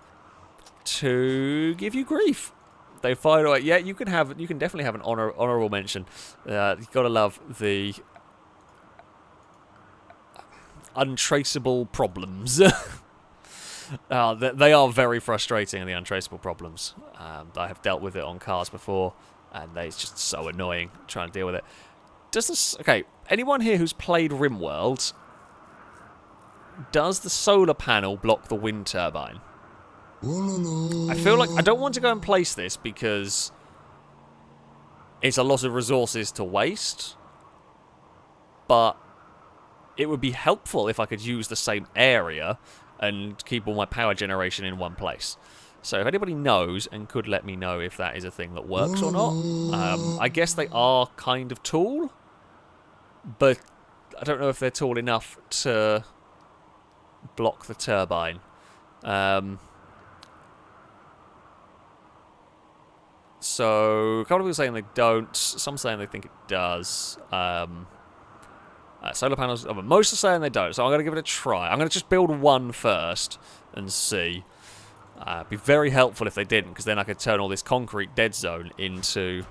to give you grief. They find a way. Yeah, you can definitely have an honourable mention. You gotta love the untraceable problems. They are very frustrating, the untraceable problems. I have dealt with it on cars before, and it's just so annoying trying to deal with it. Okay, anyone here who's played RimWorld, does the solar panel block the wind turbine? I feel like I don't want to go and place this because it's a lot of resources to waste, but it would be helpful if I could use the same area and keep all my power generation in one place. So if anybody knows and could let me know if that is a thing that works or not. I guess they are kind of tall, but I don't know if they're tall enough to block the turbine. So a couple of people saying they don't, some saying they think it does. Solar panels, most are saying they don't, so I'm going to give it a try. I'm going to just build one first and see. It'd be very helpful if they didn't, because then I could turn all this concrete dead zone into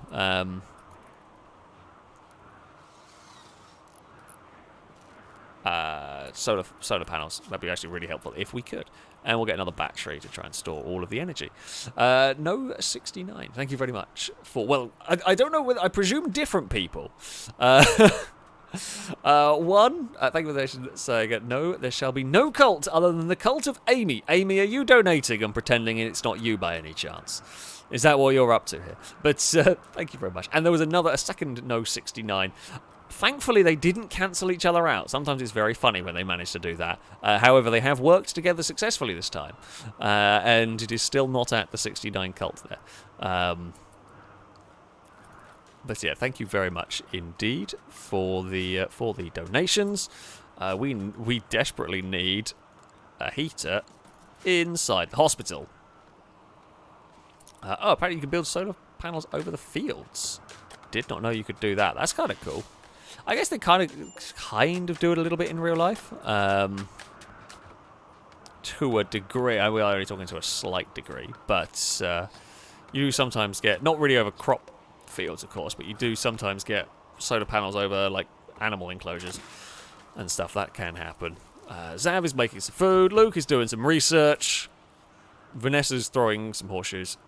solar panels. That'd be actually really helpful if we could. And we'll get another battery to try and store all of the energy. No 69. Thank you very much for... Well, I don't know whether... I presume different people. Thank you for the saying, no, there shall be no cult other than the cult of Amy. Amy, are you donating and pretending it's not you by any chance? Is that what you're up to here? But thank you very much. And there was a second no 69. Thankfully, they didn't cancel each other out. Sometimes it's very funny when they manage to do that. However, they have worked together successfully this time. And it is still not at the 69 cult there. But yeah, thank you very much indeed for the donations. We desperately need a heater inside the hospital. Apparently you can build solar panels over the fields. Did not know you could do that. That's kind of cool. I guess they kind of do it a little bit in real life. To a degree. We are only talking to a slight degree. But you sometimes get, not really over crop fields, of course, but you do sometimes get solar panels over, like, animal enclosures and stuff. That can happen. Zav is making some food. Luke is doing some research. Vanessa's throwing some horseshoes.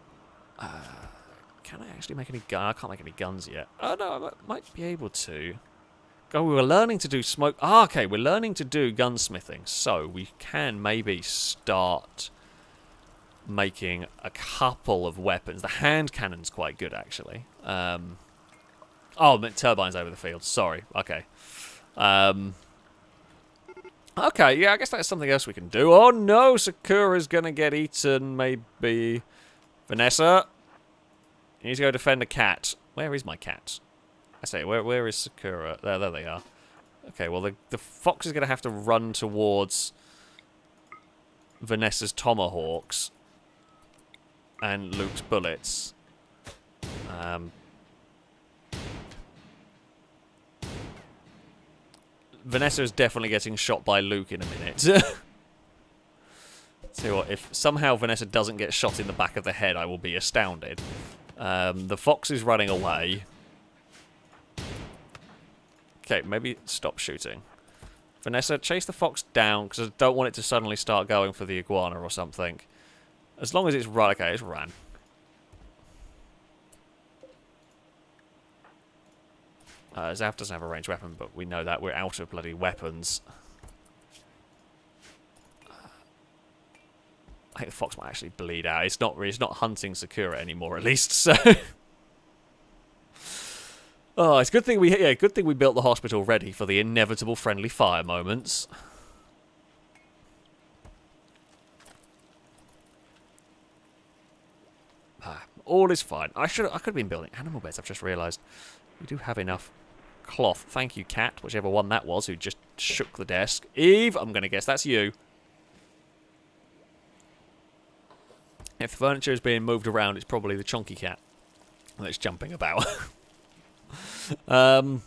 Can I actually make any gun? I can't make any guns yet. Oh, no, I might be able to. Oh, we were learning to do smoke. Okay, we're learning to do gunsmithing, so we can maybe start making a couple of weapons. The hand cannon's quite good, actually. Turbines over the field. Sorry. Okay. Okay, yeah, I guess that's something else we can do. Oh, no, Sakura's gonna get eaten, maybe. Vanessa, you need to go defend a cat. Where is my cat? I say, where is Sakura? There they are. Okay, well, the fox is gonna have to run towards Vanessa's tomahawks and Luke's bullets. Vanessa is definitely getting shot by Luke in a minute. Tell you what, if somehow Vanessa doesn't get shot in the back of the head, I will be astounded. The fox is running away. Okay, maybe stop shooting. Vanessa, chase the fox down, because I don't want it to suddenly start going for the iguana or something. As long as it's run. Okay, it's ran. Zav doesn't have a ranged weapon, but we know that. We're out of bloody weapons. I think the fox might actually bleed out. It's not hunting Sakura anymore, at least. So, oh, it's good thing we built the hospital ready for the inevitable friendly fire moments. All is fine. I could have been building animal beds. I've just realised we do have enough cloth. Thank you, cat, whichever one that was, who just shook the desk. Eve, I'm going to guess that's you. If the furniture is being moved around, it's probably the chonky cat that's jumping about. I mean,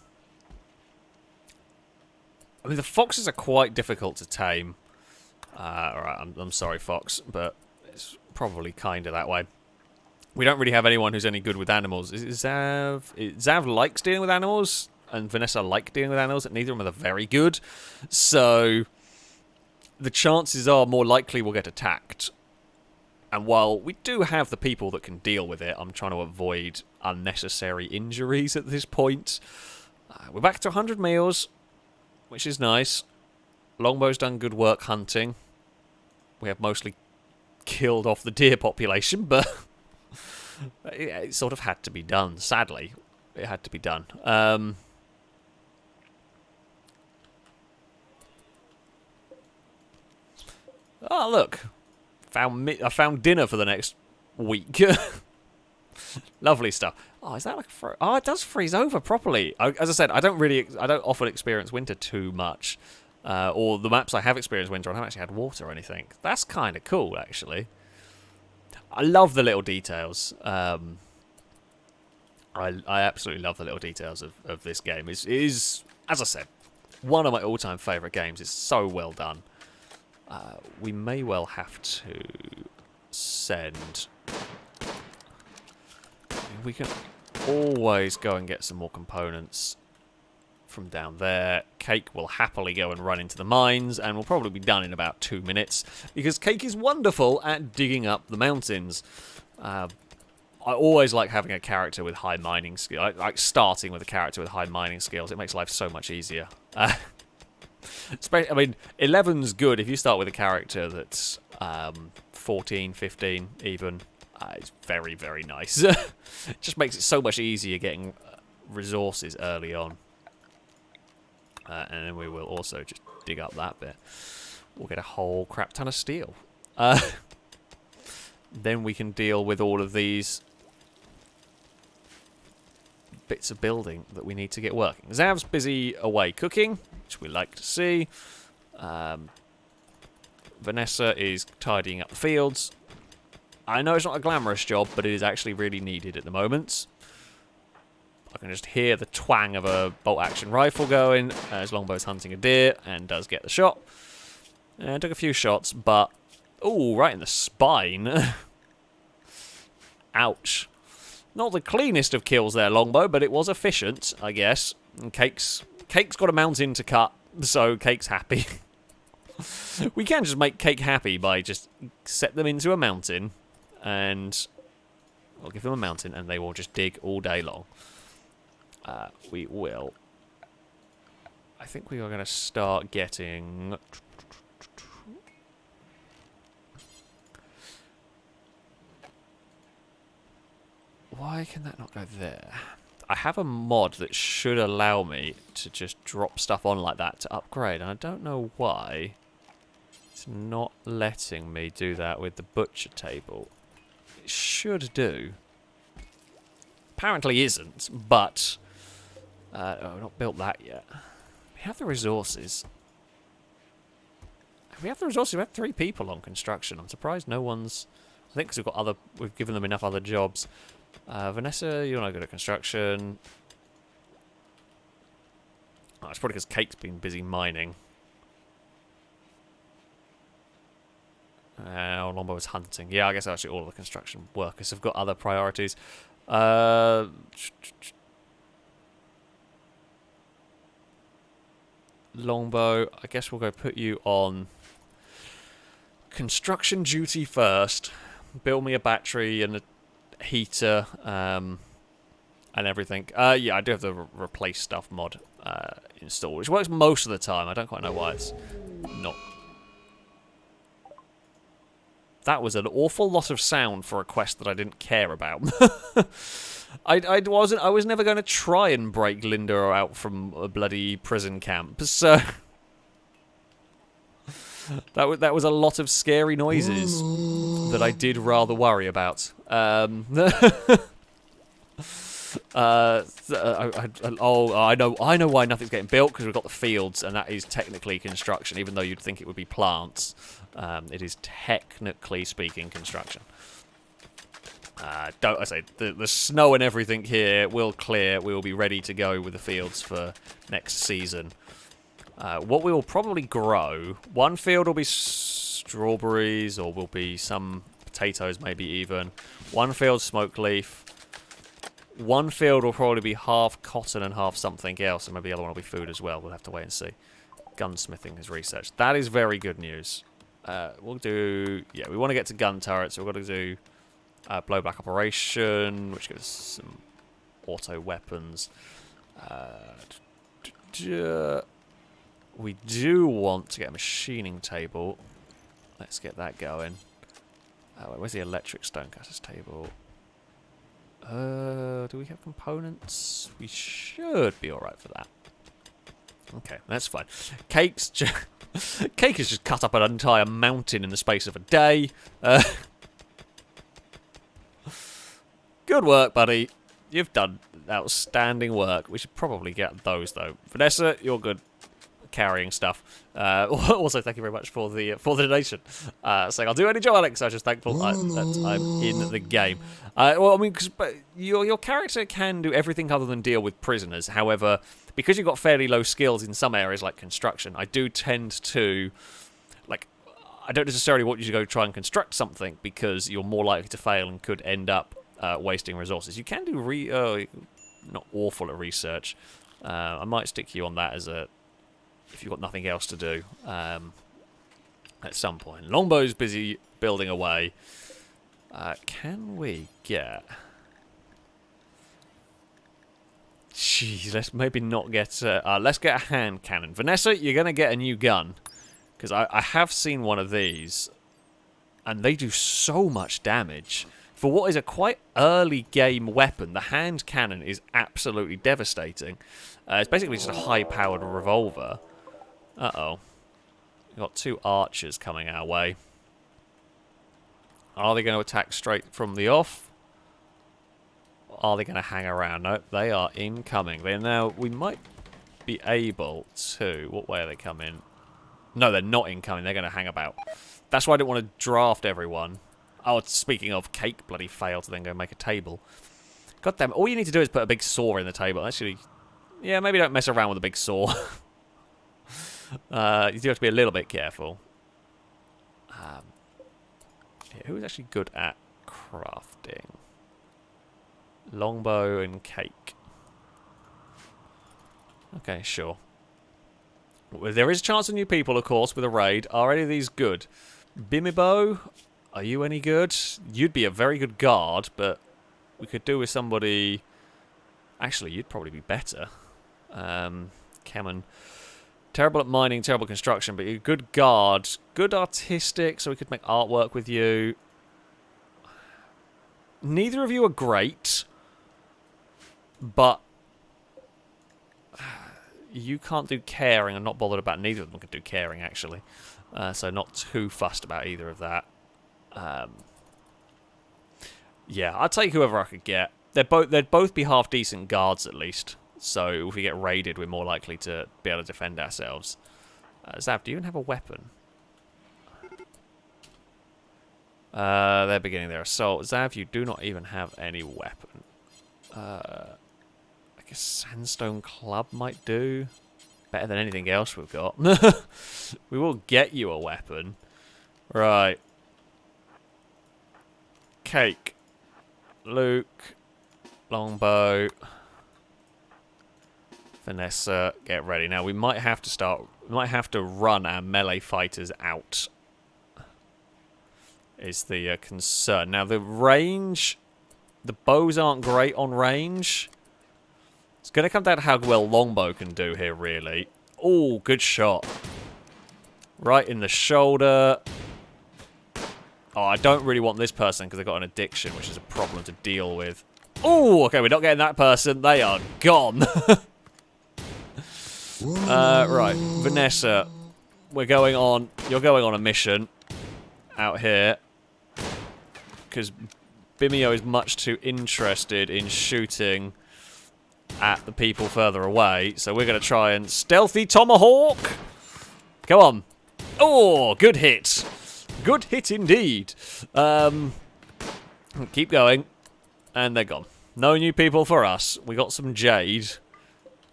the foxes are quite difficult to tame. Alright, I'm sorry, fox, but probably kind of that way. We don't really have anyone who's any good with animals. Zav likes dealing with animals, and Vanessa like dealing with animals, and neither of them are very good. So the chances are more likely we'll get attacked. And while we do have the people that can deal with it, I'm trying to avoid unnecessary injuries at this point. We're back to 100 meals, which is nice. Longbow's done good work hunting. We have mostly killed off the deer population, but it sort of had to be done, sadly. It had to be done. Oh, look. I found dinner for the next week. Lovely stuff. Oh, is that like oh, it does freeze over properly. As I said, I don't often experience winter too much. Or the maps I have experienced winter, I haven't actually had water or anything. That's kind of cool, actually. I love the little details. I absolutely love the little details of this game. It is, as I said, one of my all-time favourite games. It's so well done. We may well have to send... We can always go and get some more components from down there. Cake will happily go and run into the mines, and we'll probably be done in about 2 minutes, because Cake is wonderful at digging up the mountains. I always like having a character with high mining skills. I like starting with a character with high mining skills. It makes life so much easier. I mean, 11's good if you start with a character that's 14, 15 even. It's very, very nice. It just makes it so much easier getting resources early on. And then we will also just dig up that bit. We'll get a whole crap ton of steel. Then we can deal with all of these bits of building that we need to get working. Zav's busy away cooking, which we like to see. Vanessa is tidying up the fields. I know it's not a glamorous job, but it is actually really needed at the moment. I can just hear the twang of a bolt-action rifle going as Longbow's hunting a deer and does get the shot. And took a few shots, but... Ooh, right in the spine. Ouch. Not the cleanest of kills there, Longbow, but it was efficient, I guess. And Cake's got a mountain to cut, so Cake's happy. We can just make Cake happy by just set them into a mountain, and we'll give them a mountain, and they will just dig all day long. We will. I think we are going to start getting... Why can that not go there? I have a mod that should allow me to just drop stuff on like that to upgrade, and I don't know why it's not letting me do that with the butcher table. It should do. Apparently isn't, but... oh, we've not built that yet. We have the resources. We have the resources. We have 3 people on construction. I'm surprised no one's... I think because we've given them enough other jobs. Vanessa, you're not good at construction. Oh, it's probably because Cake's been busy mining. Lombo is hunting. Yeah, I guess actually all of the construction workers have got other priorities. Longbow, I guess we'll go put you on construction duty first. Build me a battery and a heater. and everything. Yeah, I do have the replace stuff mod installed, which works most of the time. I don't quite know why it's not. That was an awful lot of sound for a quest that I didn't care about. I was never going to try and break Linda out from a bloody prison camp, so that was a lot of scary noises that I did rather worry about. I know why nothing's getting built, because we've got the fields, and that is technically construction, even though you'd think it would be plants. It is technically speaking construction. Don't I say the snow and everything here will clear. We will be ready to go with the fields for next season. What we will probably grow, one field will be strawberries, or will be some potatoes, maybe even. One field smoke leaf. One field will probably be half cotton and half something else, and maybe the other one will be food as well. We'll have to wait and see. Gunsmithing is researched. That is very good news. We'll do... Yeah, we want to get to gun turrets, so we've got to do blowback operation, which gives us some auto weapons. We do want to get a machining table. Let's get that going. Where's the electric stonecasters table? Do we have components? We should be alright for that. Okay, that's fine. Cake has just cut up an entire mountain in the space of a day. Good work, buddy. You've done outstanding work. We should probably get those, though. Vanessa, you're good carrying stuff. Also, thank you very much for the donation. Saying I'll do any job, Alex. I'm just thankful that I'm in the game. Well, I mean, because your character can do everything other than deal with prisoners. However, because you've got fairly low skills in some areas like construction, I do tend to, like, I don't necessarily want you to go try and construct something because you're more likely to fail and could end up wasting resources. You can do not awful at research. I might stick you on that as a, if you've got nothing else to do at some point. Longbow's busy building away. Can we get... Jeez, let's maybe not get... let's get a hand cannon. Vanessa, you're going to get a new gun. Because I have seen one of these. And they do so much damage. For what is a quite early game weapon, the hand cannon is absolutely devastating. It's basically just a high-powered revolver. Uh-oh. We've got two archers coming our way. Are they going to attack straight from the off? Or are they going to hang around? No, they are incoming. Now, we might be able to... What way are they coming? No, they're not incoming. They're going to hang about. That's why I didn't want to draft everyone. Oh, speaking of, Cake bloody failed to then go make a table. God damn it. All you need to do is put a big saw in the table. Actually, yeah, maybe don't mess around with a big saw. You do have to be a little bit careful. Yeah, who is actually good at crafting? Longbow and Cake. Okay, sure. Well, there is a chance of new people, of course, with a raid. Are any of these good? Bimibo, are you any good? You'd be a very good guard, but we could do with somebody... Actually, you'd probably be better. Cameron. Terrible at mining, terrible construction, but you're a good guard. Good artistic, so we could make artwork with you. Neither of you are great, but you can't do caring. I'm not bothered about neither of them can do caring, actually. So not too fussed about either of that. Yeah, I'll take whoever I could get. They'd both be half decent guards at least. So if we get raided, we're more likely to be able to defend ourselves. Zav, do you even have a weapon? They're beginning their assault. Zav, you do not even have any weapon. I guess Sandstone Club might do. Better than anything else we've got. We will get you a weapon. Right. Cake. Luke. Longbow. Vanessa, get ready. Now we might have to run our melee fighters out. Is the concern. Now the range, the bows aren't great on range. It's going to come down to how well Longbow can do here, really. Oh, good shot. Right in the shoulder. Oh, I don't really want this person because they've got an addiction, which is a problem to deal with. Oh, okay, we're not getting that person. They are gone. Right, Vanessa. We're going on... You're going on a mission out here. Because Bimio is much too interested in shooting at the people further away. So we're going to try and stealthy tomahawk. Come on. Oh, good hit. Good hit indeed. Keep going. And they're gone. No new people for us. We got some jade,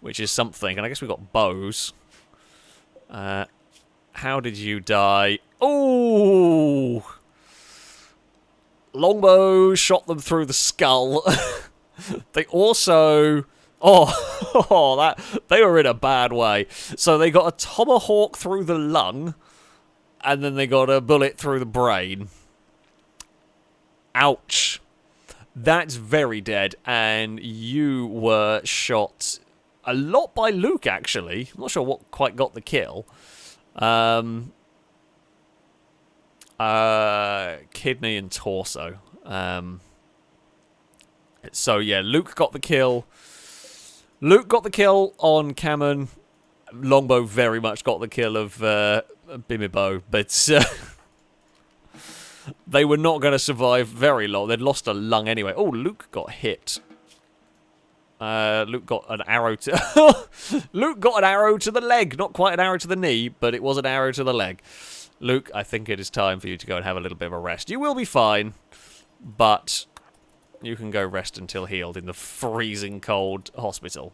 which is something. And I guess we got bows. How did you die? Oh! Longbow shot them through the skull. They also... Oh, they were in a bad way. So they got a tomahawk through the lung, and then they got a bullet through the brain. Ouch. That's very dead, and you were shot a lot by Luke, actually. I'm not sure what quite got the kill. Kidney and torso. So, yeah, Luke got the kill. Luke got the kill on Cameron. Longbow very much got the kill of Bimibo, but they were not going to survive very long. They'd lost a lung anyway. Oh, Luke got hit. Luke got an arrow to... Luke got an arrow to the leg. Not quite an arrow to the knee, but it was an arrow to the leg. Luke, I think it is time for you to go and have a little bit of a rest. You will be fine, but... You can go rest until healed in the freezing cold hospital.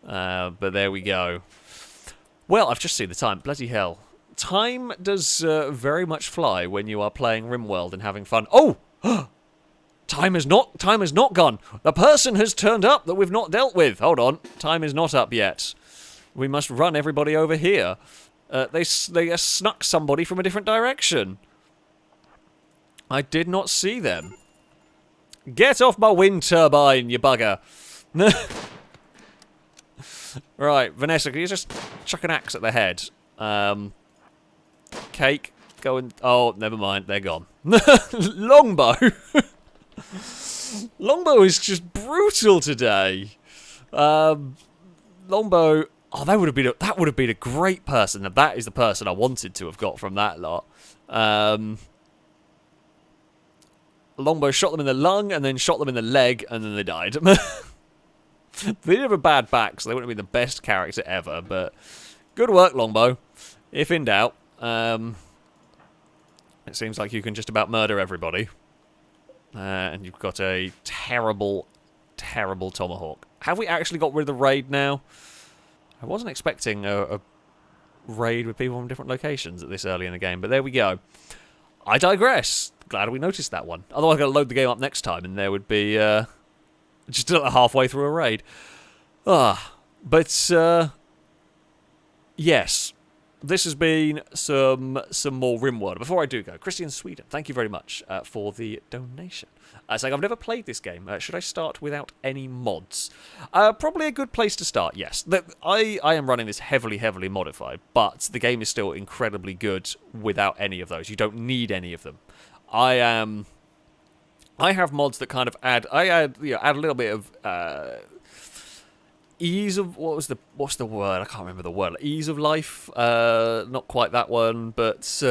But there we go. Well, I've just seen the time. Bloody hell. Time does very much fly when you are playing RimWorld and having fun. Oh! Time is not gone. The person has turned up that we've not dealt with. Hold on. Time is not up yet. We must run everybody over here. They snuck somebody from a different direction. I did not see them. Get off my wind turbine, you bugger. Right, Vanessa, can you just chuck an axe at the head? Cake, go and... Oh, never mind, they're gone. Longbow. Longbow is just brutal today. Longbow... Oh, that would have been a great person. Now, that is the person I wanted to have got from that lot. Longbow shot them in the lung, and then shot them in the leg, and then they died. They did have a bad back, so they wouldn't be the best character ever, but good work, Longbow. If in doubt, it seems like you can just about murder everybody. And you've got a terrible, terrible tomahawk. Have we actually got rid of the raid now? I wasn't expecting a raid with people from different locations at this early in the game, but there we go. I digress. Glad we noticed that one. Otherwise, I'm going to load the game up next time, and there would be just halfway through a raid. But yes, this has been some more RimWorld. Before I do go, Christian Sweden, thank you very much for the donation. Saying, I've never played this game. Should I start without any mods? Probably a good place to start, yes. I am running this heavily, heavily modified, but the game is still incredibly good without any of those. You don't need any of them. I have mods that kind of add a little bit of ease of what's the word? I can't remember the word. Ease of life, not quite that one, but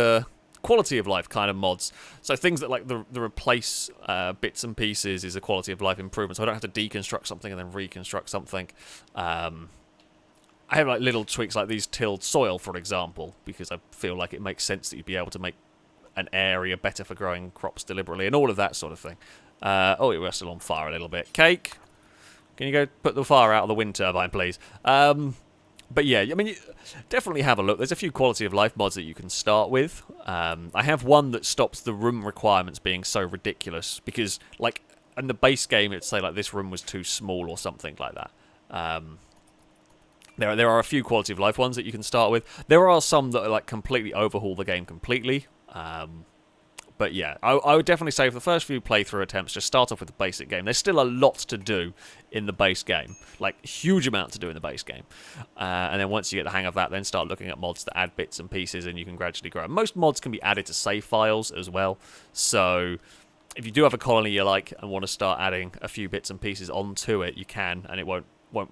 quality of life kind of mods. So things that like the replace bits and pieces is a quality of life improvement. So I don't have to deconstruct something and then reconstruct something. I have like little tweaks like these tilled soil, for example, because I feel like it makes sense that you'd be able to make an area better for growing crops deliberately and all of that sort of thing. Oh, we're still on fire a little bit. Cake, can you go put the fire out of the wind turbine, please? But yeah, I mean, you definitely have a look. There's a few quality of life mods that you can start with. I have one that stops the room requirements being so ridiculous because, like, in the base game, it'd say like this room was too small or something like that. There are a few quality of life ones that you can start with. There are some that are, like, completely overhaul the game completely. But yeah, I would definitely say for the first few playthrough attempts, just start off with the basic game. There's still a lot to do in the base game. Like, huge amount to do in the base game. And then once you get the hang of that, then start looking at mods to add bits and pieces, and you can gradually grow. Most mods can be added to save files as well. So if you do have a colony you like and want to start adding a few bits and pieces onto it, you can, and it won't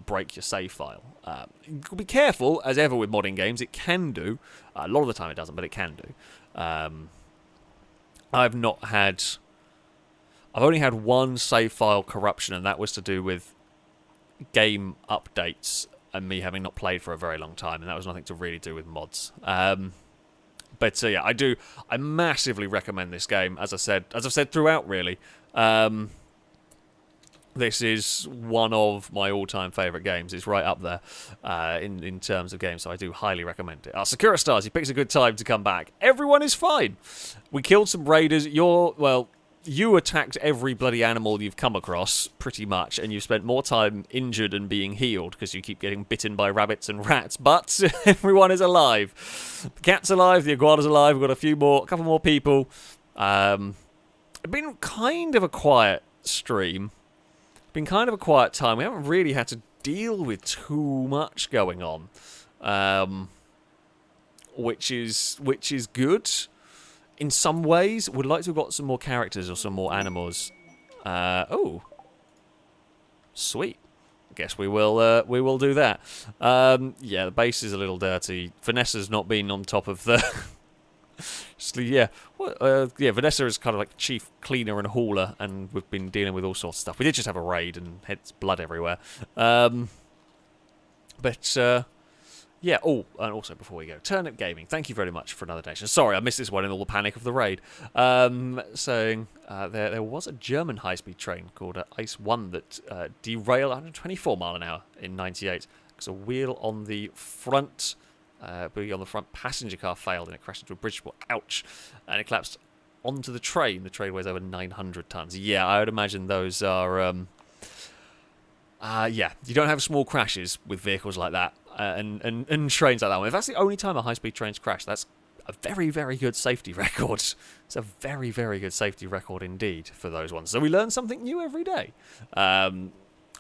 break your save file. Be careful, as ever with modding games, it can do. A lot of the time it doesn't, but it can do. I've only had one save file corruption, and that was to do with game updates and me having not played for a very long time, and that was nothing to really do with mods. But yeah, I massively recommend this game, as I've said throughout, really. This is one of my all-time favourite games. It's right up there in terms of games, so I do highly recommend it. Sakura Stars, he picks a good time to come back. Everyone is fine. We killed some raiders. You attacked every bloody animal you've come across, pretty much, and you've spent more time injured and being healed because you keep getting bitten by rabbits and rats, but everyone is alive. The cat's alive, the iguana's alive, we've got a couple more people. It's been kind of a quiet stream. Been kind of a quiet time. We haven't really had to deal with too much going on, which is good. In some ways, would like to have got some more characters or some more animals. Oh, sweet. I guess we will do that. Yeah, the base is a little dirty. Vanessa's not been on top of the. Yeah, Vanessa is kind of like chief cleaner and hauler, and we've been dealing with all sorts of stuff. We did just have a raid, and it's blood everywhere. Yeah, oh, and also before we go, Turnip Gaming, thank you very much for another donation. Sorry, I missed this one in all the panic of the raid. Saying there was a German high-speed train called Ice 1 that derailed 124 mile an hour in 98 because a wheel on the front passenger car failed and it crashed into a bridge support. Ouch. And it collapsed onto the train. The train weighs over 900 tons. Yeah, I would imagine those are... yeah, you don't have small crashes with vehicles like that and trains like that one. If that's the only time a high-speed train's crash, that's a very, very good safety record. It's a very, very good safety record indeed for those ones. So we learn something new every day on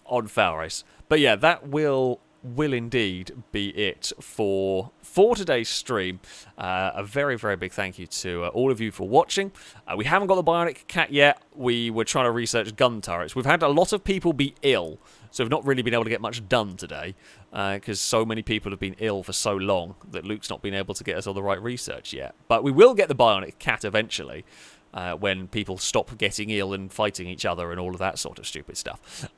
FailRace. But yeah, that will indeed be it for today's stream. A very, very big thank you to all of you for watching. We haven't got the Bionic cat yet. We were trying to research gun turrets. We've had a lot of people be ill, so we've not really been able to get much done today because so many people have been ill for so long that Luke's not been able to get us all the right research yet. But we will get the Bionic cat eventually when people stop getting ill and fighting each other and all of that sort of stupid stuff.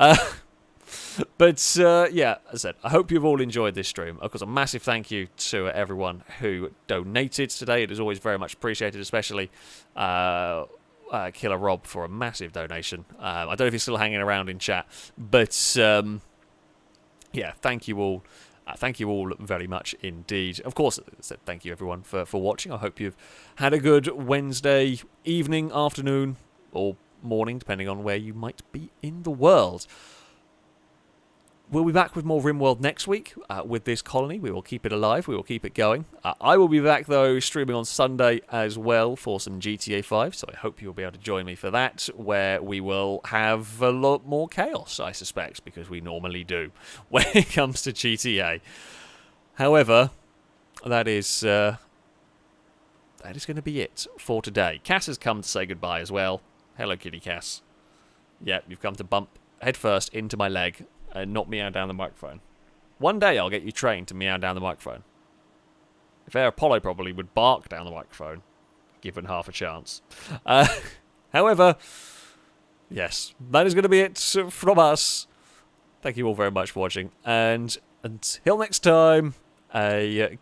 But, yeah, as I said, I hope you've all enjoyed this stream. Of course, a massive thank you to everyone who donated today. It is always very much appreciated, especially Killer Rob for a massive donation. I don't know if he's still hanging around in chat, but, yeah, thank you all. Thank you all very much indeed. Of course, as I said, thank you everyone for watching. I hope you've had a good Wednesday evening, afternoon, or morning, depending on where you might be in the world. We'll be back with more RimWorld next week with this colony. We will keep it alive. We will keep it going. I will be back, though, streaming on Sunday as well for some GTA 5, so I hope you'll be able to join me for that, where we will have a lot more chaos, I suspect, because we normally do when it comes to GTA. However, that is going to be it for today. Cass has come to say goodbye as well. Hello, kitty Cass. Yeah, you've come to bump headfirst into my leg and not meow down the microphone. One day I'll get you trained to meow down the microphone. If Air Apollo probably would bark down the microphone, given half a chance. However, yes, that is going to be it from us. Thank you all very much for watching, and until next time, goodbye.